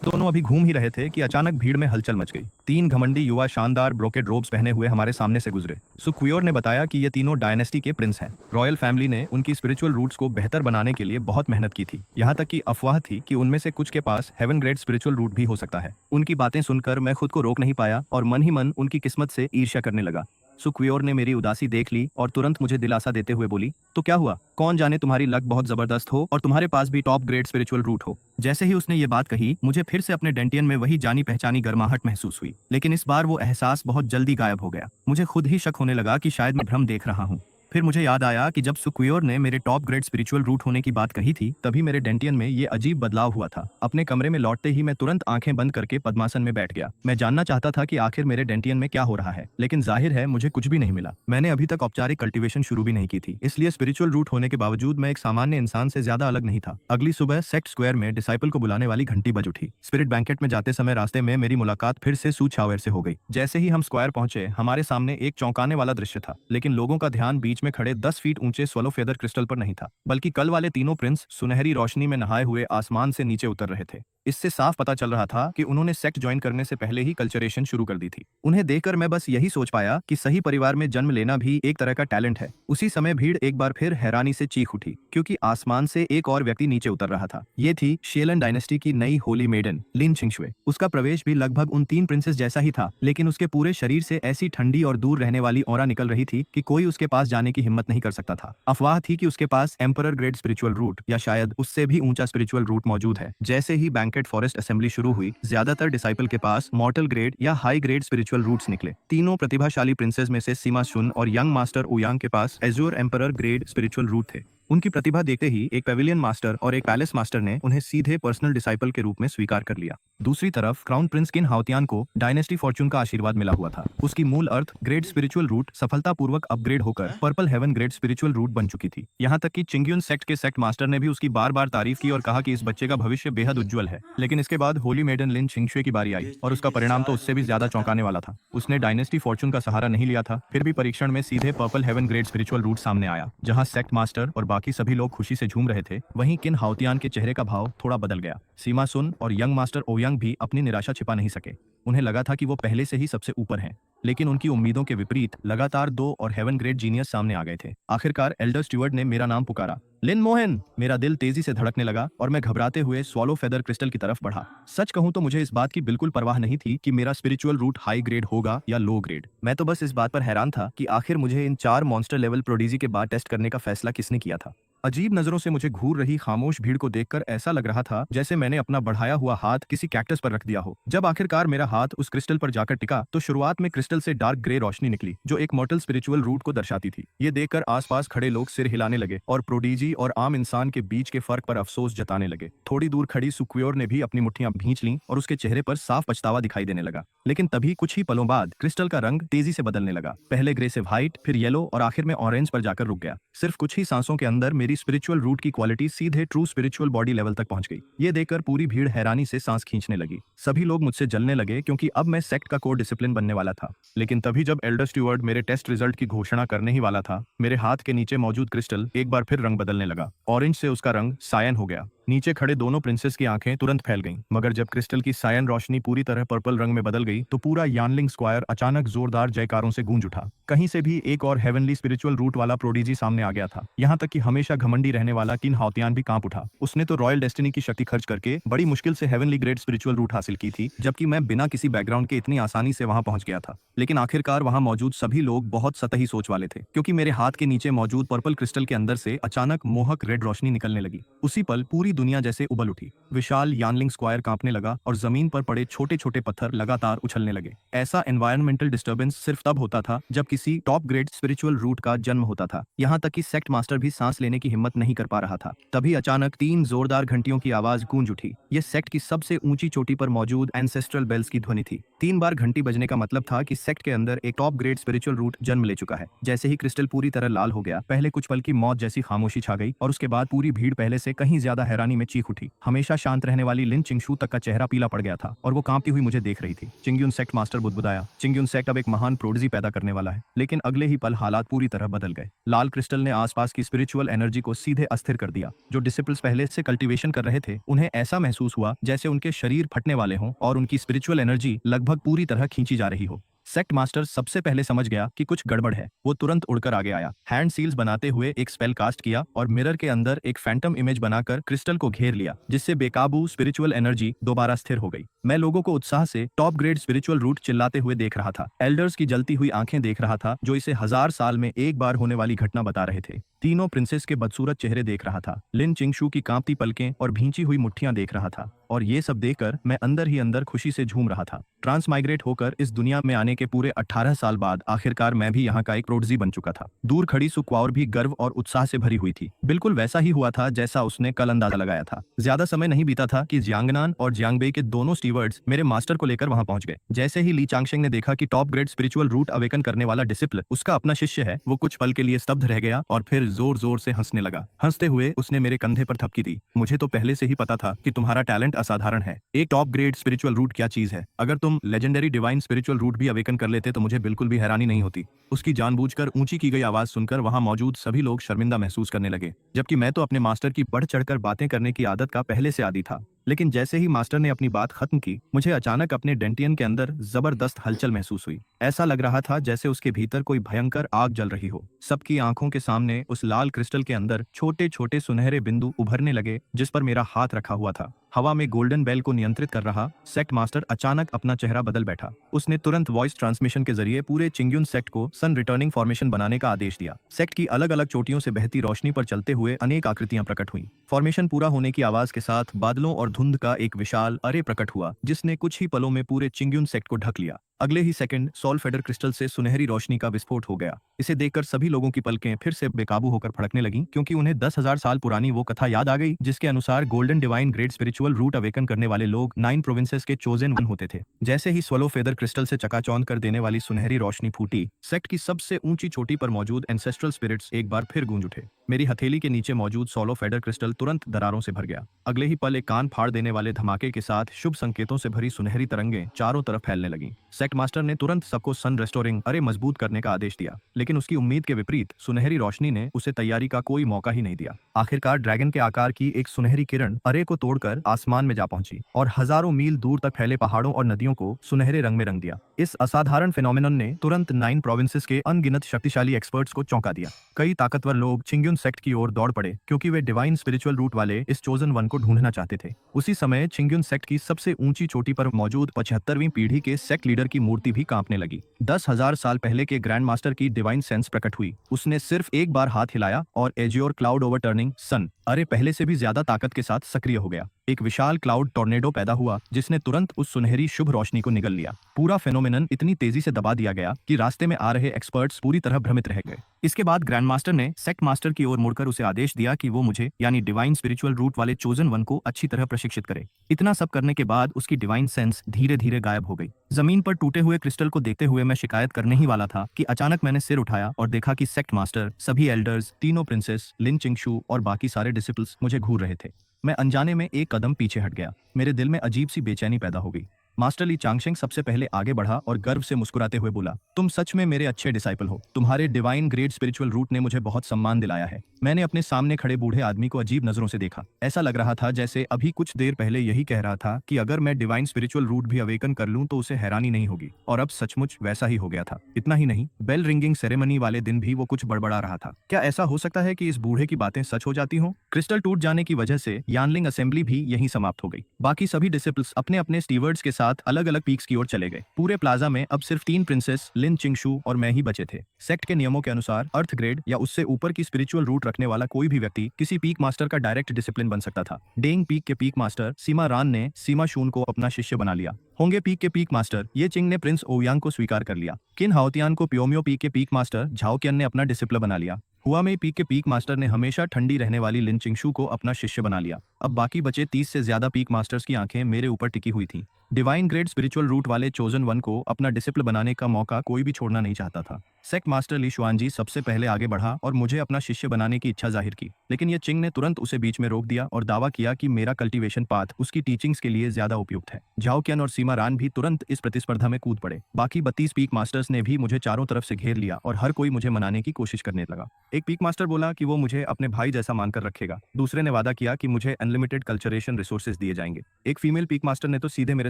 दोनों अभी घूम ही रहे थे कि अचानक भीड़ में हलचल मच गई। तीन घमंडी युवा शानदार ब्रोकेड रोब्स पहने हुए हमारे सामने से गुजरे। सुक्वियोर ने बताया कि ये तीनों डायनेस्टी के प्रिंस हैं। रॉयल फैमिली ने उनकी स्पिरिचुअल रूट्स को बेहतर बनाने के लिए बहुत मेहनत की थी। यहाँ तक कि अफवाह थी कि उनमें से कुछ के पास हेवन ग्रेड स्पिरिचुअल रूट भी हो सकता है। उनकी बातें सुनकर मैं खुद को रोक नहीं पाया और मन ही मन उनकी किस्मत से ईर्ष्या करने लगा। सुक्वियोर ने मेरी उदासी देख ली और तुरंत मुझे दिलासा देते हुए बोली, तो क्या हुआ? कौन जाने तुम्हारी लक बहुत जबरदस्त हो और तुम्हारे पास भी टॉप ग्रेड स्पिरिचुअल रूट हो। जैसे ही उसने ये बात कही, मुझे फिर से अपने डेंटियन में वही जानी पहचानी गर्माहट महसूस हुई, लेकिन इस बार वो एहसास बहुत जल्दी गायब हो गया। मुझे खुद ही शक होने लगा कि शायद मैं भ्रम देख रहा हूँ। फिर मुझे याद आया कि जब सुक्वियोर ने मेरे टॉप ग्रेड स्पिरिचुअल रूट होने की बात कही थी, तभी मेरे डेंटियन में ये अजीब बदलाव हुआ था। अपने कमरे में लौटते ही मैं तुरंत आंखें बंद करके पद्मासन में बैठ गया। मैं जानना चाहता था कि आखिर मेरे डेंटियन में क्या हो रहा है, लेकिन जाहिर है मुझे कुछ भी नहीं मिला। मैंने अभी तक औपचारिक कल्टीवेशन शुरू भी नहीं की थी, इसलिए स्पिरिचुअल रूट होने के बावजूद मैं एक सामान्य इंसान से ज्यादा अलग नहीं था। अगली सुबह सेक्ट स्क्वायर में डिसाइपल को बुलाने वाली घंटी बज उठी। स्पिरिट बैंकेट में जाते समय रास्ते में मेरी मुलाकात फिर से सू छावेर से हो गई। जैसे ही हम स्क्वायर पहुंचे, हमारे सामने एक चौंकाने वाला दृश्य था, लेकिन लोगों का ध्यान बीच में खड़े 10 फीट ऊंचे स्वलो फेदर क्रिस्टल पर नहीं था, बल्कि कल वाले तीनों प्रिंस सुनहरी रोशनी में नहाए हुए आसमान से नीचे उतर रहे थे। इससे साफ पता चल रहा था कि उन्होंने सेक्ट ज्वाइन करने से पहले ही कल्चरेशन शुरू कर दी थी। उन्हें देखकर मैं बस यही सोच पाया कि सही परिवार में जन्म लेना भी एक तरह का टैलेंट है। उसी समय भीड़ एक बार फिर हैरानी से चीख उठी, क्योंकि आसमान से एक और व्यक्ति नीचे उतर रहा था। ये थी शेलन डायनेस्टी की नई होली मेडन लिन छिंगशुए। उसका प्रवेश भी लगभग उन तीन प्रिंसेस जैसा ही था, लेकिन उसके पूरे शरीर से ऐसी ठंडी और दूर रहने वाली ऑरा निकल रही थी कि कोई उसके पास जाने की हिम्मत नहीं कर सकता था। अफवाह थी कि उसके पास एम्परर ग्रेड स्पिरिचुअल रूट या शायद उससे भी ऊंचा स्पिरिचुअल रूट मौजूद है। जैसे ही बैंकेट फॉरेस्ट असेंबली शुरू हुई, ज्यादातर डिसाइपल के पास मॉर्टल ग्रेड या हाई ग्रेड स्पिरिचुअल रूट्स निकले। तीनों प्रतिभाशाली प्रिंसेस में से सीमा शुन और यंग मास्टर ओयांग के पास azure emperor grade spiritual root थे। उनकी प्रतिभा देखते ही एक पेविलियन मास्टर और एक पैलेस मास्टर ने उन्हें सीधे पर्सनल डिसाइपल के रूप में स्वीकार कर लिया। दूसरी तरफ क्राउन प्रिंस किन हाउतियान को डायनेस्टी फॉर्चून का आशीर्वाद मिला हुआ था। उसकी मूल अर्थ ग्रेड स्पिरिचुअल रूट सफलतापूर्वक अपग्रेड होकर purple heaven grade spiritual root बन चुकी थी। यहाँ तक कि चिंग्युन सेक्ट के सेक्ट मास्टर ने भी उसकी बार बार तारीफ की और कहा कि इस बच्चे का भविष्य बेहद उज्जवल है। लेकिन इसके बाद होली मेडन लिन छिंगशुए की बारी आई और उसका परिणाम तो उससे भी ज्यादा चौंकाने वाला था। उसने डायनेस्टी फॉर्चून का सहारा नहीं लिया था, फिर भी परीक्षण में सीधे purple heaven grade spiritual root सामने आया। जहाँ सेक्ट मास्टर और बाकी सभी लोग खुशी से झूम रहे थे, वहीं किन हाउतियान के चेहरे का भाव थोड़ा बदल गया। सीमा सुन और यंग मास्टर ओयंग भी अपनी निराशा छिपा नहीं सके। उन्हें लगा था कि वो पहले से ही सबसे ऊपर हैं, लेकिन उनकी उम्मीदों के विपरीत लगातार दो और हेवन ग्रेड जीनियस सामने आ गए थे। आखिरकार एल्डर स्टुअर्ट ने मेरा नाम पुकारा, लिन मोहन। मेरा दिल तेजी से धड़कने लगा और मैं घबराते हुए स्वॉलो फेदर क्रिस्टल की तरफ बढ़ा। सच कहूं तो मुझे इस बात की बिल्कुल परवाह नहीं थी कि मेरा स्पिरिचुअल रूट हाई ग्रेड होगा या लो ग्रेड। मैं तो बस इस बात पर हैरान था कि आखिर मुझे इन 4 मॉन्स्टर लेवल प्रोडिजी के बाद टेस्ट करने का फैसला किसने किया था। अजीब नजरों से मुझे घूर रही खामोश भीड़ को देखकर ऐसा लग रहा था जैसे मैंने अपना बढ़ाया हुआ हाथ किसी कैक्टस पर रख दिया हो। जब आखिरकार मेरा हाथ उस क्रिस्टल पर जाकर टिका, तो शुरुआत में क्रिस्टल से डार्क ग्रे रोशनी निकली, जो एक मॉर्टल स्पिरिचुअल रूट को दर्शाती थी। ये देखकर आसपास खड़े लोग सिर हिलाने लगे और प्रोडिजी और आम इंसान के बीच के फर्क पर अफसोस जताने लगे। थोड़ी दूर खड़ी सुक्वियोर ने भी अपनी मुट्ठियां भींच लीं और उसके चेहरे पर साफ पछतावा दिखाई देने लगा। लेकिन तभी कुछ ही पलों बाद क्रिस्टल का रंग तेजी से बदलने लगा। पहले ग्रे से व्हाइट, फिर येलो और आखिर में ऑरेंज पर जाकर रुक गया। सिर्फ कुछ ही सांसों के अंदर मेरी स्पिरिचुअल रूट की क्वालिटी सीधे ट्रू स्पिरिचुअल बॉडी लेवल तक पहुंच गई। ये देखकर पूरी भीड़ हैरानी से सांस खींचने लगी। सभी लोग मुझसे जलने लगे, क्योंकि अब मैं सेक्ट का कोर डिसिप्लिन बनने वाला था। लेकिन तभी जब एल्डर स्टुअर्ट मेरे टेस्ट रिजल्ट की घोषणा करने ही वाला था, मेरे हाथ के नीचे मौजूद क्रिस्टल एक बार फिर रंग बदलने लगा। ऑरेंज से उसका रंग सायन हो गया। नीचे खड़े दोनों प्रिंसेस की आंखें तुरंत फैल गईं, मगर जब क्रिस्टल की सायन रोशनी पूरी तरह पर्पल रंग में बदल गई, तो पूरा यानलिंग स्क्वायर अचानक जोरदार जयकारों से गूंज उठा। कहीं से भी एक और हेवनली स्पिरिचुअल रूट वाला प्रोडिजी सामने आ गया था। यहाँ तक कि हमेशा घमंडी रहने वाला किन हाउतियान भी कांप उठा। उसने तो रॉयल डेस्टिनी की शक्ति खर्च करके बड़ी मुश्किल से हेवनली ग्रेड स्पिरिचुअल रूट हासिल की थी, जबकि मैं बिना किसी बैकग्राउंड के इतनी आसानी से वहां पहुंच गया था। लेकिन आखिरकार वहां मौजूद सभी लोग बहुत सतही सोच वाले थे, क्योंकि मेरे हाथ के नीचे मौजूद पर्पल क्रिस्टल के अंदर से अचानक मोहक रेड रोशनी निकलने लगी। उसी पल पूरी दुनिया जैसे उबल उठी। विशाल यानलिंग स्क्वायर कांपने लगा और जमीन पर पड़े छोटे छोटे पत्थर लगातार उछलने लगे। ऐसा एनवायरमेंटल डिस्टर्बेंस सिर्फ तब होता था जब किसी टॉप ग्रेड स्पिरिचुअल रूट का जन्म होता था। यहाँ तक कि सेक्ट मास्टर भी सांस लेने की हिम्मत नहीं कर पा रहा था। तभी अचानक 3 जोरदार घंटियों की आवाज गूंज उठी। यह सेक्ट की सबसे ऊंची चोटी पर मौजूद एंसेस्ट्रल बेल्स की ध्वनि थी। 3 बार घंटी बजने का मतलब था कि सेक्ट के अंदर एक टॉप ग्रेड स्पिरिचुअल रूट जन्म ले चुका है। जैसे ही क्रिस्टल पूरी तरह लाल हो गया, पहले कुछ पल की मौत जैसी खामोशी छा गई और उसके बाद पूरी भीड़ पहले से कहीं ज्यादा हैरान हैरानी में चीख उठी। हमेशा शांत रहने वाली लिन चिंगशू तक का चेहरा पीला पड़ गया था और वो कांपती हुई मुझे देख रही थी। चिंगयुन सेक्ट मास्टर बुदबुदाया, चिंगयुन सेक्ट अब एक महान प्रोडिजी पैदा करने वाला है। लेकिन अगले ही पल हालात पूरी तरह बदल गए। लाल क्रिस्टल ने आसपास की स्पिरिचुअल एनर्जी को सीधे अस्थिर कर दिया। जो डिसिपल्स पहले से कल्टीवेशन कर रहे थे, उन्हें ऐसा महसूस हुआ जैसे उनके शरीर फटने वाले हों और उनकी स्पिरिचुअल एनर्जी लगभग पूरी तरह खींची जा रही हो। सेक्ट मास्टर सबसे पहले समझ गया कि कुछ गड़बड़ है। वो तुरंत उड़कर आगे आया, हैंड सील्स बनाते हुए एक स्पेल कास्ट किया और मिरर के अंदर एक फैंटम इमेज बनाकर क्रिस्टल को घेर लिया, जिससे बेकाबू स्पिरिचुअल एनर्जी दोबारा स्थिर हो गई। मैं लोगों को उत्साह से टॉप ग्रेड स्पिरिचुअल रूट चिल्लाते हुए देख रहा था। एल्डर्स की जलती हुई आंखें देख रहा था, जो इसे 1000 साल में एक बार होने वाली घटना बता रहे थे। तीनों प्रिंसेस के बदसूरत चेहरे देख रहा था। लिन चिंगशू की कांपती पलकें और भींची हुई मुट्ठियां देख रहा था। और ये सब देखकर मैं अंदर ही अंदर खुशी से झूम रहा था। ट्रांसमाइग्रेट होकर इस दुनिया में आने के पूरे 18 साल बाद आखिरकार मैं भी यहाँ का एक प्रोडिजी बन चुका था। दूर खड़ी सु क्वाओर भी गर्व और उत्साह से भरी हुई थी। बिल्कुल वैसा ही हुआ था जैसा उसने कल अंदाजा लगाया था। ज्यादा समय नहीं बीता था कि जियांगनान और जियांगबेई के दोनों स्टीवर्ड्स मेरे मास्टर को लेकर वहां पहुंच गए। जैसे ही ली चांगशेंग ने देखा कि top grade spiritual root awaken करने वाला डिसिप्ल उसका अपना शिष्य है, वो कुछ पल के लिए स्तब्ध रह गया और फिर जोर जोर से हंसने लगा। हंसते हुए उसने मेरे कंधे पर थपकी दी। मुझे तो पहले से ही पता था कि तुम्हारा टैलेंट असाधारण है। एक टॉप ग्रेड स्पिरिचुअल रूट क्या चीज है। अगर तुम लेजेंडरी डिवाइन स्पिरिचुअल रूट भी अवेकन कर लेते तो मुझे बिल्कुल भी हैरानी नहीं होती। उसकी जानबूझकर ऊंची की गई आवाज सुनकर वहां मौजूद सभी लोग शर्मिंदा महसूस करने लगे, जबकि मैं तो अपने मास्टर की बढ़ चढ़कर बातें करने की आदत का पहले से आदी था। लेकिन जैसे ही मास्टर ने अपनी बात खत्म की, मुझे अचानक अपने डेंटियन के अंदर जबरदस्त हलचल महसूस हुई। ऐसा लग रहा था जैसे उसके भीतर कोई भयंकर आग जल रही हो। सबकी आंखों के सामने उस लाल क्रिस्टल के अंदर छोटे छोटे सुनहरे बिंदु उभरने लगे, जिस पर मेरा हाथ रखा हुआ था। हवा में गोल्डन बेल को नियंत्रित कर रहा सेक्ट मास्टर अचानक अपना चेहरा बदल बैठा। उसने तुरंत वॉइस ट्रांसमिशन के जरिए पूरे चिंगयुन सेक्ट को सन रिटर्निंग फॉर्मेशन बनाने का आदेश दिया। सेक्ट की अलग अलग चोटियों से बहती रोशनी पर चलते हुए अनेक आकृतियां प्रकट हुई। फॉर्मेशन पूरा होने की आवाज के साथ बादलों और धुंध का एक विशाल अरे प्रकट हुआ, जिसने कुछ ही पलों में पूरे चिंगयुन सेक्ट को ढक लिया। अगले ही सेकंड सॉल फेडर क्रिस्टल से सुनहरी रोशनी का विस्फोट हो गया। इसे देखकर सभी लोगों की पलकें फिर से बेकाबू होकर फड़कने लगीं, क्योंकि उन्हें 10,000 साल पुरानी वो कथा याद आ गई जिसके अनुसार golden divine great spiritual root awaken करने वाले लोग 9 प्रोविंसेस के चोजन वन होते थे। जैसे ही स्वलो फेदर क्रिस्टल से चकाचौंध कर देने वाली सुनहरी रोशनी फूटी, सेक्ट की सबसे ऊंची चोटी पर मौजूद एंसेस्ट्रल स्पिरिट्स एक बार फिर गूंज उठे। मेरी हथेली के नीचे मौजूद सोलो फेडर क्रिस्टल तुरंत दरारों से भर गया। अगले ही पल एक कान फाड़ देने वाले धमाके के साथ शुभ संकेतों से भरी सुनहरी तरंगें चारों तरफ फैलने लगीं। सेक्ट मास्टर ने तुरंत सबको सन रेस्टोरिंग अरे मजबूत करने का आदेश दिया, लेकिन उसकी उम्मीद के विपरीत सुनहरी रोशनी ने उसे तैयारी का कोई मौका ही नहीं दिया। आखिरकार ड्रैगन के आकार की एक सुनहरी किरण अरे को तोड़कर आसमान में जा पहुंची और हजारों मील दूर तक फैले पहाड़ों और नदियों को सुनहरे रंग में रंग दिया। इस असाधारण फिनोमिनन ने तुरंत 9 प्रोविंसेस के अनगिनत शक्तिशाली एक्सपर्ट्स को चौंका दिया। कई ताकतवर लोग चिंगयुन सेक्ट की ओर दौड़ पड़े, क्योंकि वे डिवाइन स्पिरिचुअल रूट वाले इस चोजन वन को ढूंढना चाहते थे। उसी समय चिंगयुन सेक्ट की सबसे ऊंची चोटी पर मौजूद 75वीं पीढ़ी के सेक्ट लीडर की मूर्ति भी कांपने लगी। 10,000 साल पहले के ग्रैंड मास्टर की डिवाइन सेंस प्रकट हुई। उसने सिर्फ एक बार हाथ हिलाया और एजियोर क्लाउड ओवरटर्निंग सन अरे पहले से भी ज्यादा ताकत के साथ सक्रिय हो गया। एक विशाल क्लाउड टॉर्नेडो पैदा हुआ, जिसने तुरंत उस सुनहरी शुभ रोशनी को निगल लिया। पूरा फेनोमेनन इतनी तेजी से दबा दिया गया कि रास्ते में आ रहे एक्सपर्ट्स पूरी तरह भ्रमित रह गए। इसके बाद ग्रैंड मास्टर ने सेक्ट मास्टर की ओर मुड़कर उसे आदेश दिया कि वो मुझे यानी डिवाइन स्पिरिचुअल रूट वाले चोजन वन को अच्छी तरह प्रशिक्षित करे। इतना सब करने के बाद उसकी डिवाइन सेंस धीरे धीरे गायब हो गई। जमीन पर टूटे हुए क्रिस्टल को देखते हुए मैं शिकायत करने ही वाला था कि अचानक मैंने सिर उठाया और देखा कि सेक्ट मास्टर, सभी एल्डर्स, तीनों प्रिंसेस, लिन चिंगशू और बाकी सारे डिसिपल्स मुझे घूर रहे थे। मैं अनजाने में एक कदम पीछे हट गया। मेरे दिल में अजीब सी बेचैनी पैदा हो गई। मास्टर ली चांगशेंग सबसे पहले आगे बढ़ा और गर्व से मुस्कुराते हुए बोला, तुम सच में मेरे अच्छे डिसाइपल हो। तुम्हारे डिवाइन ग्रेट स्पिरिचुअल रूट ने मुझे बहुत सम्मान दिलाया है। मैंने अपने सामने खड़े बूढ़े आदमी को अजीब नजरों से देखा। ऐसा लग रहा था जैसे अभी कुछ देर पहले यही कह रहा था कि अगर मैं डिवाइन स्पिरिचुअल रूट भी अवेकन कर लूं तो उसे हैरानी नहीं होगी, और अब सचमुच वैसा ही हो गया था। इतना ही नहीं, बेल रिंगिंग सेरेमनी वाले दिन भी वो कुछ बड़बड़ा रहा था। क्या ऐसा हो सकता है कि इस बूढ़े की बातें सच हो जाती हों? क्रिस्टल टूट जाने की वजह से यानलिंग असेंबली भी यहीं समाप्त हो गई। बाकी सभी डिसिपल्स अपने अपने स्टीवर्ड्स के साथ अलग अलग पीक्स की ओर चले गए। पूरे प्लाजा में अब सिर्फ 3 प्रिंसेस, लिन चिंगशू और मैं ही बचे थे। सेक्ट के नियमों के अनुसार अर्थ ग्रेड या उससे ऊपर की स्पिरिचुअल रूट रखने वाला कोई भी व्यक्ति किसी पीक मास्टर का डायरेक्ट डिसिप्लिन बन सकता था। डेंग पीक के पीक मास्टर सीमा रान ने सीमा शून को अपना शिष्य बना लिया। होंगे पीक के पीक मास्टर ये चिंग ने प्रिंस ओयांग को स्वीकार कर लिया। किन हाओतियान को प्योमियो पीक के पीक मास्टर झाओकियन ने अपना डिसिप्लिन बना लिया। हुआ में पीक के पीक मास्टर ने हमेशा ठंडी रहने वाली लिन चिंगशू को अपना शिष्य बना लिया। अब बाकी बचे 30 से ज्यादा पीक मास्टर्स की आंखें मेरे ऊपर टिकी हुई थी। डिवाइन ग्रेड स्पिरिचुअल रूट वाले चोजन वन को अपना डिसिप्ल बनाने का मौका कोई भी छोड़ना नहीं चाहता था। सेक्ट मास्टर ली शुआनजी सबसे पहले आगे बढ़ा और मुझे अपना शिष्य बनाने की इच्छा जाहिर की, लेकिन ये चिंग ने तुरंत उसे बीच में रोक दिया और दावा किया कि मेरा कल्टीवेशन पाथ उसकी टीचिंग्स के लिए ज्यादा उपयुक्त है। झाओ कियन और सीमा रान भी तुरंत इस प्रतिस्पर्धा में कूद पड़े। बाकी 32 पीक मास्टर्स ने भी मुझे चारों तरफ से घेर लिया और हर कोई मुझे मनाने की कोशिश करने लगा। एक पीक मास्टर बोला कि वो मुझे अपने भाई जैसा मानकर रखेगा। दूसरे ने वादा किया कि मुझे अनलिमिटेड कल्चरेशन रिसोर्सेज दिए जाएंगे। एक फीमेल पीक मास्टर ने तो सीधे मेरे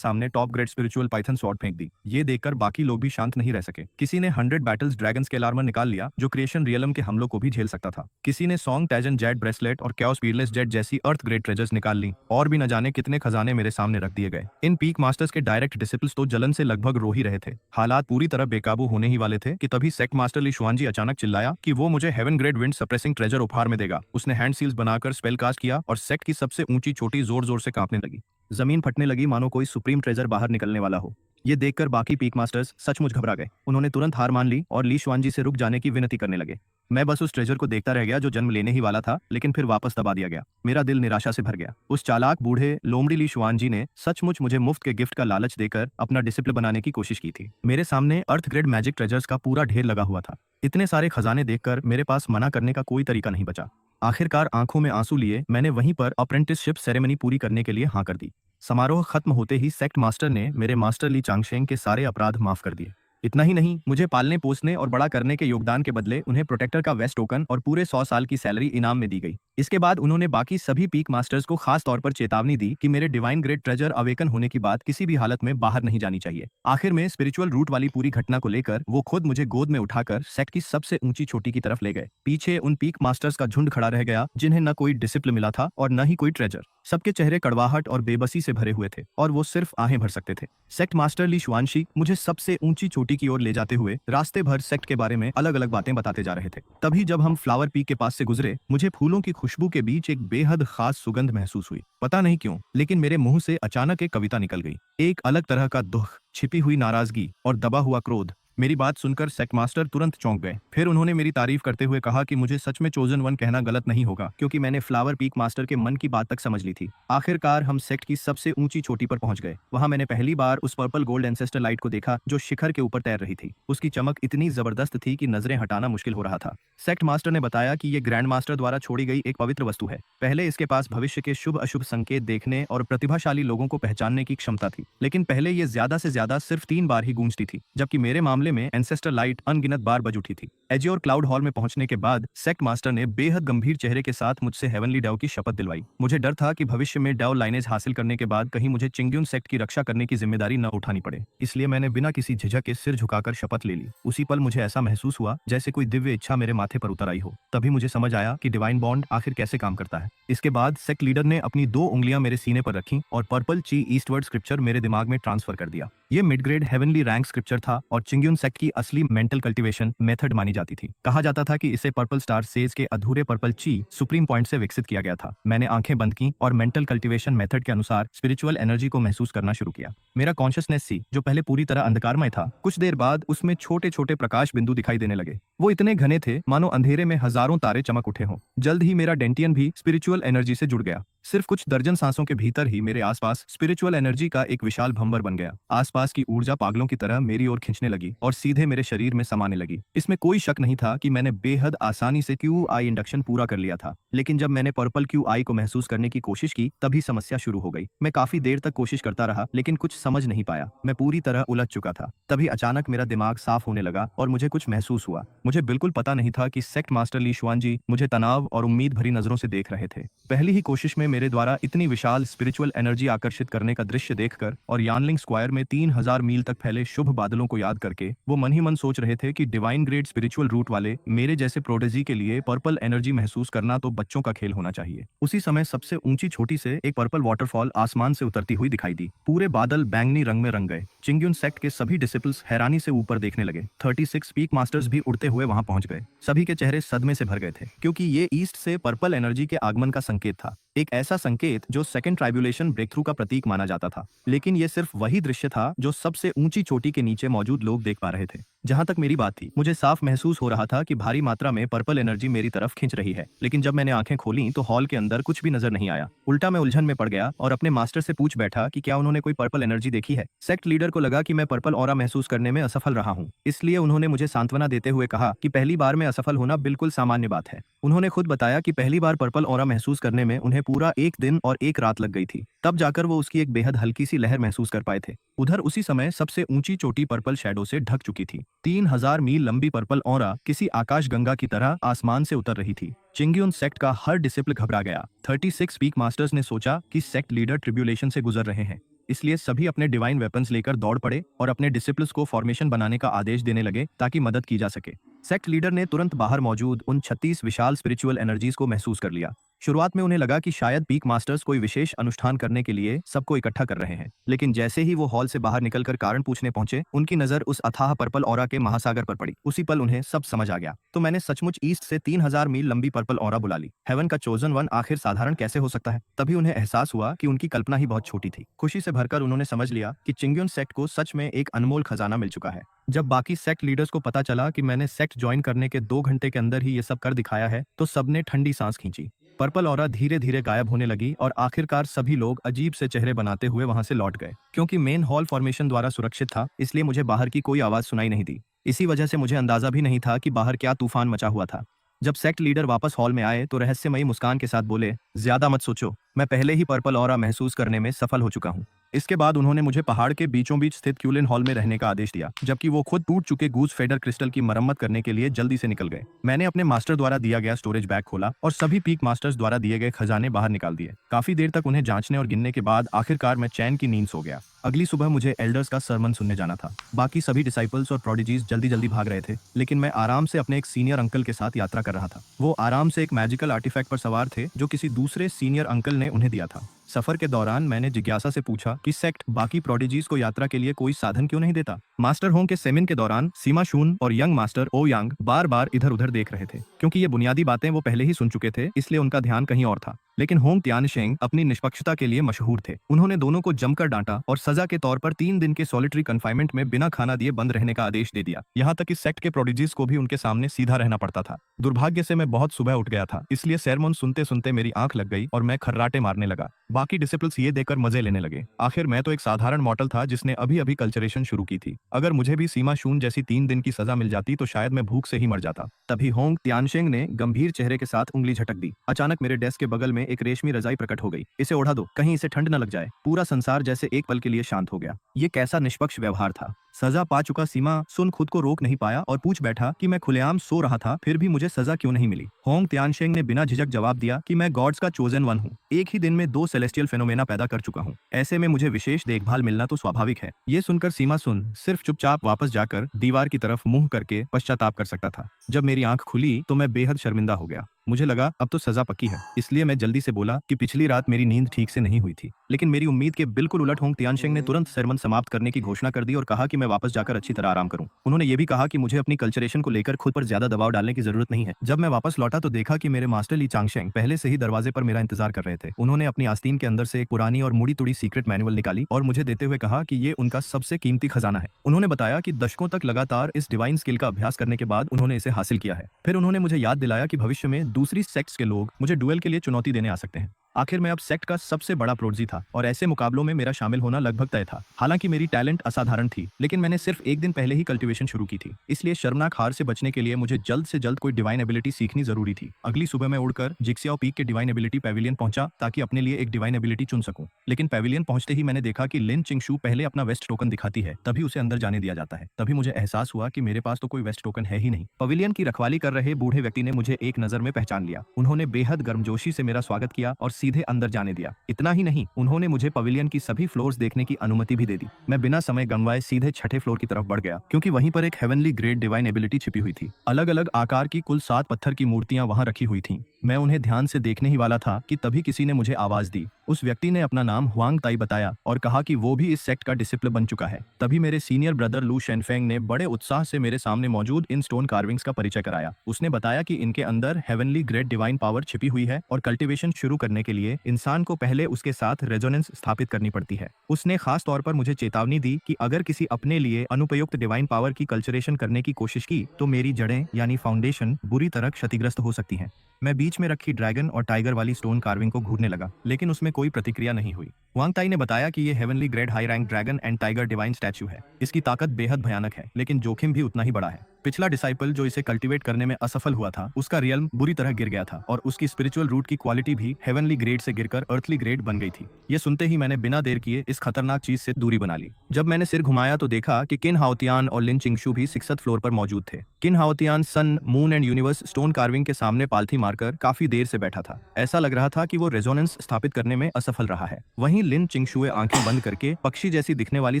सामने top grade spiritual Python sword फेंक दी। ये देखकर बाकी लोग भी शांत नहीं रह सके। किसी ने 100 बैटल्स ड्रैगन स्केल आर्मर निकाल लिया जो क्रिएशन रियलम के हमलों को भी झेल सकता था। किसी ने सॉन्ग टैजन जेट ब्रेसलेट और कैओस पीरलेस जेट जैसी अर्थ ग्रेड ट्रेजर्स निकाल ली और भी न जाने कितने खजाने मेरे सामने रख दिए गए। इन पीक मास्टर्स के डायरेक्ट डिसिपल्स तो जलन से लगभग रो ही रहे थे। हालात पूरी तरह बेकाबू होने ही वाले थे कि तभी सेक्ट मास्टर ली शुआनजी अचानक चिल्लाया कि वो मुझे heaven grade wind suppressing treasure उपहार में देगा। उसने हैंड सील्स बनाकर स्पेल कास्ट किया और सेक्ट की सबसे ऊंची चोटी जोर जोर से कांपने लगी। जमीन फटने लगी मानो कोई सुप्रीम ट्रेजर बाहर निकलने वाला हो। ये देखकर बाकी पीक मास्टर्स सचमुच घबरा गए। उन्होंने तुरंत हार मान ली और ली शुआनजी से रुक जाने की विनती करने लगे। मैं बस उस ट्रेजर को देखता रह गया जो जन्म लेने ही वाला था, लेकिन फिर वापस दबा दिया गया। मेरा दिल निराशा से भर गया। उस चालाक बूढ़े लोमड़ी ली शुआनजी ने सचमुच मुझे मुफ्त के गिफ्ट का लालच देकर अपना डिसिप्लिन बनाने की कोशिश की थी। मेरे सामने अर्थ ग्रेड मैजिक ट्रेजर्स का पूरा ढेर लगा हुआ था। इतने सारे खजाने देखकर मेरे पास मना करने का कोई तरीका नहीं बचा। आखिरकार आंखों में आंसू लिए मैंने वहीं पर अप्रेंटिसशिप सेरेमनी पूरी करने के लिए हाँ कर दी। समारोह खत्म होते ही सेक्ट मास्टर ने मेरे मास्टर ली चांगशेंग के सारे अपराध माफ कर दिए। इतना ही नहीं, मुझे पालने पोसने और बड़ा करने के योगदान के बदले उन्हें प्रोटेक्टर का वेस्ट टोकन और पूरे 100 साल की सैलरी इनाम में दी गई। इसके बाद उन्होंने बाकी सभी पीक मास्टर्स को खास तौर पर चेतावनी दी कि मेरे डिवाइन ग्रेड ट्रेजर अवेकन होने की बात किसी भी हालत में बाहर नहीं जानी चाहिए। आखिर में स्पिरिचुअल रूट वाली पूरी घटना को लेकर वो खुद मुझे गोद में उठाकर सेक्ट की सबसे ऊंची चोटी की तरफ ले गए। पीछे उन पीक मास्टर्स का झुंड खड़ा रह गया जिन्हें न कोई डिसिप्लिन मिला था और न ही कोई ट्रेजर। सबके चेहरे कड़वाहट और बेबसी से भरे हुए थे और वो सिर्फ आहें भर सकते थे। सेक्ट मास्टर ली शुआनशी मुझे सबसे ऊंची चोटी की ओर ले जाते हुए रास्ते भर सेक्ट के बारे में अलग अलग बातें बताते जा रहे थे। तभी जब हम फ्लावर पीक के पास से गुजरे, मुझे फूलों की खुशबू के बीच एक बेहद खास सुगंध महसूस हुई। पता नहीं क्यों, लेकिन मेरे मुंह से अचानक एक कविता निकल गई। एक अलग तरह का दुख, छिपी हुई नाराजगी और दबा हुआ क्रोध। मेरी बात सुनकर सेक्ट मास्टर तुरंत चौंक गए। फिर उन्होंने मेरी तारीफ करते हुए कहा कि मुझे सच में चोजन वन कहना गलत नहीं होगा, क्योंकि मैंने फ्लावर पीक मास्टर के मन की बात तक समझ ली थी। आखिरकार हम सेक्ट की सबसे ऊंची चोटी पर पहुंच गए। वहां मैंने पहली बार उस पर्पल गोल्ड एंसेस्टर लाइट को देखा जो शिखर के ऊपर तैर रही थी। उसकी चमक इतनी जबरदस्त थी कि नजरें हटाना मुश्किल हो रहा था। सेक्ट मास्टर ने बताया कि ये ग्रैंड मास्टर द्वारा छोड़ी गई एक पवित्र वस्तु है। पहले इसके पास भविष्य के शुभ अशुभ संकेत देखने और प्रतिभाशाली लोगों को पहचानने की क्षमता थी, लेकिन पहले ये ज्यादा से ज्यादा सिर्फ 3 बार ही गूंजती थी, जबकि मेरे मामले में एंसेस्टर लाइट अनगिनत बार बज उठी थी। एजियोर क्लाउड हॉल में पहुंचने के बाद सेक्ट मास्टर ने बेहद गंभीर चेहरे के साथ मुझसे हेवनली डेव की शपथ दिलवाई। मुझे डर था कि भविष्य में डेव लाइनेज हासिल करने के बाद कहीं मुझे चिंग्यून सेक्ट की रक्षा करने की जिम्मेदारी न उठानी पड़े, इसलिए मैंने बिना किसी झिझक के सिर झुकाकर शपथ ले ली। उसी पल मुझे ऐसा महसूस हुआ जैसे कोई दिव्य इच्छा मेरे माथे पर उतर आई हो। तभी मुझे समझ आया कि डिवाइन बॉन्ड आखिर कैसे काम करता है। इसके बाद सेक्ट लीडर ने अपनी 2 उंगलियां मेरे सीने पर रखी और पर्पल ची ईस्टवर्ड स्क्रिप्चर मेरे दिमाग में ट्रांसफर कर दिया। ये mid grade heavenly rank scripture था और चिंग्यून सेक्ट की असली मेंटल कल्टीवेशन मेथड मानी जाती थी। कहा जाता था कि इसे पर्पल स्टार सेज के अधूरे पर्पल ची सुप्रीम पॉइंट से विकसित किया गया था। मैंने आंखें बंद की और मेंटल कल्टीवेशन मेथड के अनुसार स्पिरिचुअल एनर्जी को महसूस करना शुरू किया। मेरा कॉन्शियसनेस सी, जो पहले पूरी तरह अंधकारमय था, कुछ देर बाद उसमें छोटे छोटे प्रकाश बिंदु दिखाई देने लगे। वो इतने घने थे मानो अंधेरे में हजारों तारे चमक उठे हों। जल्द ही मेरा डेंटियन भी स्पिरिचुअल एनर्जी से जुड़ गया। सिर्फ कुछ दर्जन सांसों के भीतर ही मेरे आसपास स्पिरिचुअल एनर्जी का एक विशाल भंवर बन गया। आसपास की ऊर्जा पागलों की तरह मेरी ओर खींचने लगी और सीधे मेरे शरीर में समाने लगी। इसमें कोई शक नहीं था कि मैंने बेहद आसानी से QI इंडक्शन पूरा कर लिया था, लेकिन जब मैंने पर्पल QI को महसूस करने की कोशिश की तभी समस्या शुरू हो गई। मैं काफी देर तक कोशिश करता रहा लेकिन कुछ समझ नहीं पाया। मैं पूरी तरह उलझ चुका था। तभी अचानक मेरा दिमाग साफ होने लगा और मुझे कुछ महसूस हुआ। मुझे बिल्कुल पता नहीं था कि सेक्ट मास्टर ली शुआनजी मुझे तनाव और उम्मीद भरी नजरों से देख रहे थे। पहली ही कोशिश में मेरे द्वारा इतनी विशाल स्पिरिचुअल एनर्जी आकर्षित करने का दृश्य देखकर और यानलिंग स्क्वायर में 3000 मील तक फैले शुभ बादलों को याद करके वो मन ही मन सोच रहे थे कि डिवाइन ग्रेड स्पिरिचुअल रूट वाले मेरे जैसे प्रोडेजी के लिए पर्पल एनर्जी महसूस करना तो बच्चों का खेल होना चाहिए। उसी समय सबसे ऊंची छोटी से एक पर्पल वाटरफॉल आसमान से उतरती हुई दिखाई दी। पूरे बादल बैंगनी रंग में रंग गए। चिंग्यून सेक्ट के सभी डिसिपल्स हैरानी से ऊपर देखने लगे। 36 पीक मास्टर्स भी उड़ते हुए वहां पहुंच गए। सभी के चेहरे सदमे से भर गए थे, क्योंकि ये ईस्ट से पर्पल एनर्जी के आगमन का संकेत था। एक ऐसा संकेत जो सेकंड ट्राइब्यूलेशन ब्रेक थ्रू का प्रतीक माना जाता था। लेकिन ये सिर्फ वही दृश्य था जो सबसे ऊंची चोटी के नीचे मौजूद लोग देख पा रहे थे। जहां तक मेरी बात थी, मुझे साफ महसूस हो रहा था कि भारी मात्रा में पर्पल एनर्जी मेरी तरफ खींच रही है। लेकिन जब मैंने आंखें खोली तो हॉल के अंदर कुछ भी नजर नहीं आया। उल्टा मैं उलझन में पड़ गया और अपने मास्टर से पूछ बैठा कि क्या उन्होंने कोई पर्पल एनर्जी देखी है। सेक्ट लीडर को लगा कि मैं पर्पल ऑरा महसूस करने में असफल रहा हूँ, इसलिए उन्होंने मुझे सांत्वना देते हुए कहा कि पहली बार में असफल होना बिल्कुल सामान्य बात है। उन्होंने खुद बताया कि पहली बार पर्पल ऑरा महसूस करने में उन्हें पूरा एक दिन और एक रात लग गई थी। तब जाकर वो उसकी एक बेहद हल्की सी लहर महसूस कर पाए थे। उधर उसी समय सबसे ऊंची चोटी पर्पल शैडो से ढक चुकी थी। 3000 मील लंबी पर्पल ऑरा किसी आकाशगंगा की तरह आसमान से उतर रही थी। चिंग्यून सेक्ट का हर डिसिप्ल घबरा गया। 36 पीक मास्टर्स ने सोचा कि सेक्ट लीडर ट्रिब्यूलेशन से गुजर रहे हैं, इसलिए सभी अपने डिवाइन वेपन्स लेकर दौड़ पड़े और अपने डिसिप्ल्स को फॉर्मेशन बनाने का आदेश देने लगे ताकि मदद की जा सके। सेक्ट लीडर ने तुरंत बाहर मौजूद उन 36 विशाल स्पिरिचुअल एनर्जीज को महसूस कर लिया। शुरुआत में उन्हें लगा कि शायद पीक मास्टर्स कोई विशेष अनुष्ठान करने के लिए सबको इकट्ठा कर रहे हैं, लेकिन जैसे ही वो हॉल से बाहर निकलकर कारण पूछने पहुंचे, उनकी नजर उस अथाह पर्पल ऑरा के महासागर पर पड़ी। उसी पल उन्हें सब समझ आ गया। तो मैंने सचमुच ईस्ट से 3000 मील लंबी पर्पल ऑरा बुला ली। हेवन का चोजन वन आखिर साधारण कैसे हो सकता है? तभी उन्हें एहसास हुआ कि उनकी कल्पना ही बहुत छोटी थी। खुशी से भरकर उन्होंने समझ लिया कि चिंग्यून सेक्ट को सच में एक अनमोल खजाना मिल चुका है। जब बाकी सेक्ट लीडर्स को पता चला कि मैंने सेक्ट ज्वाइन करने के 2 घंटे के अंदर ही ये सब कर दिखाया है, तो सबने ठंडी सांस खींची। पर्पल ऑरा धीरे धीरे गायब होने लगी और आखिरकार सभी लोग अजीब से चेहरे बनाते हुए वहां से लौट गए। क्योंकि मेन हॉल फॉर्मेशन द्वारा सुरक्षित था, इसलिए मुझे बाहर की कोई आवाज सुनाई नहीं दी। इसी वजह से मुझे अंदाजा भी नहीं था कि बाहर क्या तूफान मचा हुआ था। जब सेक्ट लीडर वापस हॉल में आए तो रहस्यमयी मुस्कान के साथ बोले, ज्यादा मत सोचो, मैं पहले ही पर्पल ऑरा महसूस करने में सफल हो चुका हूँ। इसके बाद उन्होंने मुझे पहाड़ के बीचों बीच स्थित क्यूलिन हॉल में रहने का आदेश दिया, जबकि वो खुद टूट चुके गूज फेडर क्रिस्टल की मरम्मत करने के लिए जल्दी से निकल गए। मैंने अपने मास्टर द्वारा दिया गया स्टोरेज बैग खोला और सभी पीक मास्टर्स द्वारा दिए गए खजाने बाहर निकाल दिए। काफी देर तक उन्हें जांचने और गिनने के बाद आखिरकार मैं चैन की नींद सो गया। अगली सुबह मुझे एल्डर्स का सरमन सुनने जाना था। बाकी सभी डिसाइपल्स और प्रोडिजीज जल्दी जल्दी भाग रहे थे, लेकिन मैं आराम से अपने एक सीनियर अंकल के साथ यात्रा कर रहा था। वो आराम से एक मैजिकल आर्टिफैक्ट पर सवार थे जो किसी दूसरे सीनियर अंकल ने उन्हें दिया था। सफर के दौरान मैंने जिज्ञासा से पूछा कि सेक्ट बाकी प्रोडिजीज को यात्रा के लिए कोई साधन क्यों नहीं देता। मास्टर होंग के सेमिन के दौरान सीमा शून और यंग मास्टर ओ यांग बार बार इधर उधर देख रहे थे। क्योंकि ये बुनियादी बातें वो पहले ही सुन चुके थे, इसलिए उनका ध्यान कहीं और था। लेकिन होंग त्यानशेंग अपनी निष्पक्षता के लिए मशहूर थे। उन्होंने दोनों को जमकर डांटा और सजा के तौर पर 3 दिन के सॉलिटरी कन्फाइनमेंट में बिना खाना दिए बंद रहने का आदेश दे दिया। यहाँ तक कि सेक्ट के प्रोडिजीज को भी उनके सामने सीधा रहना पड़ता था। दुर्भाग्य से मैं बहुत सुबह उठ गया था, इसलिए सेरेमन सुनते सुनते मेरी आंख लग गई और मैं खर्राटे मारने लगा। बाकी डिसिपल्स ये देखकर मजे लेने लगे। आखिर मैं तो एक साधारण मॉर्टल था जिसने अभी अभी कल्चरेशन शुरू की थी। अगर मुझे भी सीमा शून जैसी 3 दिन की सजा मिल जाती तो शायद मैं भूख से ही मर जाता। तभी होंग त्यानशेंग ने गंभीर चेहरे के साथ उंगली झटक दी। अचानक मेरे डेस्क के बगल में एक रेशमी रजाई प्रकट हो गई। इसे ओढ़ा दो, कहीं इसे ठंड न लग जाए। पूरा संसार जैसे एक पल के लिए शांत हो गया। ये कैसा निष्पक्ष व्यवहार था। सजा पा चुका सीमा सुन खुद को रोक नहीं पाया और पूछ बैठा कि मैं खुलेआम सो रहा था, फिर भी मुझे सजा क्यों नहीं मिली। होंग त्यानशेंग ने बिना झिझक जवाब दिया कि मैं गॉड्स का चोजन वन हूँ। एक ही दिन में 2 सेलेस्टियल फेनोमेना पैदा कर चुका हूँ। ऐसे में मुझे विशेष देखभाल मिलना तो स्वाभाविक है। ये सुनकर सीमा सुन सिर्फ चुपचाप वापस जाकर दीवार की तरफ मुंह करके पश्चाताप कर सकता था। जब मेरी आंख खुली तो मैं बेहद शर्मिंदा हो गया। मुझे लगा अब तो सजा पक्की है, इसलिए मैं जल्दी से बोला कि पिछली रात मेरी नींद ठीक से नहीं हुई थी। लेकिन मेरी उम्मीद के बिल्कुल उलट होंग त्यानशेंग ने तुरंत सेरेमन समाप्त करने की घोषणा कर दी और कहा कि मैं वापस जाकर अच्छी तरह आराम करूं। उन्होंने ये भी कहा कि मुझे अपनी कल्चरेशन को लेकर खुद पर ज्यादा दबाव डालने की जरूरत नहीं है। जब मैं वापस लौटा तो देखा कि मेरे मास्टर ली चांगशेंग पहले से ही दरवाजे पर मेरा इंतजार कर रहे थे। उन्होंने अपनी आस्तीन के अंदर से एक पुरानी और मुड़ी तुड़ी सीक्रेट मैनुअल निकाली और मुझे देते हुए कहा कि ये उनका सबसे कीमती खजाना है। उन्होंने बताया कि दशकों तक लगातार इस डिवाइन स्किल का अभ्यास करने के बाद उन्होंने इसे हासिल किया है। फिर उन्होंने मुझे याद दिलाया कि भविष्य में दूसरी सेक्ट्स के लोग मुझे डुएल के लिए चुनौती देने आ सकते हैं। आखिर मैं अब सेक्ट का सबसे बड़ा प्रोडजी था और ऐसे मुकाबलों में मेरा शामिल होना लगभग तय था। हालांकि मेरी टैलेंट असाधारण थी, लेकिन मैंने सिर्फ एक दिन पहले ही कल्टीवेशन शुरू की थी, इसलिए शर्मनाक हार से बचने के लिए मुझे जल्द से जल्द कोई डिवाइन एबिलिटी सीखनी जरूरी थी। अगली सुबह मैं उड़कर जिक्सियाओ पीक के डिवाइन एबिलिटी पैविलियन पहुंचा ताकि अपने लिए एक डिवाइन एबिलिटी चुन सकूं। लेकिन पैविलियन पहुंचते ही मैंने देखा कि लिन चिंगशू पहले अपना वेस्ट टोकन दिखाती है, तभी उसे अंदर जाने दिया जाता है। तभी मुझे एहसास हुआ कि मेरे पास तो कोई वेस्ट टोकन है ही नहीं। पवेलियन की रखवाली कर रहे बूढ़े व्यक्ति ने मुझे एक नजर में पहचान लिया। उन्होंने बेहद गर्मजोशी से मेरा स्वागत किया और सीधे अंदर जाने दिया। इतना ही नहीं, उन्होंने मुझे पवेलियन की सभी फ्लोर्स देखने की अनुमति भी दे दी। मैं बिना समय गंवाए सीधे 6ठे फ्लोर की तरफ बढ़ गया, क्योंकि वहीं पर एक हेवनली ग्रेट डिवाइन एबिलिटी छिपी हुई थी। अलग अलग आकार की कुल 7 पत्थर की मूर्तियां वहां रखी हुई थीं। मैं उन्हें ध्यान से देखने ही वाला था कि तभी किसी ने मुझे आवाज दी, उस व्यक्ति ने अपना नाम हुआंग ताई बताया और कहा कि वो भी इस सेक्ट का डिसिपल बन चुका है। तभी मेरे सीनियर ब्रदर लू शेनफेंग ने बड़े उत्साह से मेरे सामने मौजूद इन स्टोन कार्विंग्स का परिचय कराया। उसने बताया कि इनके अंदर हेवनली ग्रेट डिवाइन पावर छिपी हुई है और कल्टीवेशन शुरू करने के लिए इंसान को पहले उसके साथ रेजोनेंस स्थापित करनी पड़ती है। उसने खास तौर पर मुझे चेतावनी दी कि अगर किसी अपने लिए अनुपयुक्त डिवाइन पावर की कल्चरेशन करने की कोशिश की तो मेरी जड़ें यानी फाउंडेशन बुरी तरह क्षतिग्रस्त हो सकती हैं। मैं बीच में रखी ड्रैगन और टाइगर वाली स्टोन कार्विंग को घूरने लगा, लेकिन उसमें कोई प्रतिक्रिया नहीं हुई। वांग ताई ने बताया कि ये heavenly grade high rank dragon and tiger divine statue है। इसकी ताकत बेहद भयानक है, लेकिन जोखिम भी उतना ही बड़ा है। पिछला डिसाइपल जो इसे कल्टीवेट करने में असफल हुआ था, उसका रियल्म बुरी तरह गिर गया था और उसकी स्पिरिचुअल रूट की क्वालिटी भी हेवनली ग्रेड से गिरकर अर्थली ग्रेड बन गई थी। ये सुनते ही मैंने बिना देर किए इस खतरनाक चीज से दूरी बना ली। जब मैंने सिर घुमाया तो देखा कि किन हाओतियान और लिन चिंगशु भी 6th फ्लोर पर मौजूद थे। Qin Haotian sun, moon and universe stone carving के सामने पालथी मारकर काफी देर से बैठा था। ऐसा लग रहा था कि वो रेजोनेंस स्थापित करने में असफल रहा है। वहीं लिन चिंगशुए आंखें बंद करके पक्षी जैसी दिखने वाली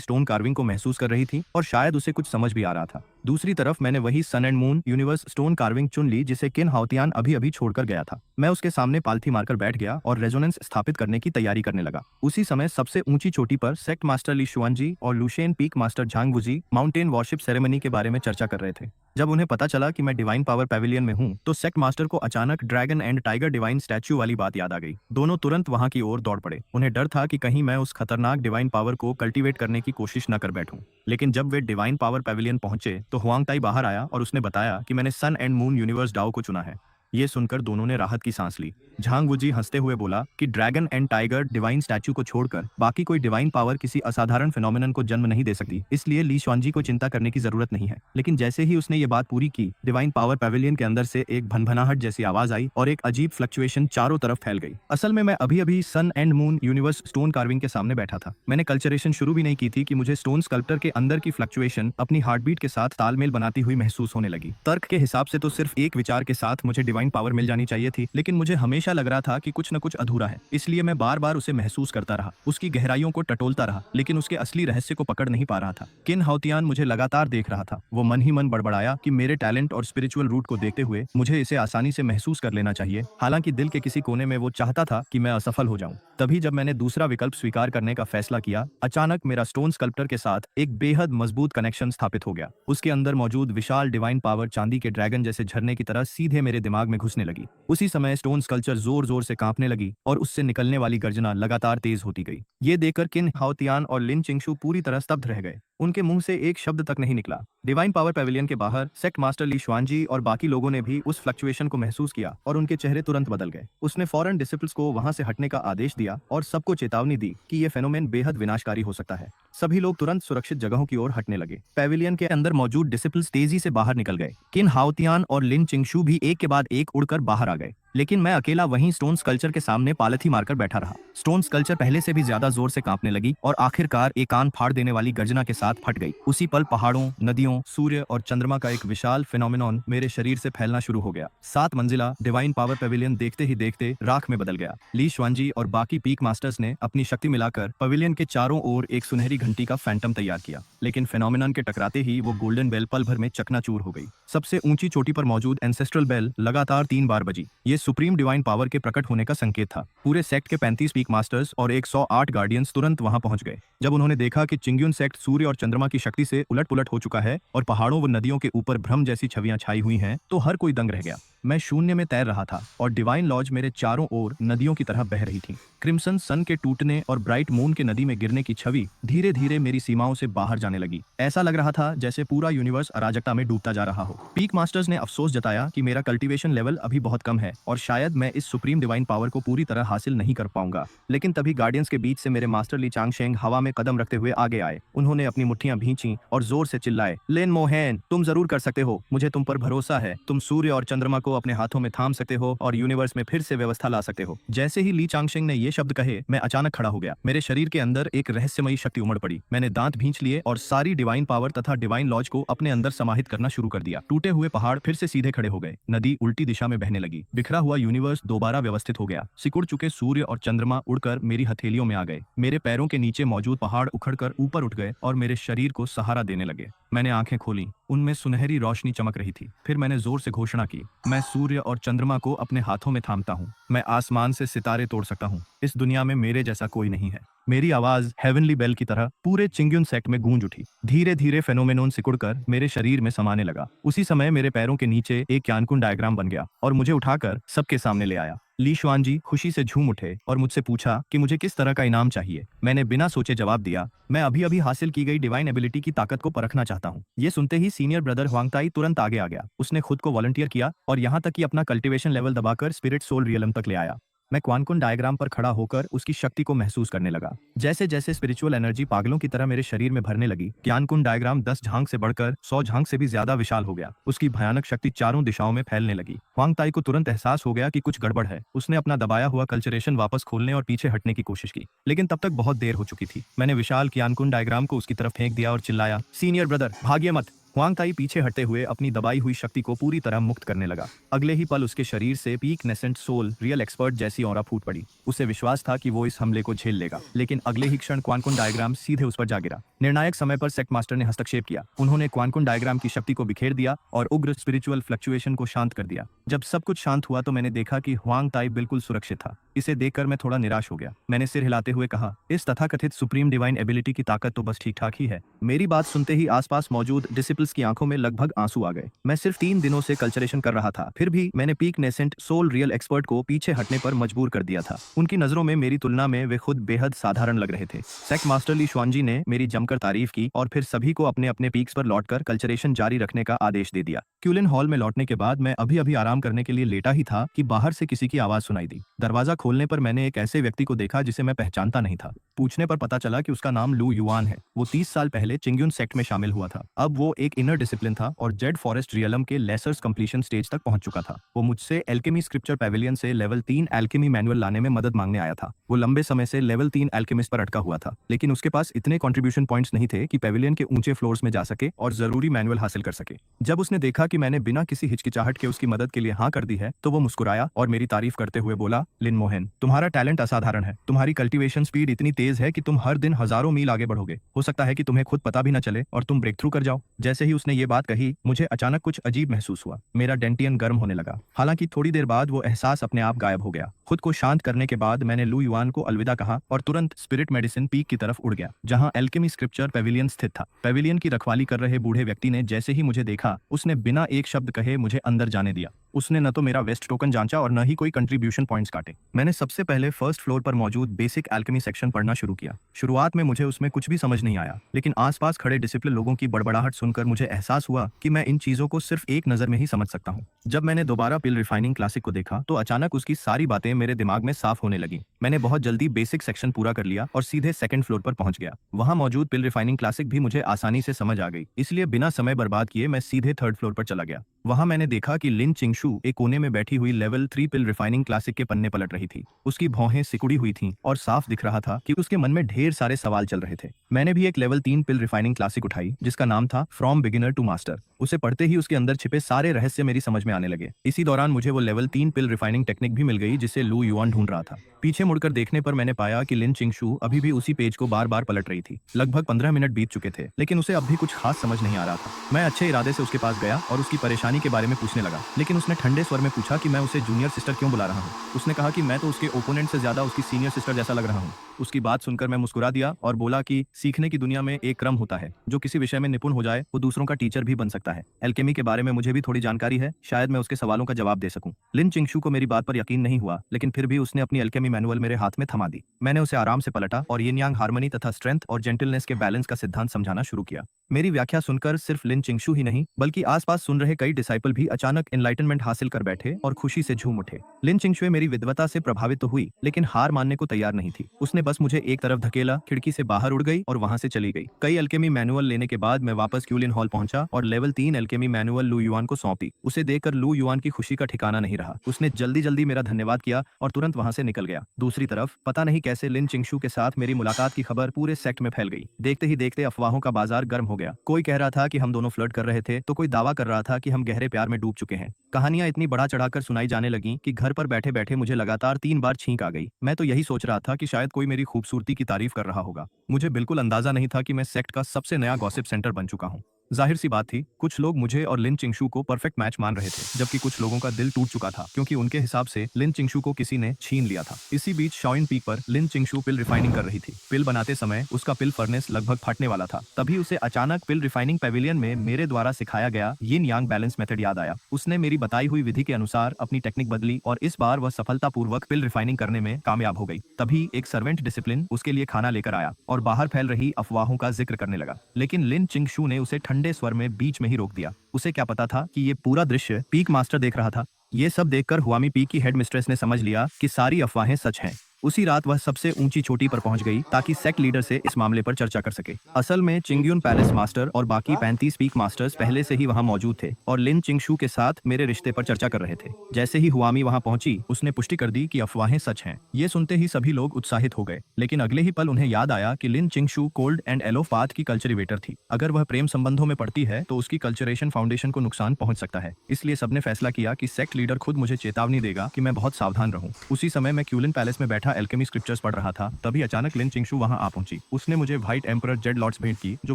स्टोन कार्विंग को महसूस कर रही थी और शायद उसे कुछ समझ भी आ रहा था। दूसरी तरफ मैंने वही sun and moon universe stone carving चुन ली जिसे किन हाओतियान अभी अभी छोड़कर गया था। मैं उसके सामने पालथी मारकर बैठ गया और रेजोनेंस स्थापित करने की तैयारी करने लगा। उसी समय सबसे ऊंची चोटी पर सेक्ट मास्टर ली शुआनजी और Lushen peak master Zhang Wuji mountain worship ceremony के बारे में चर्चा कर रहे थे। जब उन्हें पता चला कि मैं डिवाइन पावर पैविलियन में हूं, तो सेक्ट मास्टर को अचानक dragon and tiger divine statue वाली बात याद आ गई। दोनों तुरंत वहां की ओर दौड़ पड़े। उन्हें डर था कि कहीं मैं उस खतरनाक डिवाइन पावर को कल्टीवेट करने की कोशिश न कर बैठूं। लेकिन जब वे डिवाइन पावर पैविलियन पहुंचे तो हुआंग ताई बाहर आया और उसने बताया कि मैंने सन एंड मून यूनिवर्स डाओ को चुना है। ये सुनकर दोनों ने राहत की सांस ली। झांग वुजी हंसते हुए बोला कि dragon and tiger divine statue को छोड़कर बाकी कोई डिवाइन पावर किसी असाधारण फिनोमिनन को जन्म नहीं दे सकती, इसलिए ली शुआनजी को चिंता करने की जरूरत नहीं है। लेकिन जैसे ही उसने ये बात पूरी की, डिवाइन पावर पैविलियन के अंदर से एक भनभनाहट जैसी आवाज आई और एक अजीब फ्लक्चुएशन चारों तरफ फैल गई। असल में मैं अभी अभी sun and moon universe stone carving के सामने बैठा था। मैंने कल्चरेशन शुरू भी नहीं की थी कि मुझे स्टोन स्कल्प्टर के अंदर की फ्लक्चुएशन अपनी हार्टबीट के साथ तालमेल बनाती हुई महसूस होने लगी। तर्क के हिसाब से तो सिर्फ एक विचार के साथ मुझे डिवाइन पावर मिल जानी चाहिए थी, लेकिन मुझे हमेशा लग रहा था कि कुछ न कुछ अधूरा है। इसलिए मैं बार बार उसे महसूस करता रहा, उसकी गहराइयों को टटोलता रहा, लेकिन उसके असली रहस्य को पकड़ नहीं पा रहा था। किन हाओतियान मुझे लगातार देख रहा था। वो मन ही मन बड़बड़ाया कि मेरे टैलेंट और स्पिरिचुअल रूट को देखते हुए मुझे इसे आसानी से महसूस कर लेना चाहिए। हालांकि दिल के किसी कोने में वो चाहता था कि मैं असफल हो जाऊं। तभी जब मैंने दूसरा विकल्प स्वीकार करने का फैसला किया, अचानक मेरा स्टोन स्कल्प्टर के साथ एक बेहद मजबूत कनेक्शन स्थापित हो गया। उसके अंदर मौजूद विशाल डिवाइन पावर चांदी के ड्रैगन जैसे झरने की तरह सीधे मेरे दिमाग में घुसने लगी। उसी समय स्टोन स्कल्पचर जोर जोर से कांपने लगी और उससे निकलने वाली गर्जना लगातार तेज होती गई। ये देखकर किन हाओतियान और लिन चिंगशु पूरी तरह स्तब्ध रह गए। उनके मुंह से एक शब्द तक नहीं निकला। डिवाइन पावर पैविलियन के बाहर सेक्ट मास्टर ली शुआनजी और बाकी लोगों ने भी उस फ्लक्चुएशन को महसूस किया और उनके चेहरे तुरंत बदल गए। उसने फौरन डिसिपल्स को वहां से हटने का आदेश दिया और सबको चेतावनी दी कि यह फेनोमेन बेहद विनाशकारी हो सकता है। सभी लोग तुरंत सुरक्षित जगहों की ओर हटने लगे। पैविलियन के अंदर मौजूद डिसिपल्स तेजी से बाहर निकल गए। किन हाओतियान और लिन चिंगशु भी एक के बाद एक उड़कर बाहर आ गए, लेकिन मैं अकेला वहीं स्टोन स्कल्पचर के सामने पालथी मारकर बैठा रहा। स्टोन स्कल्पचर पहले से भी ज्यादा जोर से कांपने लगी और आखिरकार एक कान फाड़ देने वाली गर्जना के साथ फट गई। उसी पल पहाड़ों, नदियों, सूर्य और चंद्रमा का एक विशाल फिनोमिनॉन मेरे शरीर से फैलना शुरू हो गया। 7 मंजिला डिवाइन पावर पैविलियन देखते ही देखते राख में बदल गया। ली शुआनजी और बाकी पीक मास्टर्स ने अपनी शक्ति मिलाकर पवेलियन के चारों ओर एक सुनहरी घंटी का फैंटम तैयार किया, लेकिन फिनोमिनन के टकराते ही वो गोल्डन बेल पल भर में चकनाचूर हो गई। सबसे ऊंची चोटी पर मौजूद एंसेस्ट्रल बेल लगातार 3 बार बजी। ये सुप्रीम डिवाइन पावर के प्रकट होने का संकेत था। पूरे सेक्ट के 35 पीक मास्टर्स और 108 गार्डियंस तुरंत वहां पहुंच गए। जब उन्होंने देखा कि चिंग्युन सेक्ट सूर्य और चंद्रमा की शक्ति से उलट-पुलट हो चुका है और पहाड़ों व नदियों के ऊपर भ्रम जैसी छवियां छाई हुई हैं, तो हर कोई दंग रह गया। मैं शून्य में तैर रहा था और डिवाइन लॉज मेरे चारों ओर नदियों की तरह बह रही थी। क्रिम्सन सन के टूटने और ब्राइट मून के नदी में गिरने की छवि धीरे धीरे मेरी सीमाओं से बाहर जाने लगी। ऐसा लग रहा था जैसे पूरा यूनिवर्स अराजकता में डूबता जा रहा हो। पीक मास्टर्स ने अफसोस जताया कि मेरा कल्टीवेशन लेवल अभी बहुत कम है और शायद मैं इस सुप्रीम डिवाइन पावर को पूरी तरह हासिल नहीं कर पाऊंगा। लेकिन तभी गार्डियंस के बीच से मेरे मास्टर ली चांगशेंग हवा में कदम रखते हुए आगे आए। उन्होंने अपनी मुट्ठियां भींची और जोर से चिल्लाए, लेन मोहेन, तुम जरूर कर सकते हो, मुझे तुम पर भरोसा है। तुम सूर्य और चंद्रमा को अपने हाथों में थाम सकते हो और यूनिवर्स में फिर से व्यवस्था ला सकते हो। जैसे ही ली चांगशेंग ने ये शब्द कहे, मैं अचानक खड़ा हो गया। मेरे शरीर के अंदर एक रहस्यमयी शक्ति उमड़ पड़ी। मैंने दांत भींच लिए और सारी डिवाइन पावर तथा डिवाइन लॉज को अपने अंदर समाहित करना शुरू कर दिया। टूटे हुए पहाड़ फिर से सीधे खड़े हो गए। नदी उल्टी दिशा में बहने लगी। बिखरा हुआ यूनिवर्स दोबारा व्यवस्थित हो गया। सिकुड़ चुके सूर्य और चंद्रमा उड़कर मेरी हथेलियों में आ गए। मेरे पैरों के नीचे मौजूद पहाड़ उखड़कर ऊपर उठ गए और मेरे शरीर को सहारा देने लगे। मैंने आंखें खोली, उनमें सुनहरी रोशनी चमक रही थी। फिर मैंने जोर से घोषणा की, मैं सूर्य और चंद्रमा को अपने हाथों में थामता हूँ। मैं आसमान से सितारे तोड़ सकता हूँ। इस दुनिया में मेरे जैसा कोई नहीं है। मेरी आवाज हेवनली बेल की तरह पूरे चिंग्युन सेक्ट में गूंज उठी। धीरे धीरे फेनोमेनोन सिकुड़कर मेरे शरीर में समाने लगा। उसी समय मेरे पैरों के नीचे एक क्यानकुन डायग्राम बन गया और मुझे उठाकर सबके सामने ले आया। ली शुआन जी खुशी से झूम उठे और मुझसे पूछा कि मुझे किस तरह का इनाम चाहिए। मैंने बिना सोचे जवाब दिया, मैं अभी अभी हासिल की गई डिवाइन एबिलिटी की ताकत को परखना चाहता हूँ। ये सुनते ही सीनियर ब्रदर हुआंगताई तुरंत आगे आ गया। उसने खुद को वॉलंटियर किया और यहाँ तक कि अपना कल्टीवेशन लेवल दबाकर स्पिरिट सोल रियलम तक ले आया। मैं क्वानकुन डायग्राम पर खड़ा होकर उसकी शक्ति को महसूस करने लगा। जैसे जैसे स्पिरिचुअल एनर्जी पागलों की तरह मेरे शरीर में भरने लगी, क्यानकुन डायग्राम 10 झांग से बढ़कर 100 झांग से भी ज्यादा विशाल हो गया। उसकी भयानक शक्ति चारों दिशाओं में फैलने लगी। हुआंगताई को तुरंत एहसास हो गया कि कुछ गड़बड़ है। उसने अपना दबाया हुआ कल्चरेशन वापस खोलने और पीछे हटने की कोशिश की, लेकिन तब तक बहुत देर हो चुकी थी। मैंने विशाल क्यानकुन डायग्राम को उसकी तरफ फेंक दिया और चिल्लाया, सीनियर ब्रदर भागिए मत। हुआंगताई पीछे हटते हुए अपनी दबाई हुई शक्ति को पूरी तरह मुक्त करने लगा। अगले ही पल उसके शरीर से peak nascent soul realm expert जैसी ऑरा फूट पड़ी। उसे विश्वास था कि वो इस हमले को झेल लेगा, लेकिन अगले ही क्षण क्वानकुन डायग्राम सीधे उस पर जा गिरा। निर्णायक समय पर सेक्ट मास्टर ने हस्तक्षेप किया। उन्होंने क्वानकुन डायग्राम की शक्ति को बिखेर दिया और उग्र स्पिरिचुअल फ्लक्चुएशन को शांत कर दिया। जब सब कुछ शांत हुआ तो मैंने देखा कि हुआंगताई बिल्कुल सुरक्षित था। इसे देखकर मैं थोड़ा निराश हो गया। मैंने सिर हिलाते हुए कहा, इस तथाकथित सुप्रीम डिवाइन एबिलिटी की ताकत तो बस ठीक ठाक ही है। मेरी बात सुनते ही आसपास मौजूद डिसिपल्स की आंखों में लगभग आंसू आ गए। मैं सिर्फ 3 दिनों से कल्चरेशन कर रहा था, फिर भी मैंने peak nascent soul realm expert को पीछे हटने पर मजबूर कर दिया था। उनकी नजरों में मेरी तुलना में वे खुद बेहद साधारण लग रहे थे। सेक्ट मास्टर ली शुआन जी ने मेरी जमकर तारीफ की और फिर सभी को अपने अपने पीक्स पर लौटकर कल्चरेशन जारी रखने का आदेश दे दिया। क्यूलिन हॉल में लौटने के बाद मैं अभी अभी आराम करने के लिए लेटा ही था कि बाहर से किसी की आवाज सुनाई दी। दरवाजा खोलने पर मैंने एक ऐसे व्यक्ति को देखा जिसे मैं पहचानता नहीं था। पूछने पर पता चला कि उसका नाम लू युआन है। वो 30 साल पहले चिंग्युन सेक्ट में शामिल हुआ था। अब वो एक इनर डिसिप्लिन था और जेड फॉरेस्ट रियलम के लेसर्स कंप्लीशन स्टेज तक पहुंच चुका था। वो मुझसे एल्केमी स्क्रिप्चर पैविलियन से लेवल 3 एल्केमी मैनुअल लाने में मदद मांगने आया था। वो लंबे समय से लेवल 3 एल्केमिस्ट पर अटका हुआ था, लेकिन उसके पास इतने कंट्रीब्यूशन पॉइंट्स नहीं थे कि पैविलियन के ऊंचे फ्लोर्स में जा सके और जरूरी मैनुअल हासिल कर सके। जब उसने देखा कि मैंने बिना किसी हिचकिचाहट के उसकी मदद के लिए हाँ कर दी है, तो वो मुस्कुराया और मेरी तारीफ करते हुए बोला, लिन मोहन, तुम्हारा टैलेंट असाधारण है। तुम्हारी कल्टीवेशन स्पीड इतनी तेज है कि तुम हर दिन हजारों मील आगे बढ़ोगे। हो सकता है कि तुम्हें खुद पता भी न चले और तुम ब्रेक थ्रू कर जाओ। जैसे ही उसने ये बात कही, मुझे अचानक कुछ अजीब महसूस हुआ। मेरा डेंटियन गर्म होने लगा। हालांकि थोड़ी देर बाद वो एहसास अपने आप गायब हो गया। खुद को शांत करने के बाद मैंने लू युआन को अलविदा कहा और तुरंत स्पिरिट मेडिसिन पीक की तरफ उड़ गया, जहां एल्केमी स्क्रिप्चर पैविलियन स्थित था। पैविलियन की रखवाली कर रहे बूढ़े व्यक्ति ने जैसे ही मुझे देखा, उसने बिना एक शब्द कहे मुझे अंदर जाने दिया। उसने न तो मेरा वेस्ट टोकन जांचा और न ही कोई कंट्रीब्यूशन पॉइंट्स काटे। मैंने सबसे पहले फर्स्ट फ्लोर पर मौजूद बेसिक एल्केमी सेक्शन पढ़ना शुरू किया। शुरुआत में मुझे उसमें कुछ भी समझ नहीं आया, लेकिन आसपास खड़े डिसिप्लिन लोगों की बड़बड़ाहट सुनकर मुझे एहसास हुआ कि मैं इन चीजों को सिर्फ एक नजर में ही समझ सकता हूँ। जब मैंने दोबारा पिल रिफाइनिंग क्लासिक को देखा तो अचानक उसकी सारी बातें मेरे दिमाग में साफ होने लगी। मैंने बहुत जल्दी बेसिक सेक्शन पूरा कर लिया और सीधे सेकंड फ्लोर पर पहुंच गया। वहां मौजूद पिल रिफाइनिंग क्लासिक भी मुझे आसानी से समझ आ गई, इसलिए बिना समय बर्बाद किए मैं सीधे थर्ड फ्लोर पर चला गया। वहां मैंने देखा कि लिन चिंगशू एक कोने में बैठी हुई लेवल 3 पिल रिफाइनिंग क्लासिक के पन्ने पलट रही थी। उसकी भौहें सिकुड़ी हुई थीं और साफ दिख रहा था कि उसके मन में ढेर सारे सवाल चल रहे थे। मैंने भी एक लेवल 3 पिल रिफाइनिंग क्लासिक उठाई जिसका नाम था फ्रॉम बिगिनर टू मास्टर। उसे पढ़ते ही उसके अंदर छिपे सारे रहस्य मेरी समझ में आने लगे। इसी दौरान मुझे वो लेवल 3 पिल रिफाइनिंग टेक्निक भी मिल गई जिसे लू युआन ढूंढ रहा था। पीछे मुड़कर देखने पर मैंने पाया कि लिन चिंगशू अभी भी उसी पेज को बार बार पलट रही थी। लगभग 15 मिनट बीत चुके थे, लेकिन उसे अब भी कुछ खास समझ नहीं आ रहा था। मैं अच्छे इरादे से उसके पास गया और उसकी परेशानी के बारे में पूछने लगा, लेकिन उसने ठंडे स्वर में पूछा कि मैं उसे जूनियर सिस्टर क्यों बुला रहा हूँ। उसने कहा कि मैं तो उसके ओपोनेंट से ज्यादा उसकी सीनियर सिस्टर जैसा लग रहा हूँ। उसकी बात सुनकर मैं मुस्कुरा दिया और बोला कि सीखने की दुनिया में एक क्रम होता है, जो किसी विषय में निपुण हो जाए वो दूसरों का टीचर भी बन सकता है। एल्केमी के बारे में मुझे भी थोड़ी जानकारी है, शायद मैं उसके सवालों का जवाब दे सकूं। लिन चिंगशू को मेरी बात पर यकीन नहीं हुआ, लेकिन फिर भी उसने अपनी एल्केमी मैनुअल मेरे हाथ में थमा दी। मैंने उसे आराम से पलटा और यिन यांग हार्मनी तथा स्ट्रेंथ और जेंटलनेस के बैलेंस का सिद्धांत समझाना शुरू किया। मेरी व्याख्या सुनकर सिर्फ लिन चिंगशू ही नहीं बल्कि आसपास सुन रहे कई डिसाइपल भी अचानक एनलाइटनमेंट हासिल कर बैठे और खुशी से झूम उठे। लिन चिंगशुए मेरी विद्वता से प्रभावित तो हुई, लेकिन हार मानने को तैयार नहीं थी। उसने बस मुझे एक तरफ धकेला, खिड़की से बाहर उड़ गई और वहां से चली गई। कई एल्केमी मैनुअल लेने के बाद मैं वापस क्यूलिन हॉल पहुंचा और लेवल 3 एल्केमी मैनुअल लू युआन को सौंपी। उसे देखकर लू युआन की खुशी का ठिकाना नहीं रहा। उसने जल्दी जल्दी मेरा धन्यवाद किया और तुरंत वहां से निकल गया। दूसरी तरफ पता नहीं कैसे लिन चिंगशू के साथ मेरी मुलाकात की खबर पूरे सेक्ट में फैल गई। देखते ही देखते अफवाहों का बाजार गर्म हो गया। गया। कोई कह रहा था कि हम दोनों फ्लर्ट कर रहे थे तो कोई दावा कर रहा था कि हम गहरे प्यार में डूब चुके हैं। कहानियां इतनी बढ़ा चढ़ाकर सुनाई जाने लगी कि घर पर बैठे बैठे मुझे लगातार 3 बार छींक आ गई। मैं तो यही सोच रहा था कि शायद कोई मेरी खूबसूरती की तारीफ कर रहा होगा। मुझे बिल्कुल अंदाजा नहीं था कि मैं सेक्ट का सबसे नया गॉसिप सेंटर बन चुका हूँ। जाहिर सी बात थी, कुछ लोग मुझे और लिन चिंगशू को परफेक्ट मैच मान रहे थे, जबकि कुछ लोगों का दिल टूट चुका था क्योंकि उनके हिसाब से लिन चिंगशू को किसी ने छीन लिया था। इसी बीच शाओइन पीक पर लिन चिंगशू पिल रिफाइनिंग कर रही थी। पिल बनाते समय उसका पिल फर्नेस लगभग फटने वाला था। तभी उसे अचानक पिल रिफाइनिंग पेविलियन में मेरे द्वारा सिखाया गया यिन यांग बैलेंस मेथड याद आया। उसने मेरी बताई हुई विधि के अनुसार अपनी टेक्निक बदली और इस बार वह सफलतापूर्वक पिल रिफाइनिंग करने में कामयाब हो गई। तभी एक सर्वेंट डिसिप्लिन उसके लिए खाना लेकर आया और बाहर फैल रही अफवाहों का जिक्र करने लगा, लेकिन लिन चिंगशू ने उसे ठंडे स्वर में बीच में ही रोक दिया। उसे क्या पता था कि ये पूरा दृश्य पीक मास्टर देख रहा था। ये सब देखकर हुआमी पीक की हेड मिस्ट्रेस ने समझ लिया कि सारी अफवाहें सच हैं। उसी रात वह सबसे ऊंची चोटी पर पहुंच गई ताकि सेक्ट लीडर से इस मामले पर चर्चा कर सके। असल में चिंगयुन पैलेस मास्टर और बाकी 35 पीक मास्टर्स पहले से ही वहां मौजूद थे और लिन चिंगशू के साथ मेरे रिश्ते पर चर्चा कर रहे थे। जैसे ही हुआमी वहां पहुंची, उसने पुष्टि कर दी कि अफवाहें सच हैं। ये सुनते ही सभी लोग उत्साहित हो गए, लेकिन अगले ही पल उन्हें याद आया कि लिन चिंगशू कोल्ड एंड एलो पाथ की कल्चरिवेटर थी। अगर वह प्रेम संबंधों में पड़ती है तो उसकी कल्चरेशन फाउंडेशन को नुकसान पहुंच सकता है। इसलिए सबने फैसला किया कि सेक्ट लीडर खुद मुझे चेतावनी देगा कि मैं बहुत सावधान रहूं। उसी समय मैं क्यूलिन पैलेस में बैठा एल्केमी स्क्रिप्चर्स पढ़ रहा था, तभी अचानक लिन चिंगशू वहां आ पहुंची। उसने मुझे व्हाइट एम्परर जेड लॉर्ड्स भेंट की, जो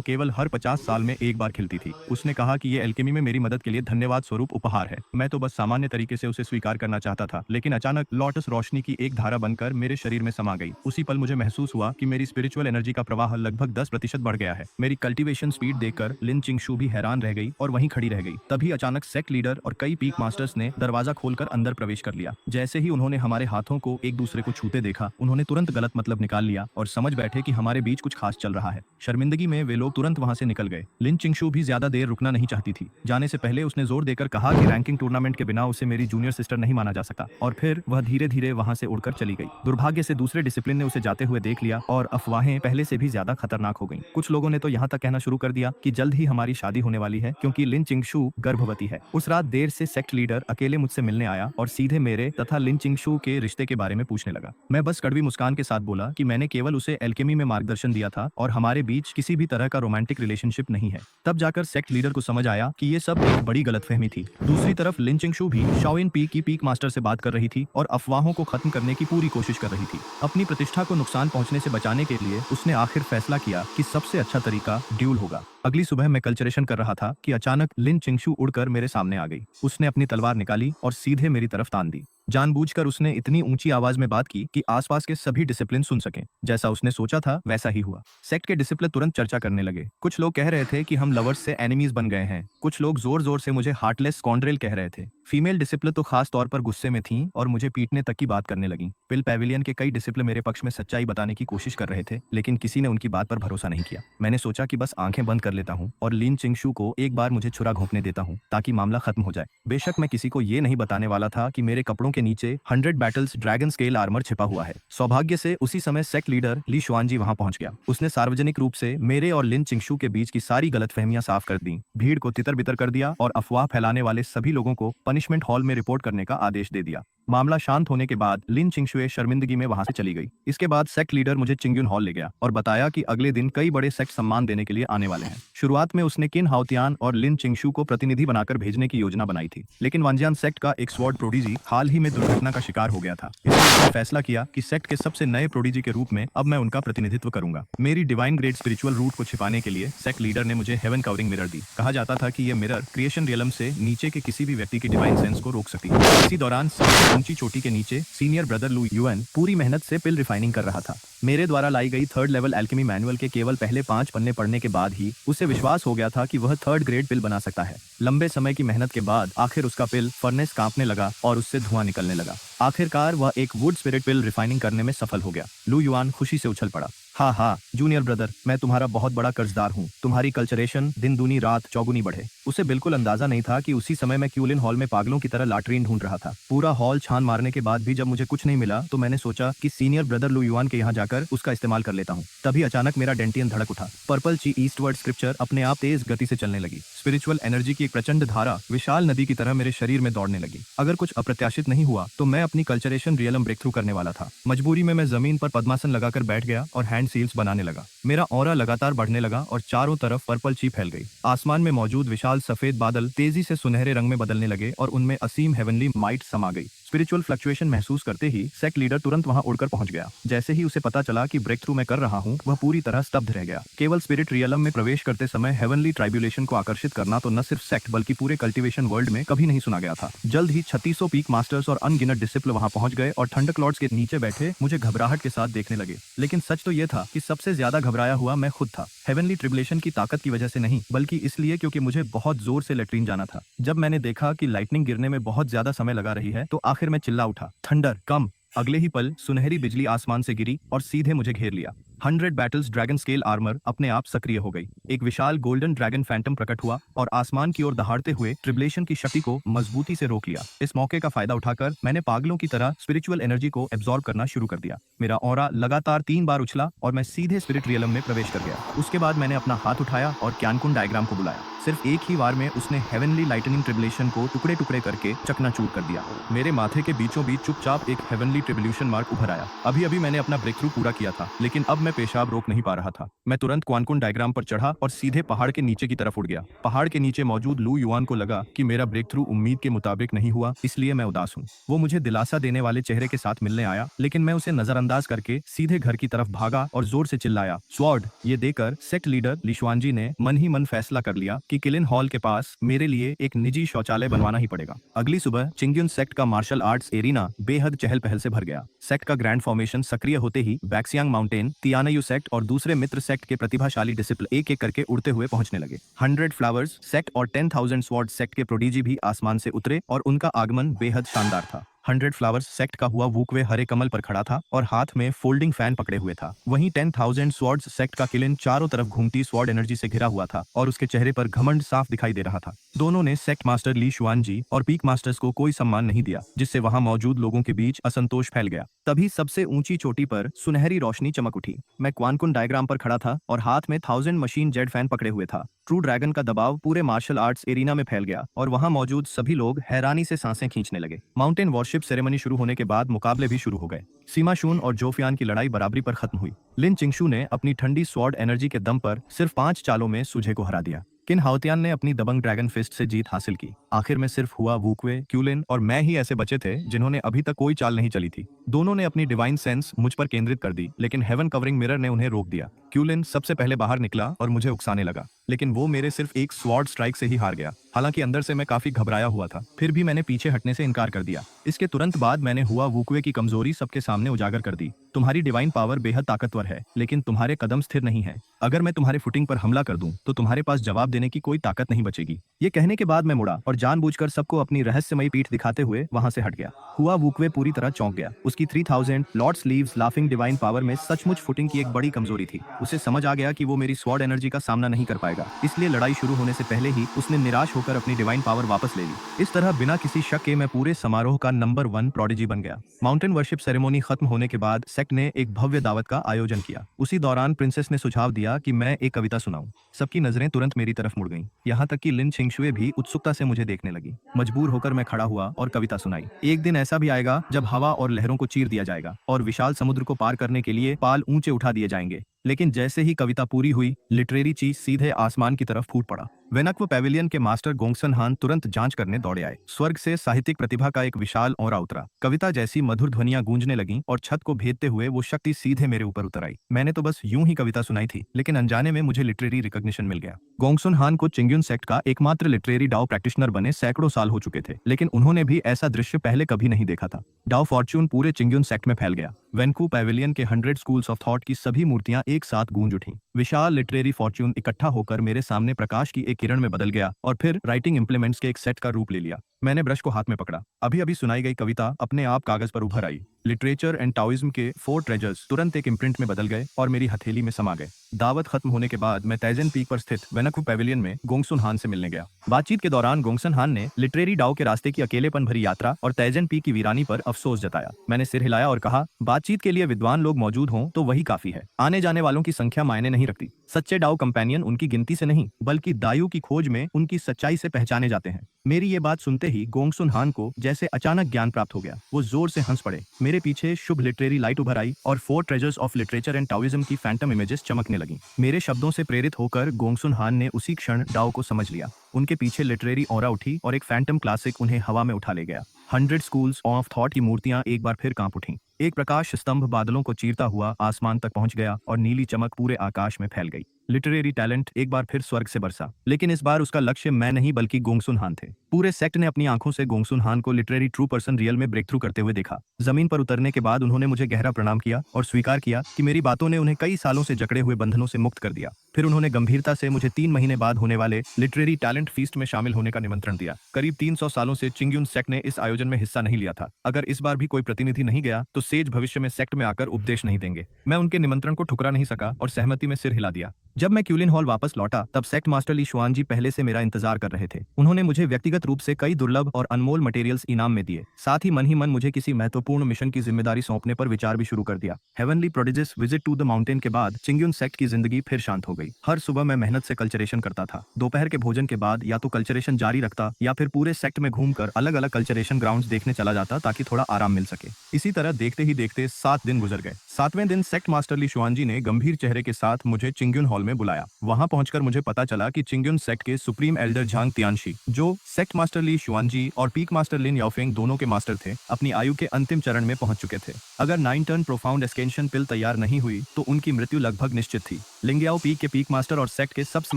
केवल हर 50 साल में एक बार खिलती थी। उसने कहा कि ये एल्केमी में मेरी मदद के लिए धन्यवाद स्वरूप उपहार है। मैं तो बस सामान्य तरीके से उसे स्वीकार करना चाहता था, लेकिन अचानक लॉटस रोशनी की एक धारा बनकर मेरे शरीर में समा गई। उसी पल मुझे महसूस हुआ कि मेरी स्पिरिचुअल एनर्जी का प्रवाह लगभग 10% बढ़ गया है। मेरी कल्टीवेशन स्पीड देखकर लिन चिंगशू भी हैरान रह गई और वहीं खड़ी रह गई। तभी अचानक सेक्ट लीडर और कई पीक मास्टर्स ने दरवाजा खोलकर अंदर प्रवेश कर लिया। जैसे ही उन्होंने हमारे हाथों को एक दूसरे को छूते देखा, उन्होंने तुरंत गलत मतलब निकाल लिया और समझ बैठे कि हमारे बीच कुछ खास चल रहा है। शर्मिंदगी में वे लोग तुरंत वहां से निकल गए। लिन चिंगशू भी ज्यादा देर रुकना नहीं चाहती थी। जाने से पहले उसने जोर देकर कहा कि रैंकिंग टूर्नामेंट के बिना उसे मेरी जूनियर सिस्टर नहीं माना जा सकता, और फिर वह धीरे धीरे वहां से उड़कर चली गई। दुर्भाग्य से दूसरे डिसिप्लिन ने उसे जाते हुए देख लिया और अफवाहें पहले से भी ज्यादा खतरनाक हो गईं। कुछ लोगों ने तो यहाँ तक कहना शुरू कर दिया कि जल्द ही हमारी शादी होने वाली है क्योंकि लिन चिंगशू गर्भवती है। उस रात देर से सेक्ट लीडर अकेले मुझसे मिलने आया और सीधे मेरे तथा लिन चिंगशू के रिश्ते के बारे में पूछने लगा। मैं बस कड़वी मुस्कान के साथ बोला कि मैंने केवल उसे एल्केमी में मार्गदर्शन दिया था और हमारे बीच किसी भी तरह का रोमांटिक रिलेशनशिप नहीं है। तब जाकर सेक्ट लीडर को समझ आया कि ये सब एक बड़ी गलतफहमी थी। दूसरी तरफ लिन चिंगशू भी शाओइन पीक की पीक मास्टर से बात कर रही थी और अफवाहों को खत्म करने की पूरी कोशिश कर रही थी। अपनी प्रतिष्ठा को नुकसान पहुंचने से बचाने के लिए उसने आखिर फैसला किया कि सबसे अच्छा तरीका ड्यूल होगा। अगली सुबह मैं कल्चरेशन कर रहा था कि अचानक लिन चिंगशू उड़कर मेरे सामने आ गई। उसने अपनी तलवार निकाली और सीधे मेरी तरफ तान दी। जानबूझकर उसने इतनी ऊंची आवाज में बात की कि आसपास के सभी डिसिप्लिन सुन सकें। जैसा उसने सोचा था वैसा ही हुआ। सेक्ट के डिसिप्लिन तुरंत चर्चा करने लगे। कुछ लोग कह रहे थे कि हम लवर्स से एनिमीज बन गए हैं। कुछ लोग जोर जोर से मुझे हार्टलेस स्कॉन्ड्रेल कह रहे थे। फीमेल डिसिप्लिन तो खास तौर पर गुस्से में थीं और मुझे पीटने तक की बात करने लगी। पिल पेविलियन के कई डिसिप्लिन मेरे पक्ष में सच्चाई बताने की कोशिश कर रहे थे, लेकिन किसी ने उनकी बात पर भरोसा नहीं किया। मैंने सोचा कि बस आंखें बंद कर लेता हूं और लिन चिंगशू को एक बार मुझे छुरा घोंपने देता हूं ताकि मामला खत्म हो जाए। बेशक मैं किसी को ये नहीं बताने वाला था कि मेरे कपड़ों के नीचे 100 बैटल्स ड्रैगन स्केल आर्मर छिपा हुआ है। सौभाग्य से उसी समय सेक्ट लीडर ली शुआनजी वहां पहुंच गया। उसने सार्वजनिक रूप से मेरे और लिन चिंगशू के बीच की सारी गलतफहमियां साफ कर दी, भीड़ को तितर-बितर कर दिया और अफवाह फैलाने वाले सभी लोगों को पनिशमेंट हॉल में रिपोर्ट करने का आदेश दे दिया। मामला शांत होने के बाद लिन चिंगशुए शर्मिंदगी में वहां से चली गई। इसके बाद सेक्ट लीडर मुझे चिंग्युन हॉल ले गया और बताया कि अगले दिन कई बड़े सेक्ट सम्मान देने के लिए आने वाले हैं। शुरुआत में उसने किन हाउतियान और लिन चिंगशू को प्रतिनिधि बनाकर भेजने की योजना बनाई थी, लेकिन वांजियान सेक्ट का एक स्वॉर्ड प्रोडिजी हाल ही में दुर्घटना का शिकार हो गया था। इसलिए उसने फैसला किया कि सेक्ट के सबसे नए प्रोडिजी के रूप में अब मैं उनका प्रतिनिधित्व करूंगा। मेरी डिवाइन ग्रेड स्पिरिचुअल रूट को छिपाने के लिए सेक्ट लीडर ने मुझे हेवन कवरिंग मिरर दी। कहा जाता था कि यह मिरर क्रिएशन रियलम से नीचे के किसी भी व्यक्ति की डिवाइन सेंस को रोक सकती है। इसी दौरान सबसे ऊंची चोटी के नीचे सीनियर ब्रदर लू युएन पूरी मेहनत से पिल रिफाइनिंग कर रहा था। मेरे द्वारा लाई गई 3rd लेवल एल्केमी मैनुअल के केवल पहले 5 पन्ने पढ़ने के बाद ही उसे विश्वास हो गया था कि वह 3rd ग्रेड पिल बना सकता है। लंबे समय की मेहनत के बाद आखिर उसका पिल फर्नेस कांपने लगा और उससे धुआं निकलने लगा। आखिरकार वह एक वुड स्पिरिट पिल रिफाइनिंग करने में सफल हो गया। लू युआन खुशी से उछल पड़ा। हाँ, जूनियर ब्रदर, मैं तुम्हारा बहुत बड़ा कर्जदार हूँ। तुम्हारी कल्चरेशन दिन दूनी रात चौगुनी बढ़े। उसे बिल्कुल अंदाजा नहीं था कि उसी समय मैं क्यूलिन हॉल में पागलों की तरह लाटरीन ढूंढ रहा था। पूरा हॉल छान मारने के बाद भी जब मुझे कुछ नहीं मिला तो मैंने सोचा कि सीनियर ब्रदर लू युआन के यहाँ जाकर उसका इस्तेमाल कर लेता हूँ। तभी अचानक मेरा डेंटियन धड़क उठा। पर्पल ची ईस्टवर्ड स्क्रिप्चर अपने आप तेज गति से चलने लगी। स्पिरिचुअल एनर्जी की एक प्रचंड धारा विशाल नदी की तरह मेरे शरीर में दौड़ने लगी। अगर कुछ अप्रत्याशित नहीं हुआ तो मैं अपनी कल्चरेशन रियलम ब्रेक थ्रू करने वाला था। मजबूरी में मैं जमीन पर पद्मासन लगाकर बैठ गया और हैंड सील्स बनाने लगा। मेरा ऑरा लगातार बढ़ने लगा और चारों तरफ पर्पल ची फैल गई। आसमान में मौजूद विशाल सफेद बादल तेजी से सुनहरे रंग में बदलने लगे और उनमें असीम हेवनली माइट समा गई। स्पिरिचुअल फ्लक्चुएशन महसूस करते ही सेक्ट लीडर तुरंत वहां उड़कर पहुंच गया। जैसे ही उसे पता चला कि ब्रेक थ्रू मैं कर रहा हूं, वह पूरी तरह स्तब्ध रह गया। केवल स्पिरिट रियलम में प्रवेश करते समय हेवनली ट्राइब्यूलेशन को आकर्षित करना तो न सिर्फ सेक्ट बल्कि पूरे कल्टीवेशन वर्ल्ड में कभी नहीं सुना गया था। जल्द ही 3600 पीक मास्टर्स और अनगिनत डिसिपल वहां पहुंच गए और थंडरक्लॉड्स के नीचे बैठे मुझे घबराहट के साथ देखने लगे। लेकिन सच तो यह था कि सबसे ज्यादा घबराया हुआ मैं खुद था। हेवनली ट्रिब्यूलेशन की ताकत की वजह से नहीं, बल्कि इसलिए क्योंकि मुझे बहुत जोर से लेट्रिन जाना था। जब मैंने देखा कि लाइटनिंग गिरने में बहुत ज्यादा समय लगा रही है तो आखिर में चिल्ला उठा, थंडर कम। अगले ही पल सुनहरी बिजली आसमान से गिरी और सीधे मुझे घेर लिया। 100 बैटल्स ड्रैगन स्केल आर्मर अपने आप सक्रिय हो गई। एक विशाल गोल्डन ड्रैगन फैंटम प्रकट हुआ और आसमान की ओर दहाड़ते हुए ट्रिब्यूलेशन की शक्ति को मजबूती से रोक लिया। इस मौके का फायदा उठाकर मैंने पागलों की तरह स्पिरिचुअल एनर्जी को एब्जॉर्ब करना शुरू कर दिया। मेरा ऑरा लगातार 3 बार उछला और मैं सीधे स्पिरिट रियलम में प्रवेश कर गया। उसके बाद मैंने अपना हाथ उठाया और क्यानकुन डायग्राम को बुलाया। सिर्फ एक ही बार में उसने हेवनली लाइटनिंग ट्रिब्यूलेशन को टुकड़े टुकड़े करके चकनाचूर कर दिया। मेरे माथे के बीचों बीच चुपचाप एक हेवनली ट्रिब्यूलेशन मार्क उभर आया। अभी अभी मैंने अपना ब्रेक थ्रू पूरा किया था, लेकिन अब मैं पेशाब रोक नहीं पा रहा था। मैं तुरंत क्वानकुन डायग्राम पर चढ़ा और सीधे पहाड़ के नीचे की तरफ उड़ गया। पहाड़ के नीचे मौजूद लू युआन को लगा कि मेरा ब्रेक थ्रू उम्मीद के मुताबिक नहीं हुआ, इसलिए मैं उदास हूँ। वो मुझे दिलासा देने वाले चेहरे के साथ मिलने आया, लेकिन मैं उसे नजरअंदाज करके सीधे घर की तरफ भागा और जोर से चिल्लाया, स्वॉर्ड। ये देकर सेक्ट लीडर लिशुआनजी ने मन ही मन फैसला कर लिया कि किलिन हॉल के पास मेरे लिए एक निजी शौचालय बनवाना ही पड़ेगा। अगली सुबह चिंग्युन सेक्ट का मार्शल आर्ट्स एरिना बेहद चहल पहल से भर गया। सेक्ट का ग्रैंड फॉर्मेशन सक्रिय होते ही बैक्सियांग माउंटेन, तियानायु सेक्ट और दूसरे मित्र सेक्ट के प्रतिभाशाली डिसिपल एक एक करके उड़ते हुए पहुंचने लगे। 100 फ्लावर्स सेक्ट और 10,000 स्वॉर्ड सेक्ट के प्रोडीजी भी आसमान से उतरे और उनका आगमन बेहद शानदार था। 100 फ्लावर्स सेक्ट का हुआ वूकवे हरे कमल पर खड़ा था और हाथ में फोल्डिंग फैन पकड़े हुए था। वहीं 10,000 स्वॉर्ड्स सेक्ट का किलिन चारों तरफ घूमती स्वॉर्ड एनर्जी से घिरा हुआ था और उसके चेहरे पर घमंड साफ दिखाई दे रहा था। दोनों ने सेक्ट मास्टर ली शुआन जी और पीक मास्टर्स को कोई सम्मान नहीं दिया, जिससे वहां मौजूद लोगों के बीच असंतोष फैल गया। तभी सबसे ऊंची चोटी पर सुनहरी रोशनी चमक उठी। मैं क्वानकुन डायग्राम पर खड़ा था और हाथ में 1000 मशीन जेट फैन पकड़े हुए था। ट्रू ड्रैगन का दबाव पूरे मार्शल आर्ट्स एरिना में फैल गया और वहां मौजूद सभी लोग हैरानी से सांसें खींचने लगे। माउंटेन वॉरशिप सेरेमनी शुरू होने के बाद मुकाबले भी शुरू हो गए। सीमा शून और जोफियान की लड़ाई बराबरी पर खत्म हुई। लिन चिंगशू ने अपनी ठंडी स्वॉर्ड एनर्जी के दम पर सिर्फ 5 चालों में सुझे को हरा दिया। किन हाउतियान ने अपनी दबंग ड्रैगन फिस्ट से जीत हासिल की। आखिर में सिर्फ हुआ वूकवे, क्यूलिन और मैं ही ऐसे बचे थे जिन्होंने अभी तक कोई चाल नहीं चली थी। दोनों ने अपनी डिवाइन सेंस मुझ पर केंद्रित कर दी, लेकिन हेवन कवरिंग मिरर ने उन्हें रोक दिया। क्यूलिन सबसे पहले बाहर निकला और मुझे उकसाने लगा, लेकिन वो मेरे सिर्फ एक स्वॉर्ड स्ट्राइक से ही हार गया। हालांकि अंदर से मैं काफी घबराया हुआ था, फिर भी मैंने पीछे हटने से इनकार कर दिया। इसके तुरंत बाद मैंने हुआ वूकवे की कमजोरी सबके सामने उजागर कर दी। तुम्हारी डिवाइन पावर बेहद ताकतवर है, लेकिन तुम्हारे कदम स्थिर नहीं है। अगर मैं तुम्हारे फुटिंग पर हमला कर दूं, तो तुम्हारे पास जवाब देने की कोई ताकत नहीं बचेगी। ये कहने के बाद मैं मुड़ा और जानबूझकर सबको अपनी रहस्यमयी पीठ दिखाते हुए वहां से हट गया। हुआ वूकवे पूरी तरह चौंक गया। उसकी 3000 Lord sleeves laughing divine power में सचमुच फुटिंग की एक बड़ी कमजोरी थी। उसे समझ आ गया कि वो मेरी स्वॉर्ड एनर्जी का सामना नहीं कर पाएगा, इसलिए लड़ाई शुरू होने से पहले ही उसने निराश होकर अपनी डिवाइन पावर वापस ले ली। इस तरह बिना किसी शक के मैं पूरे समारोह का नंबर 1 प्रोडिजी बन गया। माउंटेन वर्शिप सेरेमनी खत्म होने के बाद सेक्ट ने एक भव्य दावत का आयोजन किया। उसी दौरान प्रिंसेस ने सुझाव दिया कि मैं एक कविता सुनाऊं। सबकी नजरें तुरंत मेरी तरफ मुड़ गईं। यहाँ तक कि लिन छिंगशुए भी उत्सुकता से मुझे देखने लगी। मजबूर होकर मैं खड़ा हुआ और कविता सुनाई। एक दिन ऐसा भी आएगा जब हवा और लहरों को चीर दिया जाएगा और विशाल समुद्र को पार करने के लिए पाल ऊंचे उठा दिए जाएंगे। लेकिन जैसे ही कविता पूरी हुई, लिटरेरी चीज सीधे आसमान की तरफ फूट पड़ा। वेनक्व पैविलियन के मास्टर गोंगसन हान तुरंत जांच करने दौड़े आए। स्वर्ग से साहित्यिक प्रतिभा का एक विशाल औरा उतरा। कविता जैसी मधुर ध्वनियां गूंजने लगीं और छत को भेदते हुए वो शक्ति सीधे मेरे ऊपर उतर आई। मैंने तो बस यूं ही कविता सुनाई थी, लेकिन अनजाने में मुझे लिटरेरी रिकॉग्निशन मिल गया। गोंगसन हान को चिंग्युन सेक्ट का एकमात्र लिटरेरी डाओ प्रैक्टिशनर बने सैकड़ों साल हो चुके थे, लेकिन उन्होंने भी ऐसा दृश्य पहले कभी नहीं देखा था। डाओ फॉर्च्यून पूरे चिंग्युन सेक्ट में फैल गया। वेनकू पैविलियन के 100 स्कूल्स ऑफ थॉट की सभी मूर्तियां एक साथ गूंज उठीं। विशाल लिटरेरी फॉर्च्यून इकट्ठा होकर मेरे सामने प्रकाश की एक किरण में बदल गया और फिर राइटिंग इंप्लीमेंट्स के एक सेट का रूप ले लिया। मैंने ब्रश को हाथ में पकड़ा। अभी अभी सुनाई गई कविता अपने आप कागज पर उभर आई, लिटरेचर एंड टाओइज्म के 4 ट्रेजर्स तुरंत एक इम्प्रिंट में बदल गए और मेरी हथेली में समा गए। दावत खत्म होने के बाद मैं तैजन पीक पर स्थित वेनकू पैविलियन में गोंगसुन हान से मिलने गया। बातचीत के दौरान गोंगसन हान ने लिटरेरी डाओ के रास्ते की अकेलेपन भरी यात्रा और तैजन पीक की वीरानी पर अफसोस जताया। मैंने सिर हिलाया और कहा, बातचीत के लिए विद्वान लोग मौजूद हों तो वही काफी है। आने जाने वालों की संख्या मायने नहीं रखती। सच्चे डाओ कंपेनियन उनकी गिनती से नहीं बल्कि दायु की खोज में उनकी सच्चाई से पहचाने जाते हैं। मेरी ये बात सुनते ही गोंगसुन हान को जैसे अचानक ज्ञान प्राप्त हो गया। वो जोर से हंस पड़े। मेरे पीछे शुभ लिटरेरी लाइट उभर आई और 4 treasures of literature and Taoism की फैंटम इमेजेस चमकने लगी। मेरे शब्दों से प्रेरित होकर गोंगसुन हान ने उसी क्षण डाओ को समझ लिया। उनके पीछे लिटरेरी ऑरा उठी और एक फैंटम क्लासिक उन्हें हवा में उठा ले गया। 100 स्कूल्स ऑफ थॉट की मूर्तियां एक बार फिर कांप उठीं। एक प्रकाश स्तंभ बादलों को चीरता हुआ आसमान तक पहुंच गया और नीली चमक पूरे आकाश में फैल गई। लिटरेरी टैलेंट एक बार फिर स्वर्ग से बरसा, लेकिन इस बार उसका लक्ष्य मैं नहीं बल्कि गोंगसुन हान थे। पूरे सेक्ट ने अपनी आंखों से गोंगसुन हान को लिटरेरी ट्रू पर्सन रियल में ब्रेक थ्रू करते हुए देखा। जमीन पर उतरने के बाद उन्होंने मुझे गहरा प्रणाम किया और स्वीकार किया कि मेरी बातों ने उन्हें कई सालों से जकड़े हुए बंधनों से मुक्त कर दिया। फिर उन्होंने गंभीरता से मुझे 3 महीने बाद होने वाले लिटरेरी टैलेंट फीस्ट में शामिल होने का निमंत्रण दिया। करीब 300 सालों से चिंग्युन सेक्ट ने इस आयोजन में हिस्सा नहीं लिया था। अगर इस बार भी कोई प्रतिनिधि नहीं गया तो सेज भविष्य में सेक्ट में आकर उपदेश नहीं देंगे। मैं उनके निमंत्रण को ठुकरा नहीं सका और सहमति में सिर हिला दिया। जब मैं क्यूलिन हॉल वापस लौटा तब सेक्ट मास्टर ली शुआन जी पहले से मेरा इंतजार कर रहे थे। उन्होंने मुझे व्यक्तिगत रूप से कई दुर्लभ और अनमोल मटेरियल्स इनाम में दिए। साथ ही मन मुझे किसी महत्वपूर्ण मिशन की जिम्मेदारी सौंपने पर विचार भी शुरू कर दिया। Heavenly prodigious visit to the mountain के बाद चिंग्युन सेक्ट की जिंदगी फिर शांत हो गई। हर सुबह मैं मेहनत से कल्चरेशन करता था। दोपहर के भोजन के बाद या तो कल्चरेशन जारी रखता या फिर पूरे सेक्ट में घूमकर अलग अलग कल्चरेशन ग्राउंड्स देखने चला जाता ताकि थोड़ा आराम मिल सके। इसी तरह देखते ही देखते 7 दिन गुजर गए। 7वें दिन सेक्ट मास्टर ली शुआन जी ने गंभीर चेहरे के साथ मुझे चिंग्युन हॉल में बुलाया। वहां पहुंचकर मुझे पता चला कि चिंग्युन सेक्ट के सुप्रीम एल्डर झांग तियानशी, जो सेक्ट मास्टर ली शुआन जी और पीक मास्टर लिन याओफेंग दोनों के मास्टर थे, अपनी आयु के अंतिम चरण में पहुंच चुके थे। अगर 9 टर्न प्रोफाउंड एस्केंशन पिल तैयार नहीं हुई तो उनकी मृत्यु लगभग निश्चित थी। लिंगयाओ पीक के पीक मास्टर और सेक्ट के सबसे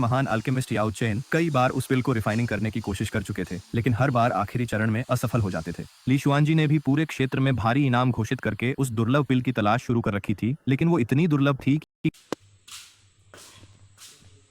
महान अल्केमिस्ट याओ चेन कई बार उस पिल को रिफाइनिंग करने की कोशिश कर चुके थे, लेकिन हर बार आखिरी चरण में असफल हो जाते थे। ली शुआन जी ने भी पूरे क्षेत्र में भारी इनाम घोषित करके उस दुर्लभ पिल की तलाश शुरू कर रखी थी, लेकिन वो इतनी दुर्लभ थी कि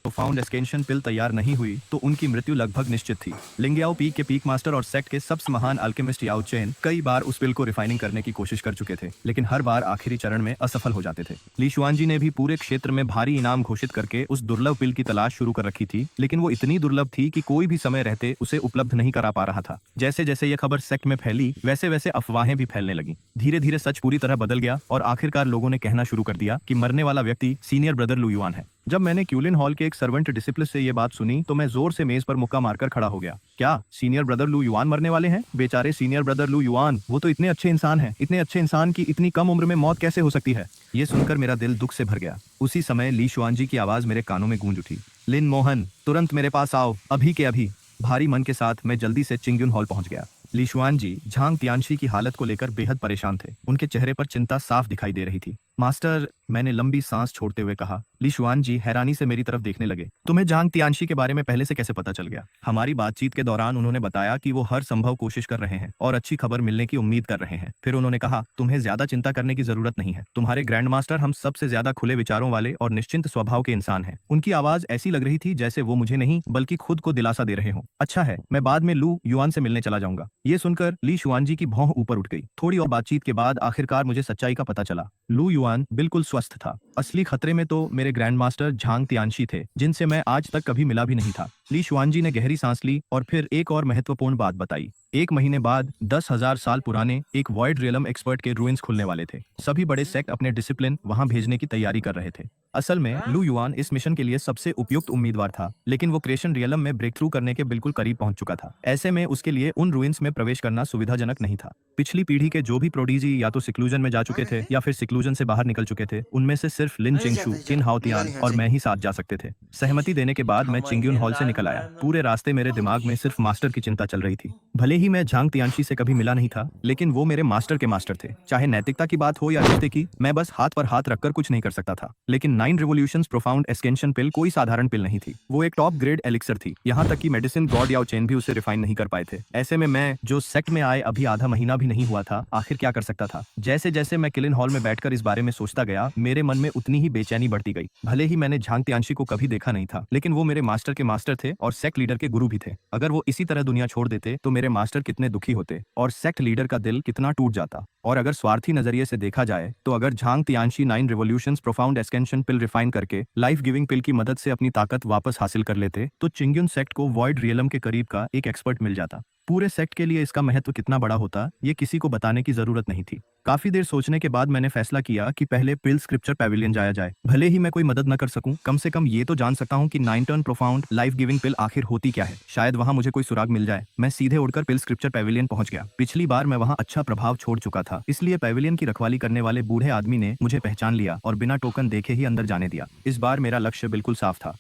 प्रोफाउंड एस्केंशन पिल तैयार नहीं हुई तो उनकी मृत्यु लगभग निश्चित थी। लिंगयाओ पीक के पीक मास्टर और सेक्ट के सबसे महान अल्केमिस्ट याओ चेन कई बार उस पिल को रिफाइनिंग करने की कोशिश कर चुके थे, लेकिन हर बार आखिरी चरण में असफल हो जाते थे। ली शुआन जी ने भी पूरे क्षेत्र में भारी इनाम घोषित करके उस दुर्लभ पिल की तलाश शुरू कर रखी थी, लेकिन वो इतनी दुर्लभ थी कि कोई भी समय रहते उसे उपलब्ध नहीं करा पा रहा था। जैसे जैसे यह खबर सेक्ट में फैली वैसे वैसे अफवाहें भी फैलने लगी। धीरे धीरे सच पूरी तरह बदल गया और आखिरकार लोगों ने कहना शुरू कर दिया कि मरने वाला व्यक्ति सीनियर ब्रदर लू युआन है। जब मैंने क्यूलिन हॉल के एक सर्वेंट डिसिप्लिन से ये बात सुनी तो मैं जोर से मेज पर मुक्का मारकर खड़ा हो गया। क्या सीनियर ब्रदर लू युआन मरने वाले हैं? बेचारे सीनियर ब्रदर लू युआन, वो तो इतने अच्छे इंसान हैं। इतने अच्छे इंसान की इतनी कम उम्र में मौत कैसे हो सकती है? ये सुनकर मेरा दिल दुख से भर गया। उसी समय ली शुआन जी की आवाज मेरे कानों में गूंज उठी। लिन मोहन, तुरंत मेरे पास आओ, अभी के अभी। भारी मन के साथ मैं जल्दी से चिंग्युन हॉल पहुंच गया। ली शुआन जी झांग तियानशी की हालत को लेकर बेहद परेशान थे। उनके चेहरे पर चिंता साफ दिखाई दे रही थी। मास्टर, मैंने लंबी सांस छोड़ते हुए कहा। ली शुआन जी हैरानी से मेरी तरफ देखने लगे। तुम्हें झांग तियानशी के बारे में पहले से कैसे पता चल गया? हमारी बातचीत के दौरान उन्होंने बताया कि वो हर संभव कोशिश कर रहे हैं और अच्छी खबर मिलने की उम्मीद कर रहे हैं। फिर उन्होंने कहा, तुम्हें ज्यादा चिंता करने की जरूरत नहीं है। तुम्हारे ग्रैंड मास्टर हम सबसे ज्यादा खुले विचारों वाले और निश्चिंत स्वभाव के इंसान हैं। उनकी आवाज ऐसी लग रही थी जैसे वो मुझे नहीं बल्कि खुद को दिलासा दे रहे हों। अच्छा है, मैं बाद में लू युआन से मिलने चला जाऊंगा। ये सुनकर ली शुआन जी की भौं ऊपर उठ गई। थोड़ी और बातचीत के बाद आखिरकार मुझे सच्चाई का पता चला। लू युआन बिल्कुल स्वस्थ था। असली खतरे में तो मेरे ग्रैंड मास्टर झांग तियानशी थे, जिनसे मैं आज तक कभी मिला भी नहीं था। ली शुआन जी ने गहरी सांस ली और फिर एक और महत्वपूर्ण बात बताई। 1 महीने बाद 10,000 साल पुराने एक वॉइड रियलम एक्सपर्ट के रूइंस खुलने वाले थे। सभी बड़े सेक्ट अपने डिसिप्लिन वहां भेजने की तैयारी कर रहे थे। असल में लू युआन इस मिशन के लिए सबसे उपयुक्त उम्मीदवार था, लेकिन वो क्रिएशन रियलम में ब्रेक थ्रू करने के बिल्कुल करीब पहुंच चुका था। ऐसे में उसके लिए उन रूइंस में प्रवेश करना सुविधाजनक नहीं था। पिछली पीढ़ी के जो भी प्रोडीजी या तो सिक्लूजन में जा चुके थे या फिर सिक्लूजन से बाहर निकल चुके थे, उनमें से सिर्फ लिन चिंगशू, किन हाओतियान और मैं ही साथ जा सकते थे। सहमति देने के बाद मैं चिंग्युन हॉल से निकल आया। पूरे रास्ते मेरे दिमाग में सिर्फ मास्टर की चिंता चल रही थी। भले ही मैं झांग तियानशी से कभी मिला नहीं था, लेकिन वो मेरे मास्टर के मास्टर थे। चाहे नैतिकता की बात हो या रिश्ते की, मैं बस हाथ पर हाथ रखकर कुछ नहीं कर सकता था। लेकिन 9 रिवोल्यूशंस प्रोफाउंड एस्केंशन पिल कोई साधारण पिल नहीं थी। वो एक टॉप ग्रेड एलिक्सर थी। यहाँ तक कि मेडिसिन गॉड याओ चेन भी उसे रिफाइन नहीं कर पाए थे। ऐसे में मैं, जो सेक्ट में आए अभी आधा महीना भी नहीं हुआ था, आखिर क्या कर सकता था? जैसे जैसे मैं किलिन हॉल में बैठकर इस बारे में सोचता गया, मेरे मन में उतनी ही बेचैनी बढ़ती गई। भले ही मैंने झांग तियानशी को कभी देखा नहीं था, लेकिन वो मेरे मास्टर के मास्टर थे और सेक्ट लीडर के गुरु भी थे। अगर वो इसी तरह दुनिया छोड़ देते तो मेरे मास्टर मास्टर कितने दुखी होते और सेक्ट लीडर का दिल कितना टूट जाता। और अगर स्वार्थी नजरिए से देखा जाए तो अगर झांग तियानशी 9 रिवॉल्यूशंस प्रोफाउंड एस्केंशन पिल रिफाइन करके लाइफ गिविंग पिल की मदद से अपनी ताकत वापस हासिल कर लेते तो चिंग्युन सेक्ट को वॉइड रियलम के करीब का एक एक्सपर्ट मिल जाता। पूरे सेक्ट के लिए इसका महत्व कितना बड़ा होता ये किसी को बताने की जरूरत नहीं थी। काफी देर सोचने के बाद मैंने फैसला किया कि पहले पिल स्क्रिप्चर पैविलियन जाया जाए। भले ही मैं कोई मदद न कर सकूं, कम से कम ये तो जान सकता हूं कि 9 टर्न प्रोफाउंड लाइफ गिविंग पिल आखिर होती क्या है। शायद वहां मुझे कोई सुराग मिल जाए। मैं सीधे उड़कर पिल स्क्रिप्चर पैविलियन पहुंच गया। पिछली बार मैं वहां अच्छा प्रभाव छोड़ चुका था, इसलिए पैविलियन की रखवाली करने वाले बूढ़े आदमी ने मुझे पहचान लिया और बिना टोकन देखे ही अंदर जाने दिया। इस बार मेरा लक्ष्य बिल्कुल साफ था,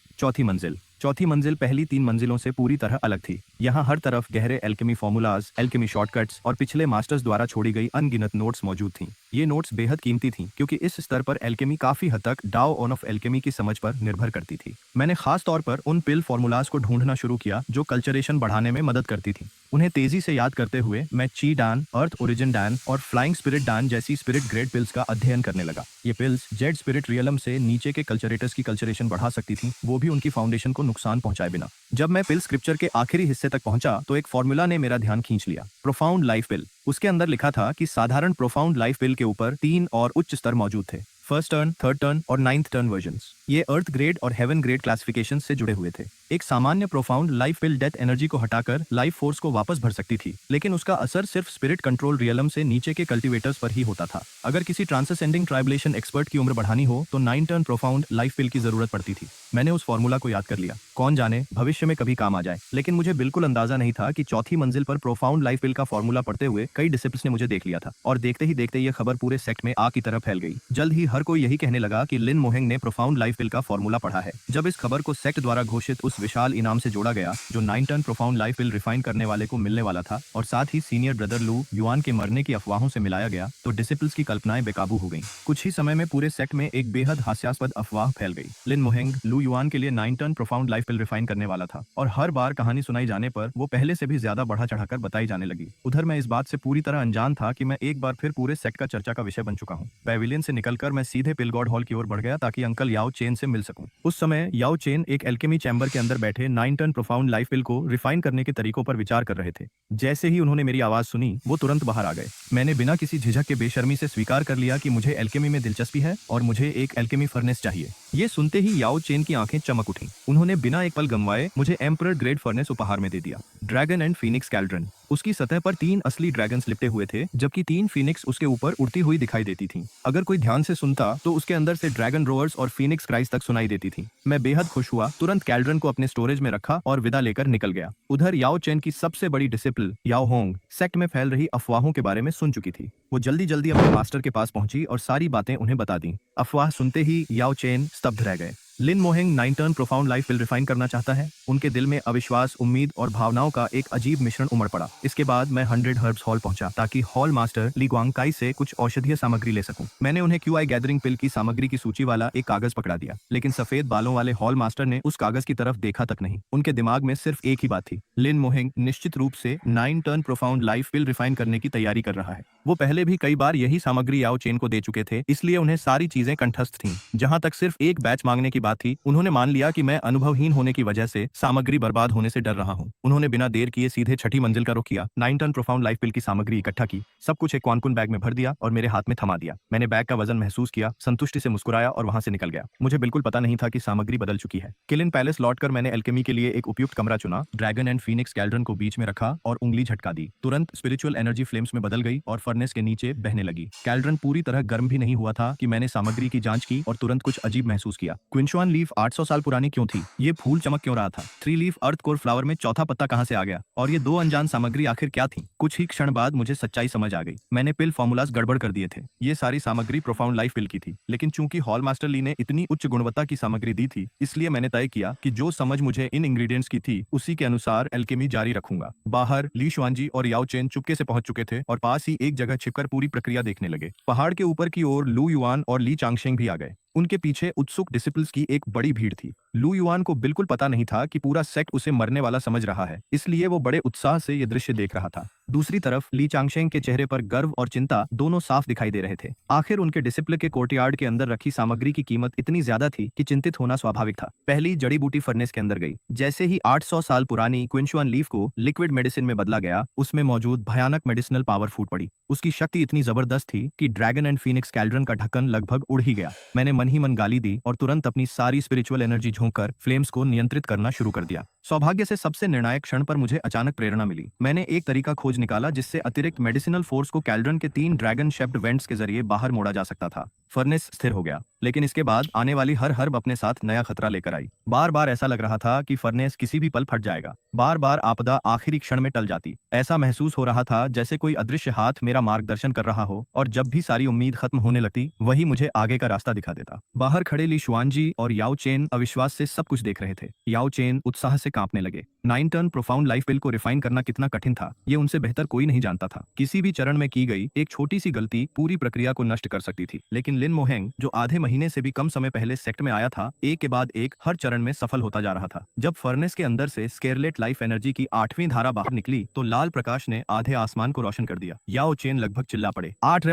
चौथी मंजिल पहली 3 मंजिलों से पूरी तरह अलग थी। यहाँ हर तरफ गहरे एल्केमी फॉर्मूलाज, एल्केमी शॉर्टकट्स और पिछले मास्टर्स द्वारा छोड़ी गई अनगिनत नोट्स मौजूद थीं। ये नोट्स बेहद कीमती थीं क्योंकि इस स्तर पर एल्केमी काफी हद तक डाओ ऑन ऑफ एल्केमी की समझ पर निर्भर करती थी। मैंने खास तौर पर उन पिल फॉर्मूलाज को ढूंढना शुरू किया जो कल्चरेशन बढ़ाने में मदद करती थी। उन्हें तेजी से याद करते हुए मैं ची डान, अर्थ ओरिजिन डान और फ्लाइंग स्पिरिट डान जैसी स्पिरिट ग्रेड पिल्स का अध्ययन करने लगा। ये पिल्स जेड स्पिरिट रियलम से नीचे के कल्चरेटर्स की कल्चरेशन बढ़ा सकती थी, वो भी उनकी फाउंडेशन को नुकसान पहुंचाए बिना। जब मैं पिल स्क्रिप्चर के आखिरी हिस्से तक पहुंचा तो एक फॉर्मूला ने मेरा ध्यान खींच लिया, प्रोफाउंड लाइफ पिल। उसके अंदर लिखा था कि साधारण प्रोफाउंड लाइफ पिल के ऊपर 3 और उच्च स्तर मौजूद थे, फर्स्ट टर्न, थर्ड टर्न और 9th टर्न वर्जन्स। ये अर्थ ग्रेड और हेवन ग्रेड क्लासिफिकेशन से जुड़े हुए थे। एक सामान्य प्रोफाउंड लाइफ पिल डेथ एनर्जी को हटाकर लाइफ फोर्स को वापस भर सकती थी, लेकिन उसका असर सिर्फ स्पिरिट कंट्रोल रियलम से नीचे के कल्टिवेटर्स पर ही होता था। अगर किसी ट्रांससेंडिंग ट्राइबलेशन एक्सपर्ट की उम्र बढ़ानी हो तो 9 टर्न प्रोफाउंड लाइफ पिल की जरूरत पड़ती थी। मैंने उस फॉर्मूला को याद कर लिया, कौन जाने भविष्य में कभी काम आ जाए। लेकिन मुझे बिल्कुल अंदाजा नहीं था कि चौथी मंजिल पर प्रोफाउंड लाइफ पिल का फॉर्मूला पढ़ते हुए कई डिसिपल्स ने मुझे देख लिया था और देखते ही देखते ये खबर पूरे सेक्ट में आग की तरह फैल गई। जल्द ही हर कोई यही कहने लगा कि लिन मोहेंग ने प्रोफाउंड लाइफ पिल का फॉर्मूला पढ़ा है। जब इस खबर को सेक्ट द्वारा घोषित उस विशाल इनाम से जोड़ा गया जो 9 टर्न प्रोफाउंड लाइफ पिल रिफाइन करने वाले को मिलने वाला था और साथ ही सीनियर ब्रदर लू युआन के मरने की अफवाहों से मिलाया गया, तो डिसिपल्स की कल्पनाएं बेकाबू हो गईं। कुछ ही समय में पूरे सेक्ट में एक बेहद हास्यास्पद अफवाह फैल गई। लिन मोहेंग लू युआन के लिए 9 टर्न प्रोफाउंड लाइफ पिल रिफाइन करने वाला था और हर बार कहानी सुनाई जाने पर वो पहले से भी ज्यादा बढ़ा चढ़ाकर बताई जाने लगी। उधर मैं इस बात से पूरी तरह अनजान था कि मैं एक बार फिर पूरे सेक्ट का चर्चा का विषय बन चुका हूँ। पैविलियन से निकलकर मैं सीधे पिल गॉड हॉल की ओर बढ़ गया ताकि अंकल याओ चेन से मिल सकूं। उस समय याओ चेन एक एल्केमी चैम्बर के अंदर बैठे 9 टर्न प्रोफाउंड लाइफ पिल को रिफाइन करने के तरीकों पर विचार कर रहे थे। जैसे ही उन्होंने मेरी आवाज सुनी वो तुरंत बाहर आ गए। मैंने बिना किसी झिझक के बेशर्मी से स्वीकार कर लिया कि मुझे एल्केमी में दिलचस्पी है और मुझे एक एल्केमी फर्नेस चाहिए। ये सुनते ही याओ चेन की आंखें चमक उठी। उन्होंने बिना एक पल गंवाए मुझे एम्परर ग्रेड फर्नेस उपहार में दे दिया। Dragon and phoenix cauldron. उसकी सतह पर 3 असली ड्रैगन्स लिपटे हुए थे जबकि 3 फीनिक्स उसके ऊपर उड़ती हुई दिखाई देती थीं। अगर कोई ध्यान से सुनता तो उसके अंदर से ड्रैगन रोअर्स और फीनिक्स क्राइज तक सुनाई देती थी। मैं बेहद खुश हुआ, तुरंत कैल्ड्रन को अपने स्टोरेज में रखा और विदा लेकर निकल गया। उधर याओ चेन की सबसे बड़ी डिसिपल याओ होंग सेक्ट में फैल रही अफवाहों के बारे में सुन चुकी थी। वो जल्दी जल्दी अपने मास्टर के पास पहुंची और सारी बातें उन्हें बता दी। अफवाह सुनते ही याओ चेन स्तब्ध रह गए। लिन मोहेंग 9 टर्न प्रोफाउंड लाइफ पिल रिफाइन करना चाहता है। उनके दिल में अविश्वास, उम्मीद और भावनाओं का एक अजीब मिश्रण उमड़ पड़ा। इसके बाद मैं 100 हर्ब्स हॉल पहुंचा ताकि हॉल मास्टर ली ग्वांगकाई से कुछ औषधीय सामग्री ले सकूं। मैंने उन्हें क्यूआई गैदरिंग पिल की सामग्री की सूची वाला एक कागज पकड़ा दिया, लेकिन सफेद बालों वाले हॉल मास्टर ने उस कागज की तरफ देखा तक नहीं। उनके दिमाग में सिर्फ एक ही बात थी, लिन मोहेंग निश्चित रूप से 9 टर्न प्रोफाउंड लाइफ पिल रिफाइन करने की तैयारी कर रहा है। वो पहले भी कई बार यही सामग्री याओ चेन को दे चुके थे, इसलिए उन्हें सारी चीजें कंठस्थ थीं। जहां तक सिर्फ एक बैच मांगने की बात थी, उन्होंने मान लिया कि मैं अनुभवहीन होने की वजह से सामग्री बर्बाद होने से डर रहा हूं। उन्होंने बिना देर किए सीधे छठी मंजिल का रुख किया, 9 टन प्रोफाउंड लाइफ पिल की सामग्री इकट्ठा की, सब कुछ एक क्वानकुन बैग में भर दिया और मेरे हाथ में थमा दिया। मैंने बैग का वजन महसूस किया, संतुष्टि से मुस्कुराया और वहां से निकल गया। मुझे बिल्कुल पता नहीं था कि सामग्री बदल चुकी है। किलिन पैलेस लौटकर मैंने एल्केमी के लिए एक उपयुक्त कमरा चुना, ड्रैगन एंड फीनिक्स कैल्ड्रन को बीच में रखा और उंगली झटका दी। तुरंत स्पिरिचुअल एनर्जी फ्लेम्स में बदल गई और फर्नेस के नीचे बहने लगी। कैल्ड्रन पूरी तरह गर्म भी नहीं हुआ था कि मैंने सामग्री की जांच की और तुरंत कुछ अजीब महसूस किया। क्विंचुआन लीफ 800 साल पुरानी क्यों थी? ये फूल चमक क्यों रहा था? 3 लीफ अर्थ कोर फ्लावर में चौथा पत्ता कहां से आ गया? और ये 2 अनजान सामग्री आखिर क्या थी? कुछ ही क्षण बाद मुझे सच्चाई समझ आ गई। मैंने पिल फॉर्मूलाज गड़बड़ कर दिए थे। ये सारी सामग्री प्रोफाउंड लाइफ पिल की थी, लेकिन चूंकि हॉल मास्टर ली ने इतनी उच्च गुणवत्ता की सामग्री दी थी, इसलिए मैंने तय किया कि जो समझ मुझे इन इंग्रेडिएंट्स की थी उसी के अनुसार एल्केमी जारी रखूंगा। बाहर ली शुआनजी और याओ चेन चुपके से पहुंच चुके थे और पास ही एक जगह छिपकर पूरी प्रक्रिया देखने लगे। पहाड़ के ऊपर की ओर लू युआन और ली चांगशेंग भी आ गए। उनके पीछे उत्सुक डिसिपल्स की एक बड़ी भीड़ थी। लू युआन को बिल्कुल पता नहीं था कि पूरा सेक्ट उसे मरने वाला समझ रहा है, इसलिए वो बड़े उत्साह से ये दृश्य देख रहा था। दूसरी तरफ ली चांगशेंग के चेहरे पर गर्व और चिंता दोनों साफ दिखाई दे रहे थे। आखिर उनके डिसिप्लिन के कोर्टयार्ड के अंदर रखी सामग्री की कीमत इतनी ज्यादा थी कि चिंतित होना स्वाभाविक था। पहली जड़ी बूटी फर्नेस के अंदर गई। जैसे ही 800 साल पुरानी क्विंचुआन लीफ को लिक्विड मेडिसिन में बदला गया, उसमें मौजूद भयानक मेडिसिनल पावर फूट पड़ी। उसकी शक्ति इतनी जबरदस्त थी कि ड्रैगन एंड फीनिक्स कैल्ड्रन का ढक्कन लगभग उड़ ही गया। मैंने मन ही मन गाली दी और तुरंत अपनी सारी स्पिरिचुअल एनर्जी झोंककर फ्लेम्स को नियंत्रित करना शुरू कर दिया। सौभाग्य से सबसे निर्णायक क्षण पर मुझे अचानक प्रेरणा मिली। मैंने एक तरीका खोज निकाला जिससे अतिरिक्त मेडिसिनल फोर्स को कैल्ड्रन के 3 ड्रैगन शेप्ड वेंट्स के जरिए बाहर मोड़ा जा सकता था। फर्नेस स्थिर हो गया, लेकिन इसके बाद आने वाली हर हर्ब अपने साथ नया खतरा लेकर आई। बार बार ऐसा लग रहा था कि फर्नेस किसी भी पल फट जाएगा। बार बार आपदा आखिरी क्षण में टल जाती। ऐसा महसूस हो रहा था जैसे कोई अदृश्य हाथ मेरा मार्गदर्शन कर रहा हो, और जब भी सारी उम्मीद खत्म होने लगती, वही मुझे आगे का रास्ता दिखा देता। बाहर खड़े ली शुआनजी और याओ चेन अविश्वास से सब कुछ देख रहे थे। याओ चेन उत्साह से कांपने लगे। 9 टर्न प्रोफाउंड लाइफ पिल को रिफाइन करना कितना कठिन था, ये उनसे बेहतर कोई नहीं जानता था। किसी भी चरण में की गई एक छोटी सी गलती पूरी प्रक्रिया को नष्ट कर सकती थी। लेकिन लिन मोहेंग, जो आधे महीने से भी कम समय पहले सेक्ट में आया था, एक के बाद एक हर चरण में सफल होता जा रहा था। जब फर्नेस के अंदर से स्केरलेट लाइफ एनर्जी की 8वीं धारा बाहर निकली तो लाल प्रकाश ने आधे आसमान को रोशन कर दिया। याओ चेन लगभग चिल्ला पड़े, 8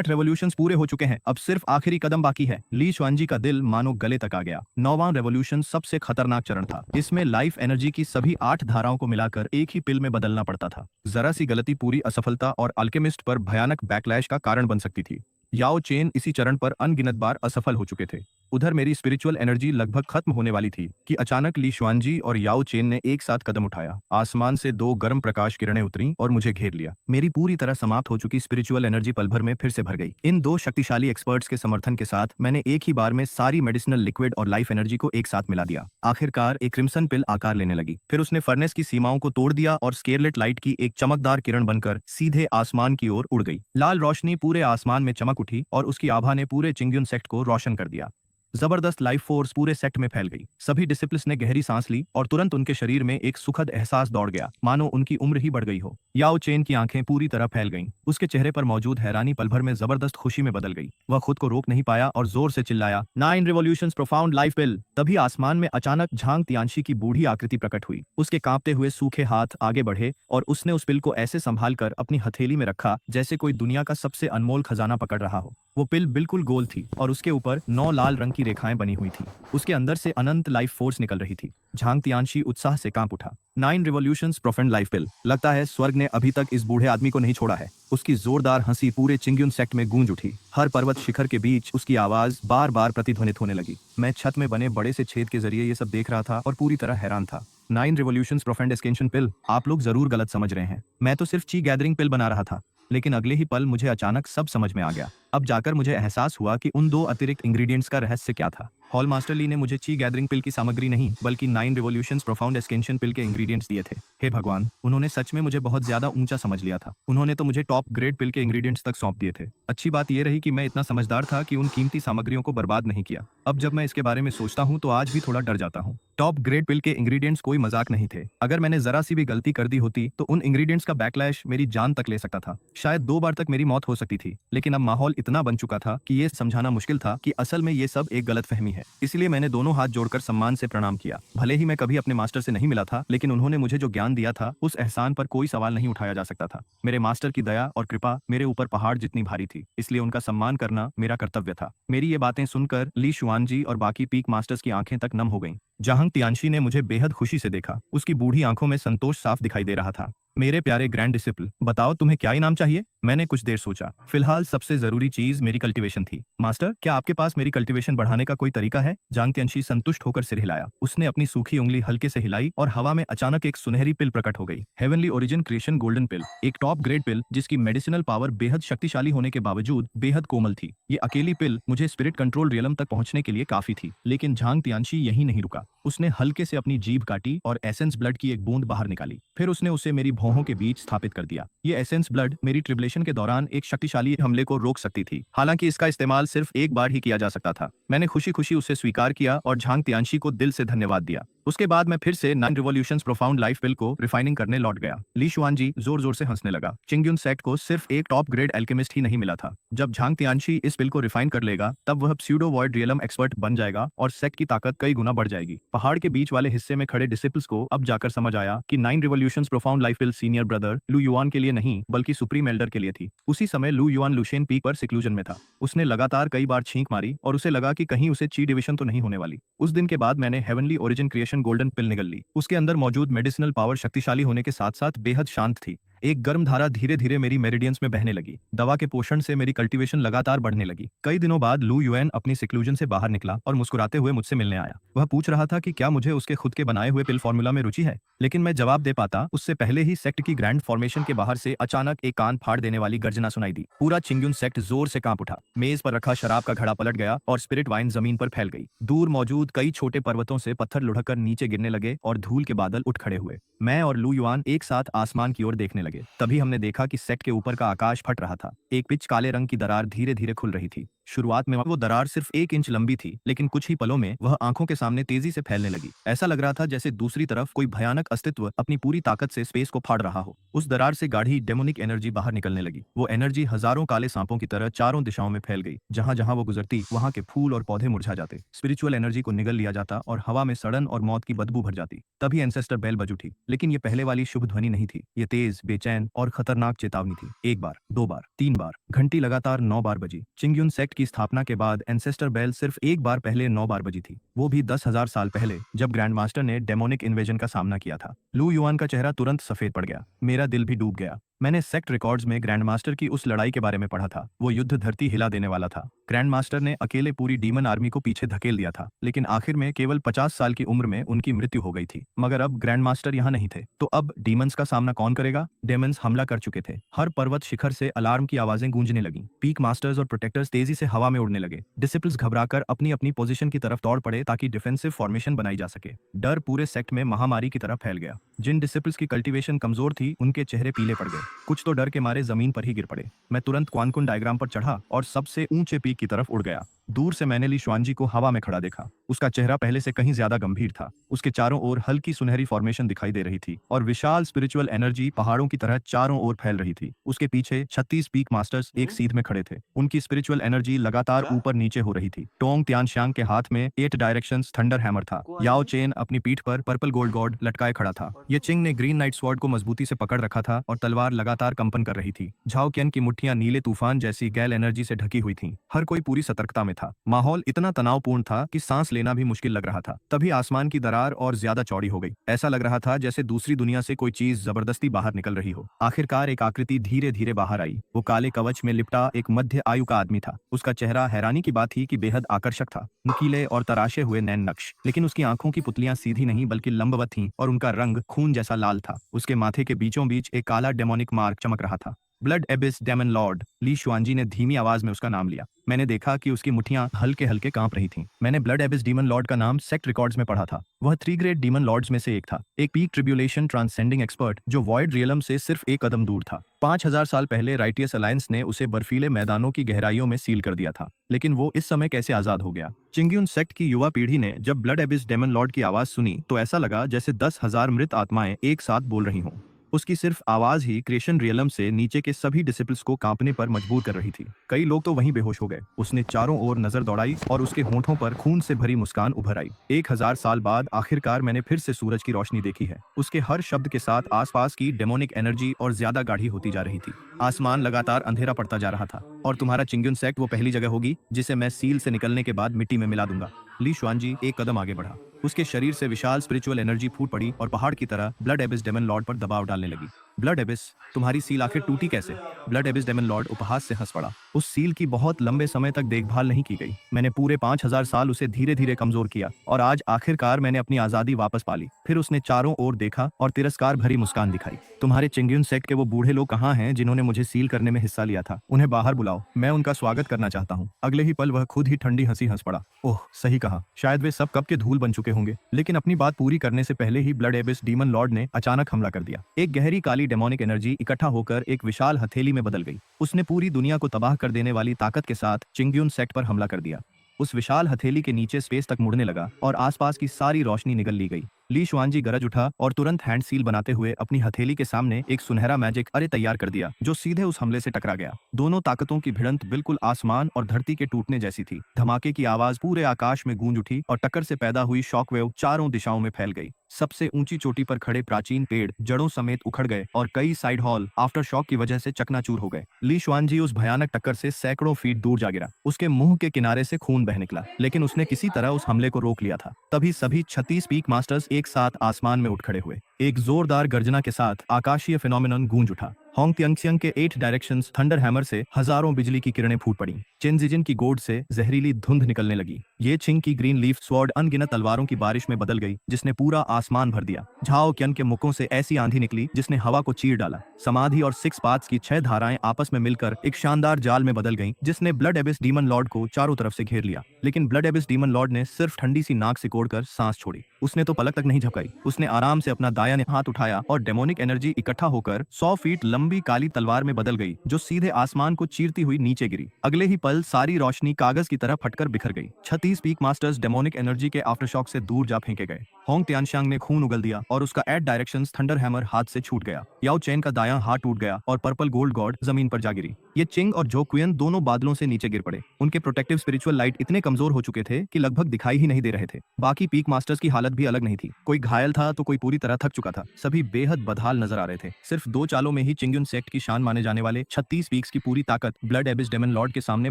रेवोल्यूशंस पूरे हो चुके हैं, अब सिर्फ आखिरी कदम बाकी है। ली शुआनजी का दिल मानो गले तक आ गया। 9वां रेवोल्यूशन सबसे खतरनाक चरण था। इसमें लाइफ एनर्जी की सभी 8 धाराओं को मिलाकर एक ही पिल में बदलना पड़ता था। जरा सी गलती पूरी असफलता और अल्केमिस्ट पर भयानक बैकलैश का कारण बन सकती थी। याओ चेन इसी चरण पर अनगिनत बार असफल हो चुके थे। उधर मेरी स्पिरिचुअल एनर्जी लगभग खत्म होने वाली थी कि अचानक ली शुआनजी और याओ चेन ने एक साथ कदम उठाया। आसमान से 2 गर्म प्रकाश किरणें उतरी और मुझे घेर लिया। मेरी पूरी तरह समाप्त हो चुकी स्पिरिचुअल एनर्जी पल भर में फिर से भर गई। इन 2 शक्तिशाली एक्सपर्ट्स के समर्थन के साथ मैंने एक ही बार में सारी मेडिसिनल लिक्विड और लाइफ एनर्जी को एक साथ मिला दिया। आखिरकार एक क्रिम्सन पिल आकार लेने लगी। फिर उसने फर्नेस की सीमाओं को तोड़ दिया और स्केरलेट लाइट की एक चमकदार किरण बनकर सीधे आसमान की ओर उड़ गई। लाल रोशनी पूरे आसमान में चमक उठी और उसकी आभा ने पूरे चिंग्युन सेक्ट को रोशन कर दिया। जबरदस्त लाइफ फोर्स पूरे सेक्ट में फैल गई। सभी डिसिप्लिन्स ने गहरी सांस ली और तुरंत उनके शरीर में एक सुखद एहसास दौड़ गया, मानो उनकी उम्र ही बढ़ गई हो। याओ चेन की आंखें पूरी तरह फैल गईं। उसके चेहरे पर मौजूद हैरानी पल भर में जबरदस्त खुशी में बदल गई। वह खुद को रोक नहीं पाया और जोर से चिल्लाया, 9 रिवॉल्यूशंस प्रोफाउंड लाइफ पिल। तभी आसमान में अचानक झांग तियानशी की बूढ़ी आकृति प्रकट हुई। उसके कांपते हुए सूखे हाथ आगे बढ़े और उसने उस पिल को ऐसे संभाल कर अपनी हथेली में रखा जैसे कोई दुनिया का सबसे अनमोल खजाना पकड़ रहा हो। वो पिल बिल्कुल गोल थी और उसके ऊपर 9 लाल रंग की रेखाएं बनी हुई थी। उसके अंदर से अनंत लाइफ फोर्स निकल रही थी। झांग तियानशी उत्साह से कांप उठा। 9 रिवॉल्यूशंस प्रोफाउंड लाइफ पिल। लगता है स्वर्ग ने अभी तक इस बूढ़े आदमी को नहीं छोड़ा है। उसकी जोरदार हंसी पूरे चिंग्युन सेक्ट में गूंज उठी। हर पर्वत शिखर के बीच उसकी आवाज बार बार प्रतिध्वनित होने लगी। मैं छत में बने बड़े से छेद के जरिए ये सब देख रहा था और पूरी तरह हैरान था। 9 रिवॉल्यूशंस प्रोफाउंड एस्केंशन पिल। आप लोग जरूर गलत समझ रहे हैं। मैं तो सिर्फ ची गैदरिंग पिल बना रहा था। लेकिन अगले ही पल मुझे अचानक सब समझ में आ गया। अब जाकर मुझे एहसास हुआ कि उन 2 अतिरिक्त इंग्रेडिएंट्स का रहस्य क्या था। हॉल मास्टर ली ने मुझे ची गैदरिंग पिल की सामग्री नहीं बल्कि 9 रिवॉल्यूशंस प्रोफाउंड एस्केंशन पिल के इंग्रेडिएंट्स दिए थे। हे भगवान, उन्होंने सच में मुझे बहुत ज्यादा ऊंचा समझ लिया था। उन्होंने तो मुझे टॉप ग्रेड पिल के इंग्रेडिएंट्स तक सौंप दिए थे। अच्छी बात यह रही कि मैं इतना समझदार था कि उन कीमती सामग्रियों को बर्बाद नहीं किया। अब जब मैं इसके बारे में सोचता हूँ तो आज भी थोड़ा डर जाता हूँ। टॉप ग्रेड पिल के इंग्रेडिएंट्स कोई मजाक नहीं थे। अगर मैंने जरा सी भी गलती कर दी होती तो उन इंग्रेडिएंट्स का बैकलैश मेरी जान तक ले सकता था। शायद 2 बार तक मेरी मौत हो सकती थी। लेकिन अब माहौल इतना बन चुका था कि ये समझाना मुश्किल था कि असल में ये सब एक गलतफहमी है। इसलिए मैंने दोनों हाथ जोड़कर सम्मान से प्रणाम किया। भले ही मैं कभी अपने मास्टर से नहीं मिला था, लेकिन उन्होंने मुझे जो ज्ञान दिया था उस एहसान पर कोई सवाल नहीं उठाया जा सकता था। मेरे मास्टर की दया और कृपा मेरे ऊपर पहाड़ जितनी भारी थी, इसलिए उनका सम्मान करना मेरा कर्तव्य था। मेरी ये बातें सुनकर ली शुआनजी और बाकी पीक मास्टर्स की आंखें तक नम हो गईं। झांग तियानशी ने मुझे बेहद खुशी से देखा। उसकी बूढ़ी आंखों में संतोष साफ दिखाई दे रहा था। मेरे प्यारे ग्रैंड डिसिपल, बताओ तुम्हें क्या इनाम चाहिए? मैंने कुछ देर सोचा। फिलहाल सबसे जरूरी चीज मेरी कल्टीवेशन थी। मास्टर, क्या आपके पास मेरी कल्टीवेशन बढ़ाने का कोई तरीका है? झांग तियानशी संतुष्ट होकर सिर हिलाया। उसने अपनी सूखी उंगली हल्के से हिलाई और हवा में अचानक एक सुनहरी पिल प्रकट हो गई। हेवनली ओरिजिन क्रिएशन गोल्डन पिल, एक टॉप ग्रेड पिल जिसकी मेडिसिनल पावर बेहद शक्तिशाली होने के बावजूद बेहद कोमल थी। ये अकेली पिल मुझे स्पिरिट कंट्रोल रियलम तक पहुंचने के लिए काफी थी। लेकिन झांग तियानशी यही नहीं रुका। उसने हल्के से अपनी जीभ काटी और एसेंस ब्लड की एक बूंद बाहर निकाली। फिर उसने उसे मेरी भौहों के बीच स्थापित कर दिया। ये एसेंस ब्लड मेरी ट्रिबुलेशन के दौरान एक शक्तिशाली हमले को रोक सकती थी। हालांकि इसका इस्तेमाल सिर्फ एक बार ही किया जा सकता था। मैंने खुशी खुशी उसे स्वीकार किया और झांग तियानशी को दिल से धन्यवाद दिया। उसके बाद मैं फिर से 9 रिवॉल्यूशंस प्रोफाउंड लाइफ पिल को रिफाइनिंग करने लौट गया। ली शुआनजी जोर जोर से हंसने लगा। चिंगयुन सेक्ट को सिर्फ एक टॉप ग्रेड एल्केमिस्ट ही नहीं मिला था। जब झांग तियानशी इस पिल को रिफाइन कर लेगा तब वह प्स्यूडो वॉइड रियलम एक्सपर्ट बन जाएगा और सेक्ट की ताकत कई गुना बढ़ जाएगी। पहाड़ के बीच वाले हिस्से में खड़े डिसिपल्स को अब जाकर समझ आया कि 9 रिवॉल्यूशंस प्रोफाउंड लाइफ पिल सीनियर ब्रदर लू युआन के लिए नहीं बल्कि सुप्रीम एल्डर के लिए थी। उसी समय लू युआन लुशेन पीक पर सिक्लूजन में था। उसने लगातार कई बार छींक मारी और उसे लगा कि कहीं उसे ची डिविजन तो नहीं होने वाली। उस दिन के बाद मैंने हेवनली ओरिजिन क्रिएशन गोल्डन पिल निगल ली। उसके अंदर मौजूद मेडिसिनल पावर शक्तिशाली होने के साथ साथ बेहद शांत थी। एक गर्म धारा धीरे धीरे मेरी मेरिडियंस में बहने लगी। दवा के पोषण से मेरी कल्टीवेशन लगातार बढ़ने लगी। कई दिनों बाद लू युएन अपनी सिक्लूजन से बाहर निकला और मुस्कुराते हुए मुझसे मिलने आया। वह पूछ रहा था कि क्या मुझे उसके खुद के बनाए हुए पिल फॉर्मूला में रुचि है, लेकिन मैं जवाब दे पाता उससे पहले ही सेक्ट की ग्रैंड फॉर्मेशन के बाहर से अचानक एक कान फाड़ देने वाली गर्जना सुनाई दी। पूरा चिंगयुन सेक्ट जोर से कांप उठा। मेज पर रखा शराब का घड़ा पलट गया और स्पिरिट वाइन जमीन पर फैल गई। दूर मौजूद कई छोटे पर्वतों से पत्थर लुढ़क कर नीचे गिरने लगे और धूल के बादल उठ खड़े हुए। मैं और लू युआन एक साथ आसमान की ओर देखने लगे। तभी हमने देखा कि सेक्ट के ऊपर का आकाश फट रहा था। एक पिच काले रंग की दरार धीरे धीरे खुल रही थी। शुरुआत में वो दरार सिर्फ 1 इंच लंबी थी, लेकिन कुछ ही पलों में वह आंखों के सामने तेजी से फैलने लगी। ऐसा लग रहा था जैसे दूसरी तरफ कोई भयानक अस्तित्व अपनी पूरी ताकत से स्पेस को फाड़ रहा हो। उस दरार से गाढ़ी डेमोनिक एनर्जी बाहर निकलने लगी। वो एनर्जी हजारों काले सांपों की तरह चारों दिशाओं में फैल गई। जहां जहां वो गुजरती वहां के फूल और पौधे मुरझा जाते, स्पिरिचुअल एनर्जी को निगल लिया जाता और हवा में सड़न और मौत की बदबू भर जाती। तभी एंसेस्टर बेल बज उठी, लेकिन ये पहले वाली शुभ ध्वनि नहीं थी। ये तेज, बेचैन और खतरनाक चेतावनी थी। 1 बार, 2 बार, 3 बार, घंटी लगातार 9 बार बजी। चिंगयुन सेक्ट की स्थापना के बाद एंसेस्टर बेल सिर्फ 1 बार पहले 9 बार बजी थी, वो भी 10,000 साल पहले, जब ग्रैंड मास्टर ने डेमोनिक इन्वेजन का सामना किया था। लू युआन का चेहरा तुरंत सफेद पड़ गया। मेरा दिल भी डूब गया। मैंने सेक्ट रिकॉर्ड्स में ग्रैंड मास्टर की उस लड़ाई के बारे में पढ़ा था। वो युद्ध धरती हिला देने वाला था। ग्रैंड मास्टर ने अकेले पूरी डीमन आर्मी को पीछे धकेल दिया था, लेकिन आखिर में केवल 50 साल की उम्र में उनकी मृत्यु हो गई थी। मगर अब ग्रैंड मास्टर यहाँ नहीं थे, तो अब डीमंस का सामना कौन करेगा? डेमंस हमला कर चुके थे। हर पर्वत शिखर से अलार्म की आवाजें गूंजने लगी। पीक मास्टर्स और प्रोटेक्टर्स तेजी से हवा में उड़ने लगे। डिसिपल्स घबराकर अपनी अपनी पोजीशन की तरफ दौड़ पड़े ताकि डिफेंसिव फॉर्मेशन बनाई जा सके। डर पूरे सेक्ट में महामारी की तरह फैल गया। जिन डिसिपल्स की कल्टीवेशन कमजोर थी उनके चेहरे पीले पड़ गए। कुछ तो डर के मारे जमीन पर ही गिर पड़े। मैं तुरंत क्वानकुन डायग्राम पर चढ़ा और सबसे ऊंचे पीक की तरफ उड़ गया। दूर से मैंने ली शुआनजी को हवा में खड़ा देखा। उसका चेहरा पहले से कहीं ज्यादा गंभीर था। उसके चारों ओर हल्की सुनहरी फॉर्मेशन दिखाई दे रही थी और विशाल स्पिरिचुअल एनर्जी पहाड़ों की तरह चारों ओर फैल रही थी। उसके पीछे 36 पीक मास्टर्स एक सीध में खड़े थे। उनकी स्पिरिचुअल एनर्जी लगातार ऊपर नीचे हो रही थी। टोंग त्यानशांग के हाथ में 8 डायरेक्शंस थंडर हैमर था। याओ चेन अपनी पीठ पर पर्पल गोल्ड गॉड लटकाए खड़ा था। ये चिंग ने ग्रीन नाइट स्वॉर्ड को मजबूती से पकड़ रखा था और तलवार लगातार कंपन कर रही थी। झाओ कियन की मुट्ठियां नीले तूफान जैसी गैल एनर्जी से ढकी हुई थीं। हर कोई पूरी सतर्कता में था। माहौल इतना तनावपूर्ण था कि सांस लेना भी मुश्किल लग रहा था। तभी आसमान की दरार और ज्यादा चौड़ी हो गई। ऐसा लग रहा था जैसे दूसरी दुनिया से कोई चीज जबरदस्ती बाहर निकल रही हो। आखिरकार एक आकृति धीरे धीरे बाहर आई। वो काले कवच में लिपटा एक मध्य आयु का आदमी था। उसका चेहरा हैरानी की बात थी कि बेहद आकर्षक था। नुकीले और तराशे हुए नैन नक्श, लेकिन उसकी आंखों की पुतलियां सीधी नहीं बल्कि लंबवत थीं और उनका रंग खून जैसा लाल था। उसके माथे के बीचों बीच एक काला डेमोनिक मार्क चमक रहा था। Blood abyss demon lord. Li Xuanji ने धीमी आवाज में उसका नाम लिया। मैंने देखा कि उसकी मुट्ठियां हल्के हल्के कांप रही थीं। मैंने ब्लड एबिस डीमन लॉर्ड का नाम सेक्ट रिकॉर्ड्स में पढ़ा था। वह 3 ग्रेड डीमन लॉर्ड्स में से एक था। एक पीक ट्रिब्यूलेशन ट्रांसेंडिंग एक्सपर्ट जो वॉइड रियलम से सिर्फ 1 कदम दूर था। 5000 साल पहले राइटियस अलायंस ने उसे बर्फीले मैदानों की गहराइयों में सील कर दिया था, लेकिन वो इस समय कैसे आजाद हो गया? चिंगयुन सेक्ट की युवा पीढ़ी ने जब ब्लड एबिस डेमन लॉर्ड की आवाज सुनी तो ऐसा लगा जैसे 10,000 मृत आत्माएं एक साथ बोल रही हों। उसकी सिर्फ आवाज ही क्रिएशन रियलम से नीचे के सभी डिसिपल्स को कांपने पर मजबूर कर रही थी। कई लोग तो वहीं बेहोश हो गए। उसने चारों ओर नजर दौड़ाई और उसके होंठों पर खून से भरी मुस्कान उभर आई। 1000 साल बाद आखिरकार मैंने फिर से सूरज की रोशनी देखी है। उसके हर शब्द के साथ आसपास की डेमोनिक एनर्जी और ज्यादा गाढ़ी होती जा रही थी। आसमान लगातार अंधेरा पड़ता जा रहा था और तुम्हारा चिंगयुन सेक्ट वो पहली जगह होगी जिसे मैं सील से निकलने के बाद मिट्टी में मिला दूंगा। ली शुआनजी एक कदम आगे बढ़ा। उसके शरीर से विशाल स्पिरिचुअल एनर्जी फूट पड़ी और पहाड़ की तरह ब्लड एबिस डेमन लॉर्ड पर दबाव डालने लगी। ब्लड एबिस, तुम्हारी सील आखिर टूटी कैसे? ब्लड एबिस डेमन लॉर्ड उपहास से हंस पड़ा। उस सील की बहुत लंबे समय तक देखभाल नहीं की गई। मैंने पूरे 5000 साल उसे धीरे धीरे कमजोर किया और आज आखिरकार मैंने अपनी आजादी वापस पा ली। फिर उसने चारों ओर देखा और तिरस्कार भरी मुस्कान दिखाई। तुम्हारे चिंगयुन सेक्ट के वो बूढ़े लोग कहाँ हैं जिन्होंने मुझे सील करने में हिस्सा लिया था? उन्हें बाहर बुलाओ, मैं उनका स्वागत करना चाहता हूँ। अगले ही पल वह खुद ही ठंडी हंसी हंस पड़ा। ओह, सही कहा, शायद वे सब कब के धूल बन चुके होंगे। लेकिन अपनी बात पूरी करने से पहले ही ब्लड एबिस डीमन लॉर्ड ने अचानक हमला कर दिया। एक गहरी काली डेमोनिक एनर्जी इकट्ठा होकर एक विशाल हथेली में बदल गई। उसने पूरी दुनिया को तबाह कर देने वाली ताकत के साथ चिंगयुन सेक्ट पर हमला कर दिया। उस विशाल हथेली के नीचे स्पेस तक मुड़ने लगा और आसपास की सारी रोशनी निगल ली गई। ली शुआनजी गरज उठा और तुरंत हैंड सील बनाते हुए अपनी हथेली के सामने एक सुनहरा मैजिक अरे तैयार कर दिया जो सीधे उस हमले से टकरा गया। दोनों ताकतों की भिड़ंत बिल्कुल आसमान और धरती के टूटने जैसी थी। धमाके की आवाज पूरे आकाश में गूंज उठी और टक्कर से पैदा हुई शॉकवेव चारों दिशाओं में फैल गई। सबसे ऊंची चोटी पर खड़े प्राचीन पेड़ जड़ों समेत उखड़ गए और कई साइड हॉल आफ्टर शॉक की वजह से चकनाचूर हो गए। ली शुआनजी उस भयानक टक्कर से सैकड़ों फीट दूर जा गिरा। उसके मुंह के किनारे से खून बह निकला, लेकिन उसने किसी तरह उस हमले को रोक लिया था। तभी सभी 36 पीक मास्टर्स एक साथ आसमान में उठ खड़े हुए। एक जोरदार गर्जना के साथ आकाशीय फिनोमिनन गूंज उठा। होंग त्यांगसियांग के 8 डायरेक्शंस थंडर हैमर से हजारों बिजली की किरणें फूट पड़ी। चेनजिजिन की गोद से जहरीली धुंध निकलने लगी। ये छिंग की ग्रीन लीफ स्वॉर्ड अनगिनत तलवारों की बारिश में बदल गई जिसने पूरा आसमान भर दिया। झाओ क्यन के मुखों से ऐसी आंधी निकली जिसने हवा को चीर डाला। समाधि और सिक्स पाथ्स की 6 धाराएं आपस में मिलकर एक शानदार जाल में बदल गईं जिसने ब्लड एबिस डीमन लॉर्ड को चारों तरफ से घेर लिया। लेकिन ब्लड एबिस डीमन लॉर्ड ने सिर्फ ठंडी सी नाक सिकोड़कर सांस छोड़ी। उसने तो पलक तक नहीं झपकाई। उसने आराम से अपना दायां हाथ उठाया और डेमोनिक एनर्जी इकट्ठा होकर 100 फीट लंबी काली तलवार में बदल गई जो सीधे आसमान को चीरती हुई नीचे गिरी। अगले ही पल सारी रोशनी कागज की तरह फटकर बिखर गई। 36 पीक मास्टर्स डेमोनिक एनर्जी के आफ्टरशॉक से दूर जा फेंके गए। होंग त्यांगसियांग ने खून उगल दिया और उसका 8 डायरेक्शंस थंडर हैमर हाथ से छूट गया। याओ चेन का दायां हाथ टूट गया और पर्पल गोल्ड गॉड जमीन पर जा गिरी। ये चिंग और जो क्वियन दोनों बादलों से नीचे गिर पड़े। उनके प्रोटेक्टिव स्पिरिचुअल लाइट इतने कमजोर हो चुके थे कि लगभग दिखाई ही नहीं दे रहे थे। बाकी पीक मास्टर्स की हालत भी अलग नहीं थी। कोई घायल था तो कोई पूरी तरह थक चुका था। सभी बेहद बदहाल नजर आ रहे थे। सिर्फ 2 चालों में ही चिंगयुन सेक्ट की शान माने जाने वाले 36 पीक्स की पूरी ताकत ब्लड एबिस डेमन लॉर्ड के सामने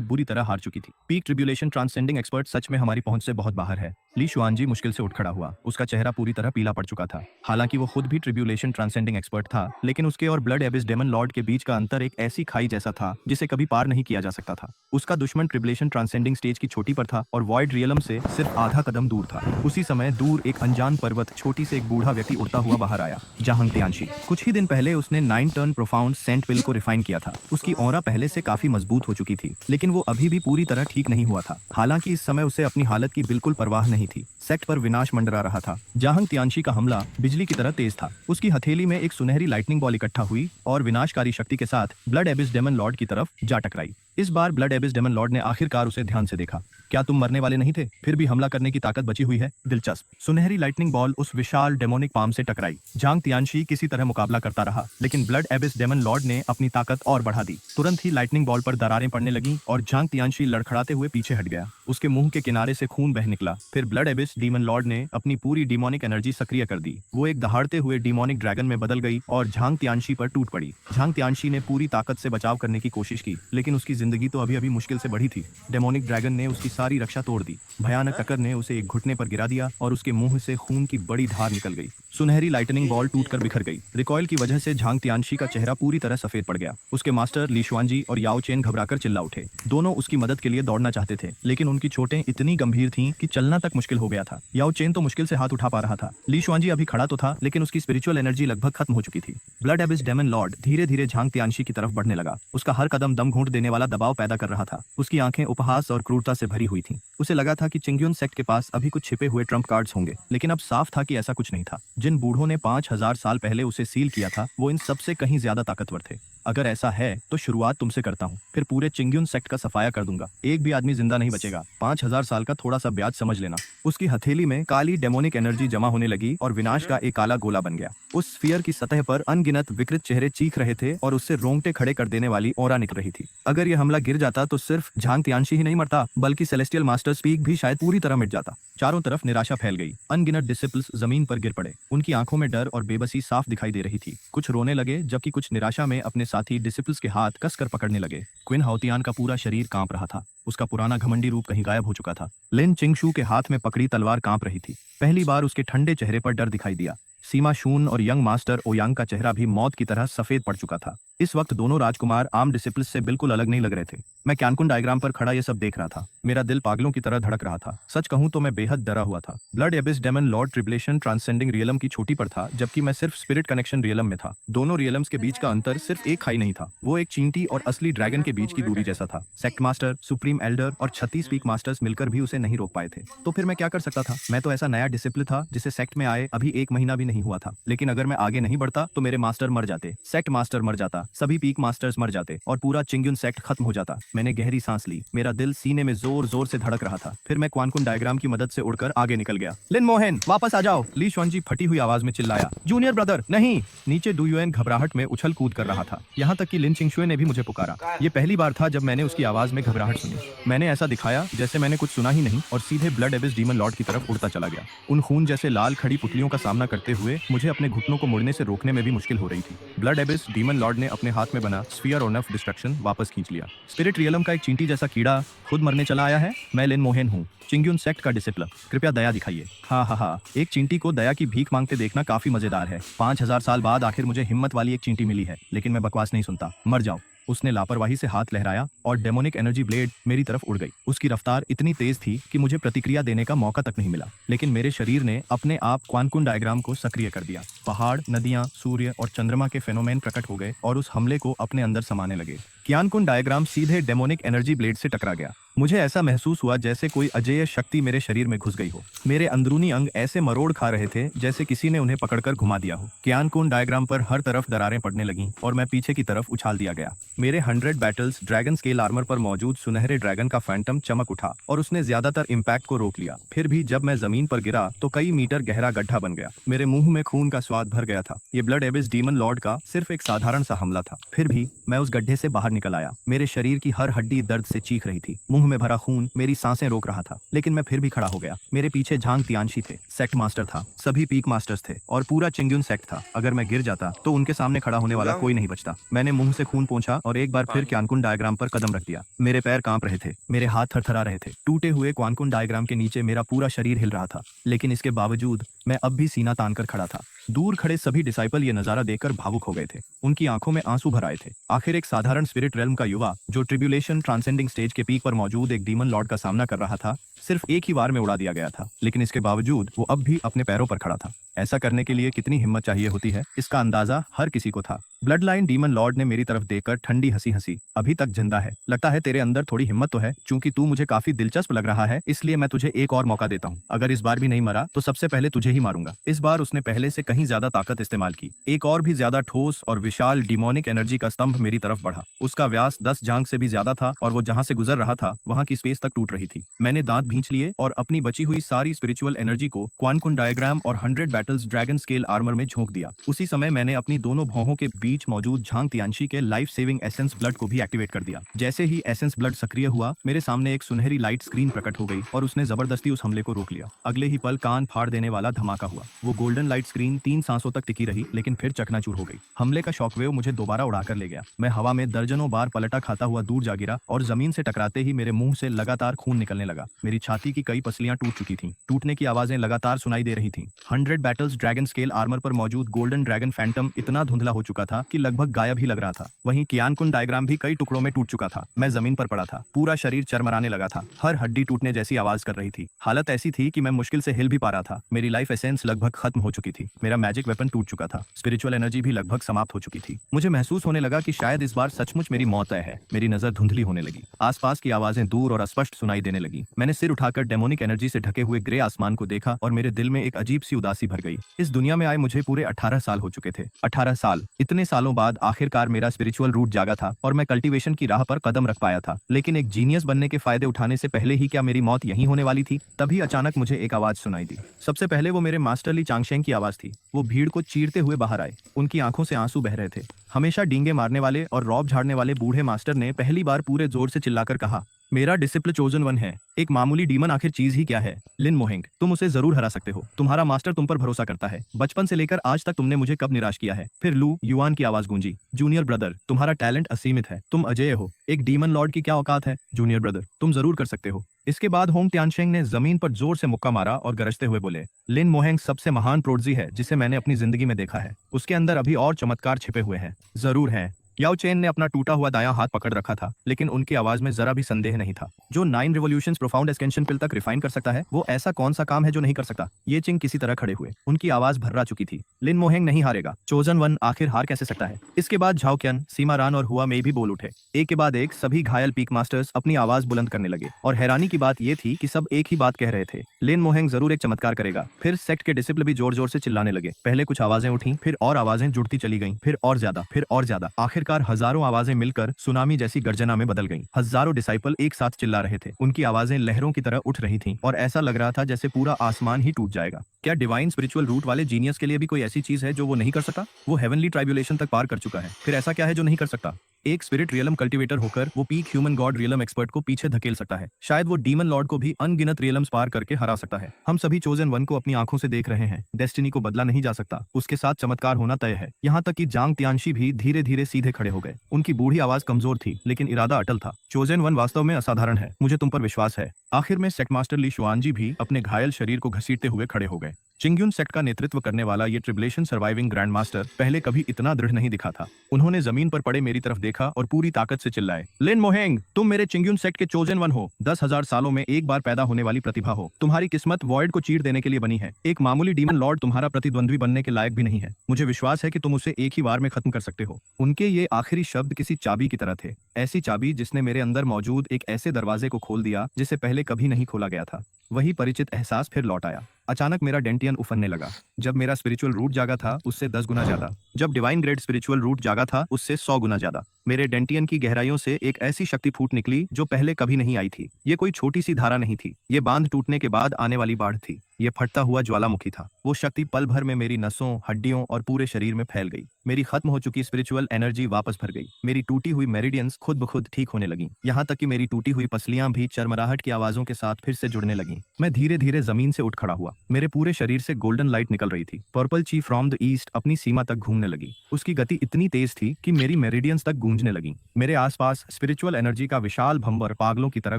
बुरी तरह हार चुकी थी। पीक ट्रिब्यूलेशन ट्रांसेंडिंग एक्सपर्ट सच में हमारी पहुंच से बहुत बाहर है। ली शुआनजी मुश्किल से उठ खड़ा हुआ। उसका चेहरा पूरी तरह पीला पड़ चुका था। हालांकि वो खुद भी ट्रिब्यूलेशन ट्रांसेंडिंग एक्सपर्ट था, लेकिन उसके और ब्लड एबिस डेमन लॉर्ड के बीच का अंतर एक ऐसी खाई जैसा था जिसे कभी पार नहीं किया जा सकता था। उसका दुश्मन ट्रिब्यूलेशन ट्रांसेंडिंग स्टेज की चोटी पर था और वॉइड रियलम से सिर्फ आधा कदम दूर था। उसी समय दूर एक अनजान पर्वत छोटी से एक बूढ़ा व्यक्ति उड़ता हुआ बाहर आया। जाहंग त्यांशी। कुछ ही दिन पहले उसने 9 टर्न प्रोफाउंड सेंट पिल को रिफाइन किया था। उसकी ऑरा पहले से काफी मजबूत हो चुकी थी, लेकिन वो अभी भी पूरी तरह ठीक नहीं हुआ था। हालांकि इस समय उसे अपनी हालत की बिल्कुल परवाह नहीं थी। सेक्ट पर विनाश मंडरा रहा था। जाहंग त्यांशी का हमला बिजली की तरह तेज था। उसकी हथेली में एक सुनहरी लाइटनिंग बॉल इकट्ठा हुई और विनाशकारी शक्ति के साथ ब्लड एबिस डेमन लॉर्ड की तरफ जा टकराई। इस बार ब्लड एबिस डेमन लॉर्ड ने आखिरकार उसे ध्यान से देखा। क्या तुम मरने वाले नहीं थे? फिर भी हमला करने की ताकत बची हुई है? दिलचस्प। सुनहरी लाइटनिंग बॉल उस विशाल डेमोनिक पाम से टकराई। जांग तियानशी किसी तरह मुकाबला करता रहा, लेकिन ब्लड एबिस डेमन लॉर्ड ने अपनी ताकत और बढ़ा दी। तुरंत ही लाइटनिंग बॉल पर दरारें पड़ने लगीं और जांग तियानशी लड़खड़ाते हुए पीछे हट गया। उसके मुंह के किनारे से खून बह निकला। फिर ब्लड एबिस डीमन लॉर्ड ने अपनी पूरी डिमोनिक एनर्जी सक्रिय कर दी। वो एक दहाड़ते हुए डिमोनिक ड्रैगन में बदल गई और झांग तियानशी पर टूट पड़ी। झांग तियानशी ने पूरी ताकत से बचाव करने की कोशिश की, लेकिन उसकी जिंदगी तो अभी मुश्किल से बढ़ी थी। डेमोनिक ड्रैगन ने उसकी सारी रक्षा तोड़ दी। भयानक टक्कर ने उसे एक घुटने पर गिरा दिया और उसके मुंह से खून की बड़ी धार निकल गई। सुनहरी लाइटनिंग बॉल टूटकर बिखर गई। रिकॉइल की वजह से झांग तियानशी का चेहरा पूरी तरह सफेद पड़ गया। उसके मास्टर ली शुआनजी और याओ चेन घबराकर चिल्ला उठे। दोनों उसकी मदद के लिए दौड़ना चाहते थे, लेकिन उनकी चोटें इतनी गंभीर थीं कि चलना तक मुश्किल हो गया था। याओ चेन तो मुश्किल से हाथ उठा पा रहा था। ली शुआनजी अभी खड़ा तो था, लेकिन उसकी स्पिरिचुअल एनर्जी लगभग खत्म हो चुकी थी। ब्लड एबिस डेमन लॉर्ड धीरे धीरे झांग तियानशी की तरफ बढ़ने लगा। उसका हर कदम दम घूंट देने वाला दबाव पैदा कर रहा था। उसकी आंखें उपहास और क्रूरता से भरी हुई थीं। उसे लगा था कि चिंगयुन सेक्ट के पास अभी कुछ छिपे हुए ट्रम्प कार्ड्स होंगे, लेकिन अब साफ था कि ऐसा कुछ नहीं था। जिन बूढ़ों ने 5000 साल पहले उसे सील किया था, वो इन सबसे कहीं ज्यादा ताकतवर थे। अगर ऐसा है तो शुरुआत तुमसे करता हूँ, फिर पूरे चिंगयुन सेक्ट का सफाया कर दूंगा। एक भी आदमी जिंदा नहीं बचेगा। 5000 साल का थोड़ा सा ब्याज समझ लेना। उसकी हथेली में काली डेमोनिक एनर्जी जमा होने लगी और विनाश का एक काला गोला बन गया। उस स्फीयर की सतह पर अनगिनत विकृत चेहरे चीख रहे थे और उससे रोंगटे खड़े कर देने वाली ऑरा निकल रही थी। अगर यह हमला गिर जाता तो सिर्फ झांग तियानशी ही नहीं मरता, बल्कि सेलेस्टियल मास्टर स्पीक भी शायद पूरी तरह मिट जाता। चारों तरफ निराशा फैल गई। अनगिनत डिसिपल्स जमीन पर गिर पड़े। उनकी आंखों में डर और बेबसी साफ दिखाई दे रही थी। कुछ रोने लगे, जबकि कुछ निराशा में अपने साथी डिसिपल्स के हाथ कसकर पकड़ने लगे। क्विन हाओतियान का पूरा शरीर कांप रहा था। उसका पुराना घमंडी रूप कहीं गायब हो चुका था। लिन चिंगशू के हाथ में पकड़ी तलवार कांप रही थी। पहली बार उसके ठंडे चेहरे पर डर दिखाई दिया। सीमा शून और यंग मास्टर ओयांग का चेहरा भी मौत की तरह सफेद पड़ चुका था। इस वक्त दोनों राजकुमार आम डिसिपल्स से बिल्कुल अलग नहीं लग रहे थे। मैं कैनकुन डायग्राम पर खड़ा ये सब देख रहा था। मेरा दिल पागलों की तरह धड़क रहा था। सच कहूं तो मैं बेहद डरा हुआ था। Blood abyss demon lord tribulation transcending realm की छोटी पर था, जबकि मैं सिर्फ स्पिरिट कनेक्शन रियलम में था। दोनों रियलम्स के बीच का अंतर सिर्फ एक खाई नहीं था, वो एक चींटी और असली ड्रैगन के बीच की दूरी जैसा था। सेक्ट मास्टर, सुप्रीम एल्डर और 36 पीक मास्टर्स मिलकर भी उसे नहीं रोक पाए थे। तो फिर मैं क्या कर सकता था? मैं तो ऐसा नया डिसिप्लिन था जिसे सेक्ट में आए अभी 1 महीना भी नहीं हुआ था, लेकिन अगर मैं आगे नहीं बढ़ता तो मेरे मास्टर मर जाते, सेक्ट मास्टर मर जाता, सभी पीक मास्टर्स मर जाते और पूरा चिंग्युन सेक्ट खत्म हो जाता। मैंने गहरी सांस ली, मेरा दिल सीने में जोर जोर से धड़क रहा था। फिर मैं क्वान कुन डायग्राम की मदद से उड़कर आगे निकल गया। लिन मोहन वापस आ जाओ, ली शुआनजी फटी हुई आवाज में चिल्लाया। जूनियर ब्रदर नहीं। नीचे डू युएन घबराहट में उछल कूद कर रहा था, यहाँ तक कि लिन चिंगशुए ने भी मुझे पुकारा। ये पहली बार था जब मैंने उसकी आवाज में घबराहट सुनी। मैंने ऐसा दिखाया जैसे मैंने कुछ सुना ही नहीं और सीधे ब्लड एबिस डीमन लॉर्ड की तरफ उड़ता चला गया। उन खून जैसे लाल खड़ी पुतलियों का सामना करते हुए मुझे अपने घुटनों को मुड़ने से रोकने में भी मुश्किल हो रही थी। ब्लड एबिस डीमन लॉर्ड ने अपने हाथ में बना स्फीयर और नफ डिस्ट्रक्शन वापस खींच लिया। स्पिरिट रियलम का एक चींटी जैसा कीड़ा खुद मरने चला आया है। मैं लिन मोहेन हूँ, चिंग्युन सेक्ट का डिसिप्लिन, कृपया दया दिखाइए। हाँ, एक चींटी को दया की भीख मांगते देखना काफी मजेदार है। 5000 साल बाद आखिर मुझे हिम्मत वाली एक चींटी मिली है, लेकिन मैं बकवास नहीं सुनता। मर जाओ। उसने लापरवाही से हाथ लहराया और डेमोनिक एनर्जी ब्लेड मेरी तरफ उड़ गई। उसकी रफ्तार इतनी तेज थी कि मुझे प्रतिक्रिया देने का मौका तक नहीं मिला, लेकिन मेरे शरीर ने अपने आप क्वान कुन डायग्राम को सक्रिय कर दिया। पहाड़, नदियां, सूर्य और चंद्रमा के फेनोमेन प्रकट हो गए और उस हमले को अपने अंदर समाने लगे। क्यान कुन डायग्राम सीधे डेमोनिक एनर्जी ब्लेड से टकरा गया। मुझे ऐसा महसूस हुआ जैसे कोई अजेय शक्ति मेरे शरीर में घुस गई हो। मेरे अंदरूनी अंग ऐसे मरोड़ खा रहे थे जैसे किसी ने उन्हें पकड़कर घुमा दिया हो। क्यान कुन डायग्राम पर हर तरफ दरारें पड़ने लगीं और मैं पीछे की तरफ उछाल दिया गया। मेरे 100 बैटल्स ड्रैगन स्केल आर्मर पर मौजूद सुनहरे ड्रैगन का फैंटम चमक उठा और उसने ज्यादातर इम्पैक्ट को रोक लिया। फिर भी जब मैं जमीन पर गिरा तो कई मीटर गहरा गड्ढा बन गया। मेरे मुंह में खून का स्वाद भर गया था। ये ब्लड एबिस डीमन लॉर्ड का सिर्फ एक साधारण सा हमला था। फिर भी मैं उस गड्ढे से बाहर निकल आया। मेरे शरीर की हर हड्डी दर्द से चीख रही थी। मुंह में भरा खून मेरी सांसें रोक रहा था, लेकिन मैं फिर भी खड़ा हो गया। मेरे पीछे झांग तियानशी थे, सेक्ट मास्टर था, सभी पीक मास्टर्स थे और पूरा चिंग्युन सेक्ट था। अगर मैं गिर जाता तो उनके सामने खड़ा होने वाला कोई नहीं बचता। मैंने मुंह से खून पोंछा और एक बार फिर क्यानकुन डायग्राम पर कदम रख दिया। मेरे पैर कांप रहे थे, मेरे हाथ थरथरा रहे थे। टूटे हुए क्वानकुन डायग्राम के नीचे मेरा पूरा शरीर हिल रहा था, लेकिन इसके बावजूद मैं अब भी सीना तान कर खड़ा था। दूर खड़े सभी डिसाइपल ये नजारा देखकर भावुक हो गए थे। उनकी आंखों में आंसू भर आए थे। आखिर एक साधारण स्पिरिट रेल्म का युवा जो ट्रिब्यूलेशन ट्रांसेंडिंग स्टेज के पीक पर मौजूद एक डीमन लॉर्ड का सामना कर रहा था, सिर्फ एक ही वार में उड़ा दिया गया था, लेकिन इसके बावजूद वो अब भी अपने पैरों पर खड़ा था। ऐसा करने के लिए कितनी हिम्मत चाहिए होती है, इसका अंदाजा हर किसी को था। ब्लड लाइन डीमन लॉर्ड ने मेरी तरफ देखकर ठंडी हंसी हंसी। अभी तक जिंदा है, लगता है तेरे अंदर थोड़ी हिम्मत तो है। चूंकि तू मुझे काफी दिलचस्प लग रहा है, इसलिए मैं तुझे एक और मौका देता हूँ। अगर इस बार भी नहीं मरा तो सबसे पहले तुझे ही मारूंगा। इस बार उसने पहले से कहीं ज्यादा ताकत इस्तेमाल की। एक और भी ज्यादा ठोस और विशाल डिमोनिक एनर्जी का स्तंभ मेरी तरफ बढ़ा। उसका व्यास 10 जांग से भी ज्यादा था और वो जहां से गुजर रहा था वहां की स्पेस तक टूट रही थी। मैंने दांत भींच लिए और अपनी बची हुई सारी स्पिरिचुअल एनर्जी को क्वानकुन डायग्राम और 100 बैटल्स ड्रैगन स्केल आर्मर में झोंक दिया। उसी समय मैंने अपनी दोनों भौहों के बीच मौजूद झांग तियानशी के लाइफ सेविंग एसेंस ब्लड को भी एक्टिवेट कर दिया। जैसे ही एसेंस ब्लड सक्रिय हुआ, मेरे सामने एक सुनहरी लाइट स्क्रीन प्रकट हो गई और उसने जबरदस्ती उस हमले को रोक लिया। अगले ही पल कान फाड़ देने वाला धमाका हुआ। वो गोल्डन लाइट स्क्रीन 3 सांसों तक टिकी रही, लेकिन फिर चकनाचूर हो गई। हमले का शॉकवेव मुझे दोबारा उड़ाकर ले गया। मैं हवा में दर्जनों बार पलटा खाता हुआ दूर जा गिरा और जमीन से टकराते ही मेरे मुंह से लगातार खून निकलने लगा। मेरी छाती की कई पसलियां टूट चुकी थीं। टूटने की आवाजें लगातार सुनाई दे रही थीं। 100 बैटल्स ड्रैगन स्केल आर्मर पर मौजूद गोल्डन ड्रैगन फैंटम इतना धुंधला हो चुका था कि लगभग गायब ही लग रहा था। वहीं क्यानकुन डायग्राम भी कई टुकड़ों में टूट चुका था। मैं जमीन पर पड़ा था, पूरा शरीर चरमराने लगा था। हर हड्डी टूटने जैसी आवाज कर रही थी। हालत ऐसी थी कि मैं मुश्किल से हिल भी पा रहा था। मेरी लाइफ एसेंस लगभग खत्म हो चुकी थी। मेरा मैजिक वेपन टूट चुका था। स्पिरिचुअल एनर्जी भी लगभग समाप्त हो चुकी थी। मुझे महसूस होने लगा कि शायद इस बार सचमुच मेरी मौत तय है। मेरी नजर धुंधली होने लगी। आसपास की आवाजें दूर और अस्पष्ट सुनाई देने लगी। मैंने सिर उठाकर डेमोनिक एनर्जी से ढके हुए ग्रे आसमान को देखा और मेरे दिल में एक अजीब सी उदासी भर गई। इस दुनिया में आए मुझे पूरे 18 साल हो चुके थे। 18 साल, इतने सालों बाद आखिरकार मेरा स्पिरिचुअल रूट जागा था और मैं कल्टीवेशन की राह पर कदम रख पाया था। लेकिन एक जीनियस बनने के फायदे उठाने से पहले ही क्या मेरी मौत यहीं होने वाली थी? तभी अचानक मुझे एक आवाज सुनाई दी। सबसे पहले वो मेरे मास्टर ली चांगशेंग की आवाज थी। वो भीड़ को चीरते हुए बाहर आए। उनकी आंखों से आंसू बह रहे थे। हमेशा डींगे मारने वाले और रौब झाड़ने वाले बूढ़े मास्टर ने पहली बार पूरे जोर से चिल्लाकर कहा, मेरा डिसिप्लिन चोजन वन है। एक मामूली डीमन आखिर चीज ही क्या है? लिन मोहेंग, तुम उसे जरूर हरा सकते हो। तुम्हारा मास्टर तुम पर भरोसा करता है। बचपन से लेकर आज तक तुमने मुझे कब निराश किया है? फिर लू युआन की आवाज गूंजी, जूनियर ब्रदर, तुम्हारा टैलेंट असीमित है। तुम अजेय हो। एक डीमन लॉर्ड की क्या औकात है? जूनियर ब्रदर, तुम जरूर कर सकते हो। इसके बाद होंग त्यानशेंग ने जमीन पर जोर से मुक्का मारा और गरजते हुए बोले, लिन मोहेंग सबसे महान प्रोडजी है जिसे मैंने अपनी जिंदगी में देखा है। उसके अंदर अभी और चमत्कार छिपे हुए हैं। जरूर है। याओ चेन ने अपना टूटा हुआ दायां हाथ पकड़ रखा था, लेकिन उनकी आवाज में जरा भी संदेह नहीं था। जो 9 रिवॉल्यूशंस प्रोफाउंड एस्केंशन पिल तक रिफाइन कर सकता है, वो ऐसा कौन सा काम है जो नहीं कर सकता। ये चिंग किसी तरह खड़े हुए, उनकी आवाज भर्रा चुकी थी। लिन मोहेंग नहीं हारेगा। चोजन वन आखिर हार कैसे सकता है। इसके बाद झाओक्यान, सीमारान और हुआ मेई भी बोल उठे। एक के बाद एक सभी घायल पीक मास्टर्स अपनी आवाज बुलंद करने लगे, और हैरानी की बात यह थी कि सब एक ही बात कह रहे थे, लिन मोहेंग जरूर एक चमत्कार करेगा। फिर सेक्ट के डिसिपल भी जोर जोर से चिल्लाने लगे। पहले कुछ आवाजें उठी, फिर और आवाजें जुड़ती चली गईं, फिर और ज्यादा, फिर और ज्यादा। आखिरकार हजारों आवाजें मिलकर सुनामी जैसी गर्जना में बदल गईं। हजारों डिसाइपल एक साथ चिल्ला रहे थे। उनकी आवाजें लहरों की तरह उठ रही थीं, और ऐसा लग रहा था जैसे पूरा आसमान ही टूट जाएगा। क्या डिवाइन स्पिरिचुअल रूट वाले जीनियस के लिए भी कोई ऐसी चीज है जो वो नहीं कर सकता। वो हेवनली ट्राइब्यूलेशन तक पार कर चुका है, फिर ऐसा क्या है जो नहीं कर सकता। एक स्पिरिट रियलम कल्टीवेटर होकर वो peak human God realm expert को पीछे धकेल सकता है। शायद वो डीमन लॉर्ड को भी अनगिनत रियलम्स पार करके हरा सकता है। हम सभी चोजन वन को अपनी आंखों से देख रहे हैं। डेस्टिनी को बदला नहीं जा सकता, उसके साथ चमत्कार होना तय है। यहाँ तक कि जांग तियानशी भी धीरे धीरे सीधे खड़े हो गए। उनकी बूढ़ी आवाज कमजोर थी, लेकिन इरादा अटल था। चोजन वन वास्तव में असाधारण है, मुझे तुम पर विश्वास है। आखिर में सेक्ट मास्टर ली शुआनजी भी अपने घायल शरीर को घसीटते हुए खड़े हो गए। चिंग्यून सेक्ट का नेतृत्व करने वाला ये ट्रिबुलेशन सर्वाइविंग ग्रैंड मास्टर पहले कभी इतना दृढ़ नहीं दिखा था। उन्होंने जमीन पर पड़े मेरी तरफ देखा और पूरी ताकत से चिल्लाए, लिन मोहेंग, तुम मेरे चिंग्यून सेक्ट के चोजन वन हो। 10,000 सालों में एक बार पैदा होने वाली प्रतिभा हो। तुम्हारी किस्मत वॉइड को चीर देने के लिए बनी है। एक मामूली डीमन लॉर्ड तुम्हारा प्रतिद्वंद्वी बनने के लायक भी नहीं है। मुझे विश्वास है कि तुम उसे एक ही बार में खत्म कर सकते हो। उनके ये आखिरी शब्द किसी चाबी की तरह थे, ऐसी चाबी जिसने मेरे अंदर मौजूद एक ऐसे दरवाजे को खोल दिया जिसे पहले कभी नहीं खोला गया था। वही परिचित एहसास फिर लौट आया। अचानक मेरा डेंटियन उफनने लगा। जब मेरा स्पिरिचुअल रूट जागा था, उससे 10 गुना ज्यादा। जब डिवाइन ग्रेड स्पिरिचुअल रूट जागा था, उससे 100 गुना ज्यादा। मेरे डेंटियन की गहराइयों से एक ऐसी शक्ति फूट निकली जो पहले कभी नहीं आई थी। ये कोई छोटी सी धारा नहीं थी, ये बांध टूटने के बाद आने वाली बाढ़ थी। ये फटता हुआ ज्वालामुखी था। वो शक्ति पल भर में मेरी नसों, हड्डियों और पूरे शरीर में फैल गई। मेरी खत्म हो चुकी स्पिरिचुअल एनर्जी वापस भर गई। मेरी टूटी हुई मेरिडियंस खुद ब खुद ठीक होने लगी। यहाँ तक कि मेरी टूटी हुई पसलियां भी चरमराहट की आवाजों के साथ फिर से जुड़ने लगी। मैं धीरे धीरे जमीन से उठ खड़ा हुआ। मेरे पूरे शरीर से गोल्डन लाइट निकल रही थी। पर्पल ची फ्रॉम द ईस्ट अपनी सीमा तक घूमने लगी। उसकी गति इतनी तेज थी कि मेरी मेरिडियंस तक गूंजने लगी। मेरे आसपास स्पिरिचुअल एनर्जी का विशाल भंवर पागलों की तरह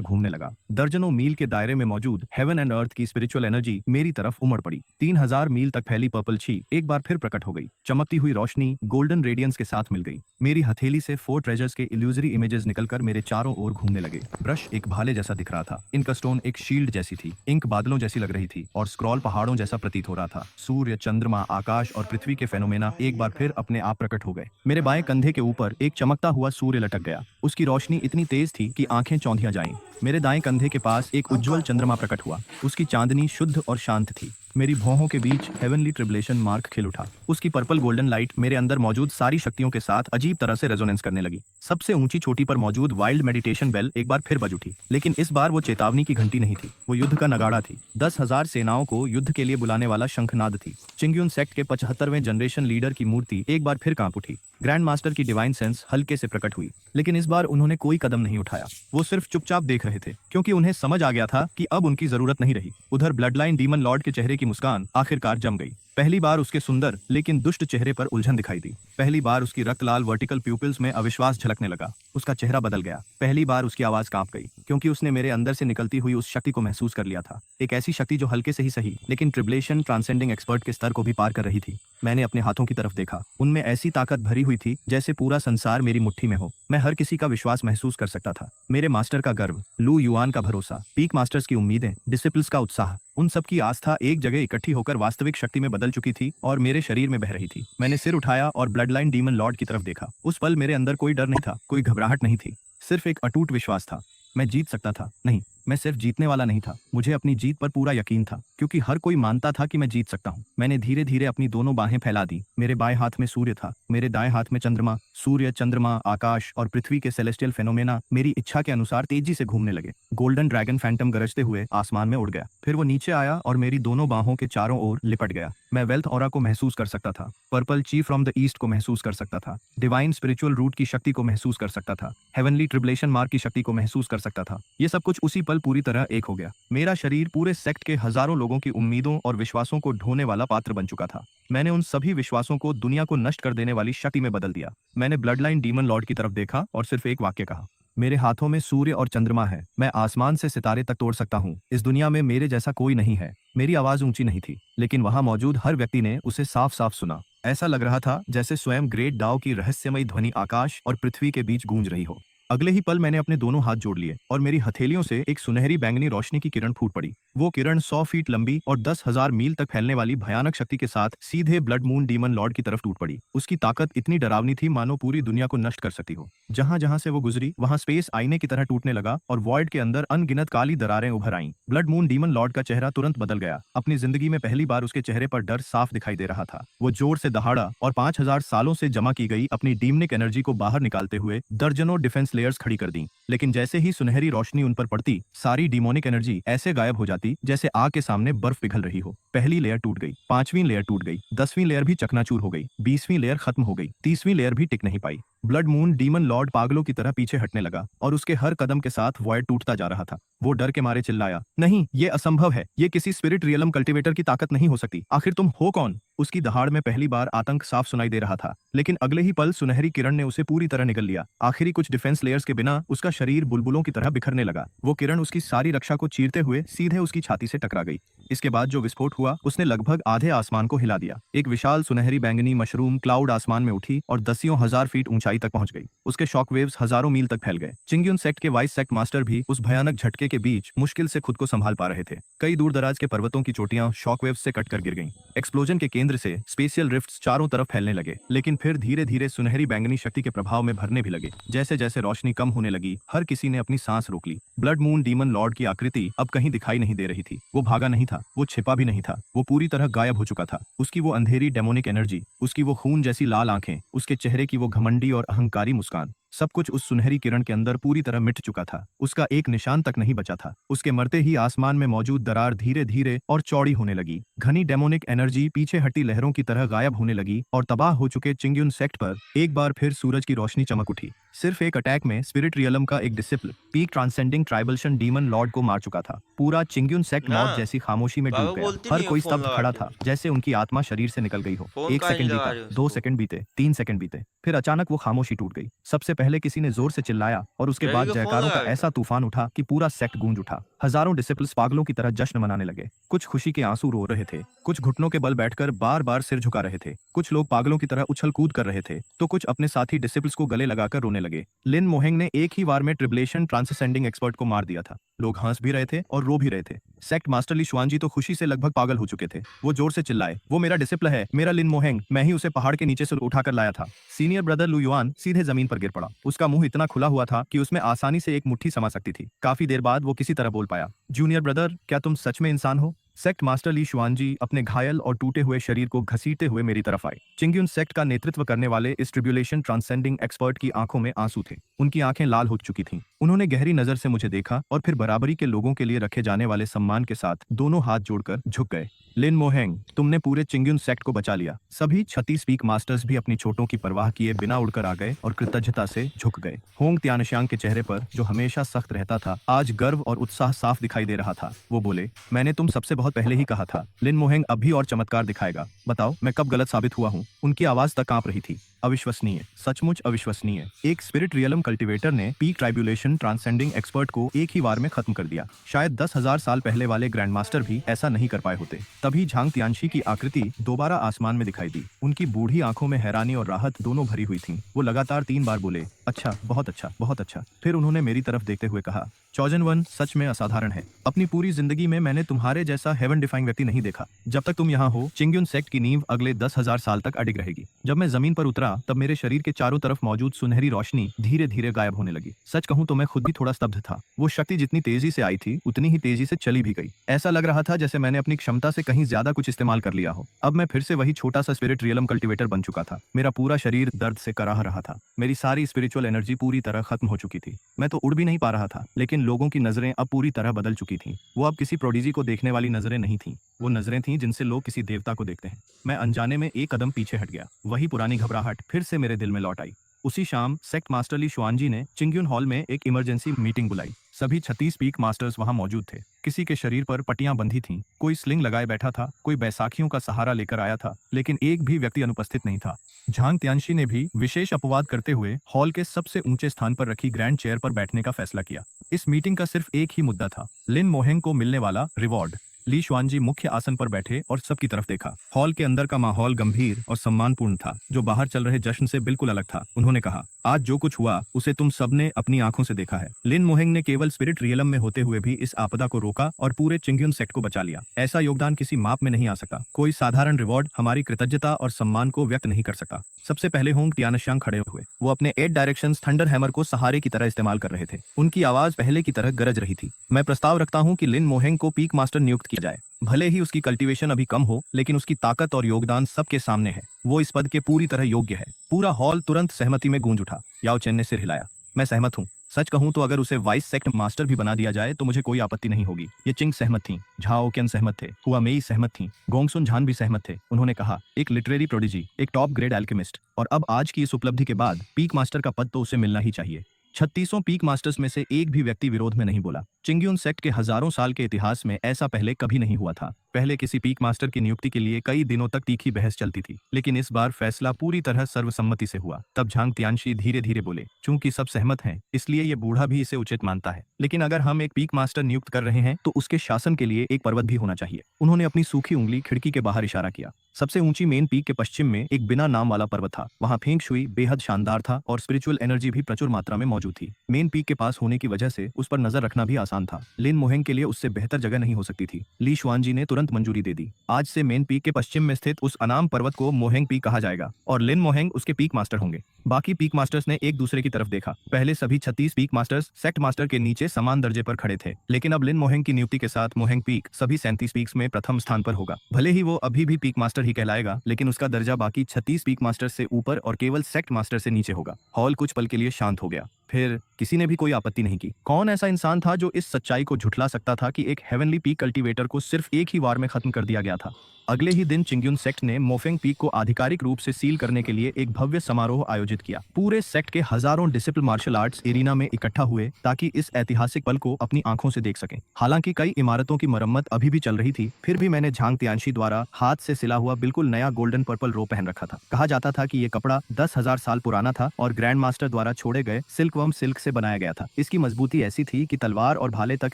घूमने लगा। दर्जनों मील के दायरे में मौजूद हेवन एंड अर्थ की स्पिरिचुअल एनर्जी मेरी तरफ उमड़ पड़ी। 3000 मील तक फैली पर्पल ची एक बार फिर प्रकट हो गई। चमकती हुई रोशनी गोल्डन रेडियंस के साथ मिल गई। मेरी हथेली से 4 ट्रेजर्स के इल्यूजरी इमेजेस निकलकर मेरे चारों ओर घूमने लगे। ब्रश एक भाले जैसा दिख रहा था। इनका स्टोन एक शील्ड जैसी थी। इंक बादलों जैसी लग रही थी और स्क्रॉल पहाड़ों जैसा प्रतीत हो रहा था। सूर्य, चंद्रमा, आकाश और पृथ्वी के फेनोमेना एक बार फिर अपने आप प्रकट हो गए। मेरे बाएं कंधे के ऊपर एक चमकता हुआ सूर्य लटक गया। उसकी रोशनी इतनी तेज थी कि आंखें चौंधिया जाईं। मेरे दाएं कंधे के पास एक उज्जवल चंद्रमा प्रकट हुआ। उसकी चांदनी शुद्ध और शांत थी। मेरी भौहों के बीच हेवनली ट्रिबुलेशन मार्क खिल उठा। उसकी पर्पल गोल्डन लाइट मेरे अंदर मौजूद सारी शक्तियों के साथ अजीब तरह से रेजोनेंस करने लगी। सबसे ऊंची चोटी पर मौजूद वाइल्ड मेडिटेशन बेल एक बार फिर बज उठी, लेकिन इस बार वो चेतावनी की घंटी नहीं थी, वो युद्ध का नगाड़ा थी। 10,000 सेनाओं को युद्ध के लिए बुलाने वाला शंखनाद थी। चिंग्यून सेक्ट के 75वें जनरेशन लीडर की मूर्ति एक बार फिर कांप उठी। ग्रैंड मास्टर की डिवाइन सेंस हल्के से प्रकट हुई, लेकिन इस बार उन्होंने कोई कदम नहीं उठाया। वो सिर्फ चुपचाप देख रहे थे, क्योंकि उन्हें समझ आ गया था कि अब उनकी जरूरत नहीं रही। उधर ब्लड लाइन डीमन लॉर्ड के चेहरे की मुस्कान आखिरकार जम गई। पहली बार उसके सुंदर लेकिन दुष्ट चेहरे पर उलझन दिखाई दी। पहली बार उसकी रक्त लाल वर्टिकल प्यूपिल्स में अविश्वास झलकने लगा। उसका चेहरा बदल गया। पहली बार उसकी आवाज कांप गई, क्योंकि उसने मेरे अंदर से निकलती हुई उस शक्ति को महसूस कर लिया था। एक ऐसी शक्ति जो हल्के से ही सही, लेकिन ट्रिबुलेशन ट्रांसेंडिंग एक्सपर्ट के स्तर को भी पार कर रही थी। मैंने अपने हाथों की तरफ देखा। उनमें ऐसी ताकत भरी हुई थी जैसे पूरा संसार मेरी मुट्ठी में हो। मैं हर किसी का विश्वास महसूस कर सकता था। मेरे मास्टर का गर्व, लू युआन का भरोसा, पीक मास्टर्स की उम्मीदें, डिसिपल्स का उत्साह, उन सब की आस्था एक जगह इकट्ठी होकर वास्तविक शक्ति में बदल चुकी थी और मेरे शरीर में बह रही थी। मैंने सिर उठाया और ब्लड लाइन डीमन लॉर्ड की तरफ देखा। उस पल मेरे अंदर कोई डर नहीं था, कोई घबराहट नहीं थी, सिर्फ एक अटूट विश्वास था। मैं जीत सकता था। नहीं, मैं सिर्फ जीतने वाला नहीं था, मुझे अपनी जीत पर पूरा यकीन था, क्योंकि हर कोई मानता था कि मैं जीत सकता हूँ। मैंने धीरे धीरे अपनी दोनों बाहें फैला दी। मेरे बाएं हाथ में सूर्य था, मेरे दाएं हाथ में चंद्रमा। सूर्य, चंद्रमा, आकाश और पृथ्वी के सेलेस्टियल फेनोमेना मेरी इच्छा के अनुसार तेजी से घूमने लगे। गोल्डन ड्रैगन फैंटम गरजते हुए आसमान में उड़ गया। फिर वो नीचे आया और मेरी दोनों बाहों के चारों ओर लिपट गया। मैं वेल्थ ऑरा को महसूस कर सकता था, पर्पल ची फ्रॉम द ईस्ट को महसूस कर सकता था, डिवाइन स्पिरिचुअल रूट की शक्ति को महसूस कर सकता था, हेवनली ट्रिबुलेशन मार्क की शक्ति को महसूस कर सकता था। ये सब कुछ उसी पल पूरी तरह एक हो गया। मेरा शरीर पूरे सेक्ट के हजारों लोगों की उम्मीदों और विश्वासों को ढोने वाला पात्र बन चुका था। मैंने उन सभी विश्वासों को दुनिया को नष्ट कर देने वाली शक्ति में बदल दिया। मैंने ब्लड लाइन डीमन लॉर्ड की तरफ देखा और सिर्फ एक वाक्य कहा, मेरे हाथों में सूर्य और चंद्रमा है। मैं आसमान से सितारे तक तोड़ सकता हूँ। इस दुनिया में मेरे जैसा कोई नहीं है। मेरी आवाज ऊंची नहीं थी, लेकिन वहां मौजूद हर व्यक्ति ने उसे साफ साफ सुना। ऐसा लग रहा था जैसे स्वयं ग्रेट डाओ की रहस्यमयी ध्वनि आकाश और पृथ्वी के बीच गूंज रही हो। अगले ही पल मैंने अपने दोनों हाथ जोड़ लिए और मेरी हथेलियों से एक सुनहरी बैंगनी रोशनी की किरण फूट पड़ी। वो किरण 100 फीट लंबी और 10,000 मील तक फैलने वाली भयानक शक्ति के साथ सीधे ब्लड मून डीमन लॉर्ड की तरफ टूट पड़ी। उसकी ताकत इतनी डरावनी थी मानो पूरी दुनिया को नष्ट कर सकती हो। जहां जहां से वो गुजरी वहां स्पेस आईने की तरह टूटने लगा और वॉइड के अंदर अनगिनत काली दरारें उभर आईं। ब्लड मून डीमन लॉर्ड का चेहरा तुरंत बदल गया। अपनी जिंदगी में पहली बार उसके चेहरे पर डर साफ दिखाई दे रहा था। वो जोर से दहाड़ा और 5,000 सालों से जमा की गई अपनी डीमनिक एनर्जी को बाहर निकालते हुए दर्जनों डिफेंस लेयर्स खड़ी कर दी। लेकिन जैसे ही सुनहरी रोशनी उन पर पड़ती, सारी डीमोनिक एनर्जी ऐसे गायब हो जाती जैसे आग के सामने बर्फ पिघल रही हो। पहली लेयर टूट गई, 5वीं लेयर टूट गई, 10वीं लेयर भी चकनाचूर हो गई, 20वीं लेयर खत्म हो गई, 30वीं लेयर भी टिक नहीं पाई। ब्लड मून डीमन लॉर्ड पागलों की तरह पीछे हटने लगा और उसके हर कदम के साथ वॉइड टूटता जा रहा था। वो डर के मारे चिल्लाया, नहीं, ये असंभव है, ये किसी स्पिरिट रियलम कल्टिवेटर की ताकत नहीं हो सकती। आखिर तुम हो कौन? उसकी दहाड़ में पहली बार आतंक साफ सुनाई दे रहा था, लेकिन अगले ही पल सुनहरी किरण ने उसे पूरी तरह निगल लिया। आखिरी कुछ डिफेंस लेयर्स के बिना उसका शरीर बुलबुलों की तरह बिखरने लगा। वो किरण उसकी सारी रक्षा को चीरते हुए सीधे उसकी छाती से टकरा गई। इसके बाद जो विस्फोट हुआ उसने लगभग आधे आसमान को हिला दिया। एक विशाल सुनहरी बैंगनी मशरूम क्लाउड आसमान में उठी और दसियों हजार फीट ऊंचाई तक पहुंच गई। उसके शॉक वेव्स हजारों मील तक फैल गए। चिंग्यून सेक्ट के वाइस सेक्ट मास्टर भी उस भयानक झटके के बीच मुश्किल से खुद को संभाल पा रहे थे। कई दूर दराज के पर्वतों की चोटियां शॉक वेव्स से कटकर गिर गईं। एक्सप्लोजन के केंद्र से स्पेशियल रिफ्ट्स चारों तरफ फैलने लगे, लेकिन फिर धीरे धीरे सुनहरी बैंगनी शक्ति के प्रभाव में भरने भी लगे। जैसे जैसे रोशनी कम होने लगी, हर किसी ने अपनी सांस रोक ली। ब्लड मून डीमन लॉर्ड की आकृति अब कहीं दिखाई नहीं दे रही थी। वो भागा नहीं था, वो छिपा भी नहीं था, वो पूरी तरह गायब हो चुका था। उसकी वो अंधेरी डेमोनिक एनर्जी, उसकी वो खून जैसी लाल आंखें, उसके चेहरे की वो घमंडी और अहंकारी मुस्कान, सब कुछ उस सुनहरी किरण के अंदर पूरी तरह मिट चुका था। उसका एक निशान तक नहीं बचा था। उसके मरते ही आसमान में मौजूद दरार धीरे धीरे और चौड़ी होने लगी। घनी डेमोनिक एनर्जी पीछे हटी लहरों की तरह गायब होने लगी और तबाह हो चुके चिंग्यून सेक्ट पर एक बार फिर सूरज की रोशनी चमक उठी। सिर्फ एक अटैक में स्पिरिट रियलम का एक disciple peak transcending tribulation demon lord को मार चुका था। पूरा चिंग्यून सेक्ट ना, मौत जैसी खामोशी में पापा डूब गया। बोलती हर नहीं हो कोई फोन स्तब्ध लगा खड़ा के। था, जैसे उनकी आत्मा शरीर से निकल गई हो। फोन एक काहे नहीं सेकंड लगा बीता, रहे हो 2 उसको? सेकंड बीते, 3 सेकंड बीते, फिर अचानक वो खामोशी टूट गई। सबसे पहले किसी ने जोर से चिल्लाया और उसके डैडी बाद को फोन जयकारों का लगा के। ऐसा तूफान उठा कि पूरा सेक्ट गूंज उठा। हजारों डिसिपल्स पागलों की तरह जश्न मनाने लगे। कुछ खुशी के आंसू रो रहे थे, कुछ घुटनों के बल बैठकर बार बार सिर झुका रहे थे, कुछ लोग पागलों की तरह उछल कूद कर रहे थे, तो कुछ अपने साथी डिसिपल्स को गले लगाकर रोने लगे। लिन मोहेंग ने एक ही वार में ट्रिब्लेशन ट्रांसेंडिंग एक्सपर्ट को मार दिया था। लोग हंस भी रहे थे और रो भी रहे थे। सेक्ट मास्टर ली शुआन जी तो खुशी से लगभग पागल हो चुके थे। वो जोर से चिल्लाए, वो मेरा डिसिपल है, मेरा लिन मोहेंग, मैं ही उसे पहाड़ के नीचे से उठाकर लाया था। सीनियर ब्रदर लू युआन सीधे जमीन पर गिर पड़ा। उसका मुंह इतना खुला हुआ था कि उसमें आसानी से एक मुट्ठी समा सकती थी। काफी देर बाद वो किसी तरह बोल पाया, जूनियर ब्रदर, क्या तुम सच में इंसान हो? सेक्ट मास्टर ली शुआन जी अपने घायल और टूटे हुए शरीर को घसीटते हुए मेरी तरफ आए। चिंग्यून सेक्ट का नेतृत्व करने वाले इस ट्रिब्यूलेशन ट्रांसेंडिंग एक्सपर्ट की आंखों में आंसू थे। उनकी आंखें लाल हो चुकी थीं। उन्होंने गहरी नजर से मुझे देखा और फिर बराबरी के लोगों के लिए रखे जाने वाले सम्मान के साथ दोनों हाथ जोड़कर झुक गए। लिन मोहेंग, तुमने पूरे चिंग्यून सेक्ट को बचा लिया। सभी 36 पीक मास्टर्स भी अपनी चोटों की परवाह किए बिना उड़कर आ गए और कृतज्ञता से झुक गए। होंग त्यानशांग के चेहरे पर, जो हमेशा सख्त रहता था, आज गर्व और उत्साह साफ दिखाई दे रहा था। वो बोले, मैंने तुम सबसे बहुत पहले ही कहा था। लिन मोहेंग अब भी और चमत्कार दिखाएगा। बताओ, मैं कब गलत साबित हुआ हूँ? उनकी आवाज तक कांप रही थी। अविश्वसनीय, सचमुच अविश्वसनीय। एक स्पिरिट रियलम कल्टिवेटर ने पीक ट्राइब्यूलेशन ट्रांसेंडिंग एक्सपर्ट को एक ही वार में खत्म कर दिया। शायद 10,000 साल पहले वाले ग्रैंड मास्टर भी ऐसा नहीं कर पाए होते। तभी झांग तियानशी की आकृति दोबारा आसमान में दिखाई दी। उनकी बूढ़ी आंखों में हैरानी और राहत दोनों भरी हुई थीं। वो लगातार 3 बार बोले, अच्छा, बहुत अच्छा, बहुत अच्छा। फिर उन्होंने मेरी तरफ देखते हुए कहा, चौजन वन सच में असाधारण है। अपनी पूरी जिंदगी में मैंने तुम्हारे जैसा हेवन डिफाइंग व्यक्ति नहीं देखा। जब तक तुम यहाँ हो, चिंग्यून सेक्ट की नींव अगले 10,000 साल तक अडिग रहेगी। जब मैं जमीन पर उतरा तब मेरे शरीर के चारों तरफ मौजूद सुनहरी रोशनी धीरे धीरे गायब होने लगी। सच कहूं तो मैं खुद भी थोड़ा स्तब्ध था। वो शक्ति जितनी तेजी से आई थी उतनी ही तेजी से चली भी गई। ऐसा लग रहा था जैसे मैंने अपनी क्षमता से कहीं ज्यादा कुछ इस्तेमाल कर लिया हो। अब मैं फिर से वही छोटा सा स्पिरिट रियलम कल्टिवेटर बन चुका था। मेरा पूरा शरीर दर्द से कराह रहा था। मेरी सारी स्पिरिचुअल एनर्जी पूरी तरह खत्म हो चुकी थी। मैं तो उड़ भी नहीं पा रहा था, लेकिन लोगों की नजरें अब पूरी तरह बदल चुकी थीं। वो अब किसी प्रोडिजी को देखने वाली नजरें नहीं थीं। वो नजरें थीं जिनसे लोग किसी देवता को देखते हैं। मैं अनजाने में एक कदम पीछे हट गया। वही पुरानी घबराहट फिर से मेरे दिल में लौट आई। उसी शाम सेक्ट मास्टर ली शुआन जी ने चिंग्यून हॉल में एक इमरजेंसी मीटिंग बुलाई। सभी 36 पीक मास्टर्स वहां मौजूद थे। किसी के शरीर पर पट्टियां बंधी थीं, कोई स्लिंग लगाए बैठा था, कोई बैसाखियों का सहारा लेकर आया था, लेकिन एक भी व्यक्ति अनुपस्थित नहीं था। झांग त्यांशी ने भी विशेष अपवाद करते हुए हॉल के सबसे ऊंचे स्थान पर रखी ग्रैंड चेयर पर बैठने का फैसला किया। इस मीटिंग का सिर्फ एक ही मुद्दा था, लिन मोहेंग को मिलने वाला रिवॉर्ड। ली शुआनजी मुख्य आसन पर बैठे और सबकी तरफ देखा। हॉल के अंदर का माहौल गंभीर और सम्मानपूर्ण था, जो बाहर चल रहे जश्न से बिल्कुल अलग था। उन्होंने कहा, आज जो कुछ हुआ उसे तुम सबने अपनी आंखों से देखा है। लिन मोहेंग ने केवल स्पिरिट रियलम में होते हुए भी इस आपदा को रोका और पूरे चिंग्यून सेक्ट को बचा लिया। ऐसा योगदान किसी माप में नहीं आ सकता। कोई साधारण रिवॉर्ड हमारी कृतज्ञता और सम्मान को व्यक्त नहीं कर सकता। सबसे पहले होंग तियानशांग खड़े हुए। वो अपने 8 डायरेक्शंस थंडर हैमर को सहारे की तरह इस्तेमाल कर रहे थे। उनकी आवाज पहले की तरह गरज रही थी। मैं प्रस्ताव रखता हूं कि लिन मोहेंग को पीक मास्टर नियुक्त किया जाए। भले ही उसकी कल्टीवेशन अभी कम हो, लेकिन उसकी ताकत और योगदान सबके सामने है। वो इस पद के पूरी तरह योग्य है। पूरा हॉल तुरंत सहमति में गूंज उठा। याओ चेन ने सिर हिलाया। मैं सहमत हूँ। सच कहूं तो अगर उसे वाइस सेक्ट मास्टर भी बना दिया जाए तो मुझे कोई आपत्ति नहीं होगी। ये चिंग सहमत थी, झाओ केन सहमत थे, हुआ मेई सहमत थी, गोंगसुन झान भी सहमत थे। उन्होंने कहा, एक लिटरेरी प्रोडिजी, एक टॉप ग्रेड एल्केमिस्ट, और अब आज की इस उपलब्धि के बाद पीक मास्टर का पद तो उसे मिलना ही चाहिए। 36 पीक मास्टर्स में से एक भी व्यक्ति विरोध में नहीं बोला। चिंग्यून सेक्ट के हजारों साल के इतिहास में ऐसा पहले कभी नहीं हुआ था। पहले किसी पीक मास्टर की नियुक्ति के लिए कई दिनों तक तीखी बहस चलती थी, लेकिन इस बार फैसला पूरी तरह सर्वसम्मति से हुआ। तब झांग तियानशी धीरे धीरे बोले, चूंकि सब सहमत हैं, इसलिए ये बूढ़ा भी इसे उचित मानता है। लेकिन अगर हम एक पीक मास्टर नियुक्त कर रहे हैं तो उसके शासन के लिए एक पर्वत भी होना चाहिए। उन्होंने अपनी सूखी उंगली खिड़की के बाहर इशारा किया। सबसे ऊंची मेन पीक के पश्चिम में एक बिना नाम वाला पर्वत था। वहां फेंग शुई बेहद शानदार था और स्पिरिचुअल एनर्जी भी प्रचुर मात्रा में मौजूद थी। मेन पीक के पास होने की वजह से उस पर नजर रखना भी आसान था। लिन मोहेंग के लिए उससे बेहतर जगह नहीं हो सकती थी। ली शुआनजी ने तुरंत मंजूरी दे दी। आज से मेन पीक के पश्चिम में स्थित उस अनाम पर्वत को मोहेंग पीक कहा जाएगा और लिन मोहेंग उसके पीक मास्टर होंगे। बाकी पीक मास्टर्स ने एक दूसरे की तरफ देखा। पहले सभी 36 पीक मास्टर्स सेक्ट मास्टर के नीचे समान दर्जे पर खड़े थे, लेकिन अब लिन मोहेंग की नियुक्ति के साथ मोहेंग पीक सभी 37 पीक्स में प्रथम स्थान पर होगा। भले ही वो अभी भी पीक मास्टर ही कहलाएगा, लेकिन उसका दर्जा बाकी 36 पीक मास्टर से ऊपर और केवल सेक्ट मास्टर से नीचे होगा। हॉल कुछ पल के लिए शांत हो गया। फिर किसी ने भी कोई आपत्ति नहीं की। कौन ऐसा इंसान था जो इस सच्चाई को झुठला सकता था कि एक हेवनली पीक कल्टीवेटर को सिर्फ एक ही वार में खत्म कर दिया गया था। अगले ही दिन चिंग्यून सेक्ट ने मोफेंग पीक को आधिकारिक रूप से सील करने के लिए एक भव्य समारोह आयोजित किया। पूरे सेक्ट के हजारों डिसिपल मार्शल आर्ट्स एरिना में इकट्ठा हुए ताकि इस ऐतिहासिक पल को अपनी आंखों से देख सकें। हालांकि कई इमारतों की मरम्मत अभी भी चल रही थी, फिर भी मैंने झांग तियानशी द्वारा हाथ से सिला हुआ बिल्कुल नया गोल्डन पर्पल रो पहन रखा था। कहा जाता था कि ये कपड़ा 10,000 साल पुराना था और ग्रैंड मास्टर द्वारा छोड़े गए सिल्कवर्म सिल्क से बनाया गया था। इसकी मजबूती ऐसी थी कि तलवार और भाले तक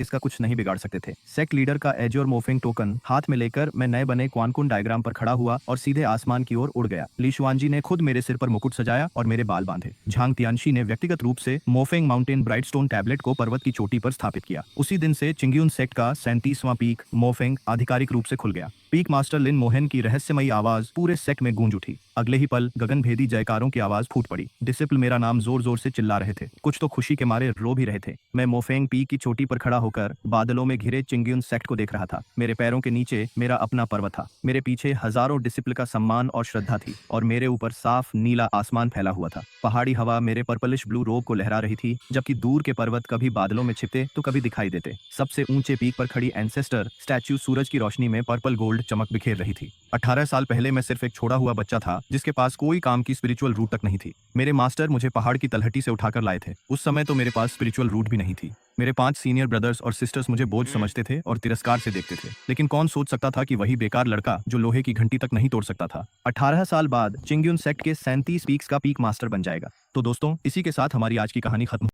इसका कुछ नहीं बिगाड़ सकते थे। सेक्ट लीडर का एजोर मोफेंग टोकन हाथ में लेकर मैं नए बने क्वानकुन डायग्राम पर खड़ा हुआ और सीधे आसमान की ओर उड़ गया। ली शुआनजी ने खुद मेरे सिर पर मुकुट सजाया और मेरे बाल बांधे। झांग तियानशी ने व्यक्तिगत रूप से मोफेंग माउंटेन ब्राइटस्टोन टैबलेट को पर्वत की चोटी पर स्थापित किया। उसी दिन से चिंग्यून सेक्ट का 37वां पीक मोफेंग आधिकारिक रूप से खुल गया। पीक मास्टर लिन मोहेन की रहस्यमयी आवाज पूरे सेक्ट में गूंज उठी। अगले ही पल गगनभेदी जयकारों की आवाज फूट पड़ी। डिसिपल मेरा नाम जोर जोर से चिल्ला रहे थे, कुछ तो खुशी के मारे रो भी रहे थे। मैं मोफेंग पीक की चोटी पर खड़ा होकर बादलों में घिरे चिंग्यून सेक्ट को देख रहा था। मेरे पैरों के नीचे मेरा अपना पर्वत था। मेरे पीछे हजारों डिसिपल का सम्मान और श्रद्धा थी और मेरे ऊपर साफ नीला आसमान फैला हुआ था। पहाड़ी हवा मेरे पर्पलिश ब्लू रोब को लहरा रही थी, जबकि दूर के पर्वत कभी बादलों में छिपते तो कभी दिखाई देते। सबसे ऊंचे पीक पर खड़ी एंसेस्टर स्टैच्यू सूरज की रोशनी में पर्पल गोल्ड चमक बिखेर रही थी। 18 साल पहले मैं सिर्फ एक छोड़ा हुआ बच्चा था जिसके पास कोई काम की स्पिरिचुअल रूट तक नहीं थी। मेरे मास्टर मुझे पहाड़ की तलहटी से उठाकर लाए थे। उस समय तो मेरे पास स्पिरिचुअल रूट भी नहीं थी। मेरे 5 सीनियर ब्रदर्स और सिस्टर्स मुझे बोझ समझते थे और तिरस्कार से देखते थे, लेकिन कौन सोच सकता था कि वही बेकार लड़का जो लोहे की घंटी तक नहीं तोड़ सकता था, 18 साल बाद चिंग्यून सेक्ट के 37 पीक्स का पीक मास्टर बन जाएगा। तो दोस्तों, इसी के साथ हमारी आज की कहानी खत्म।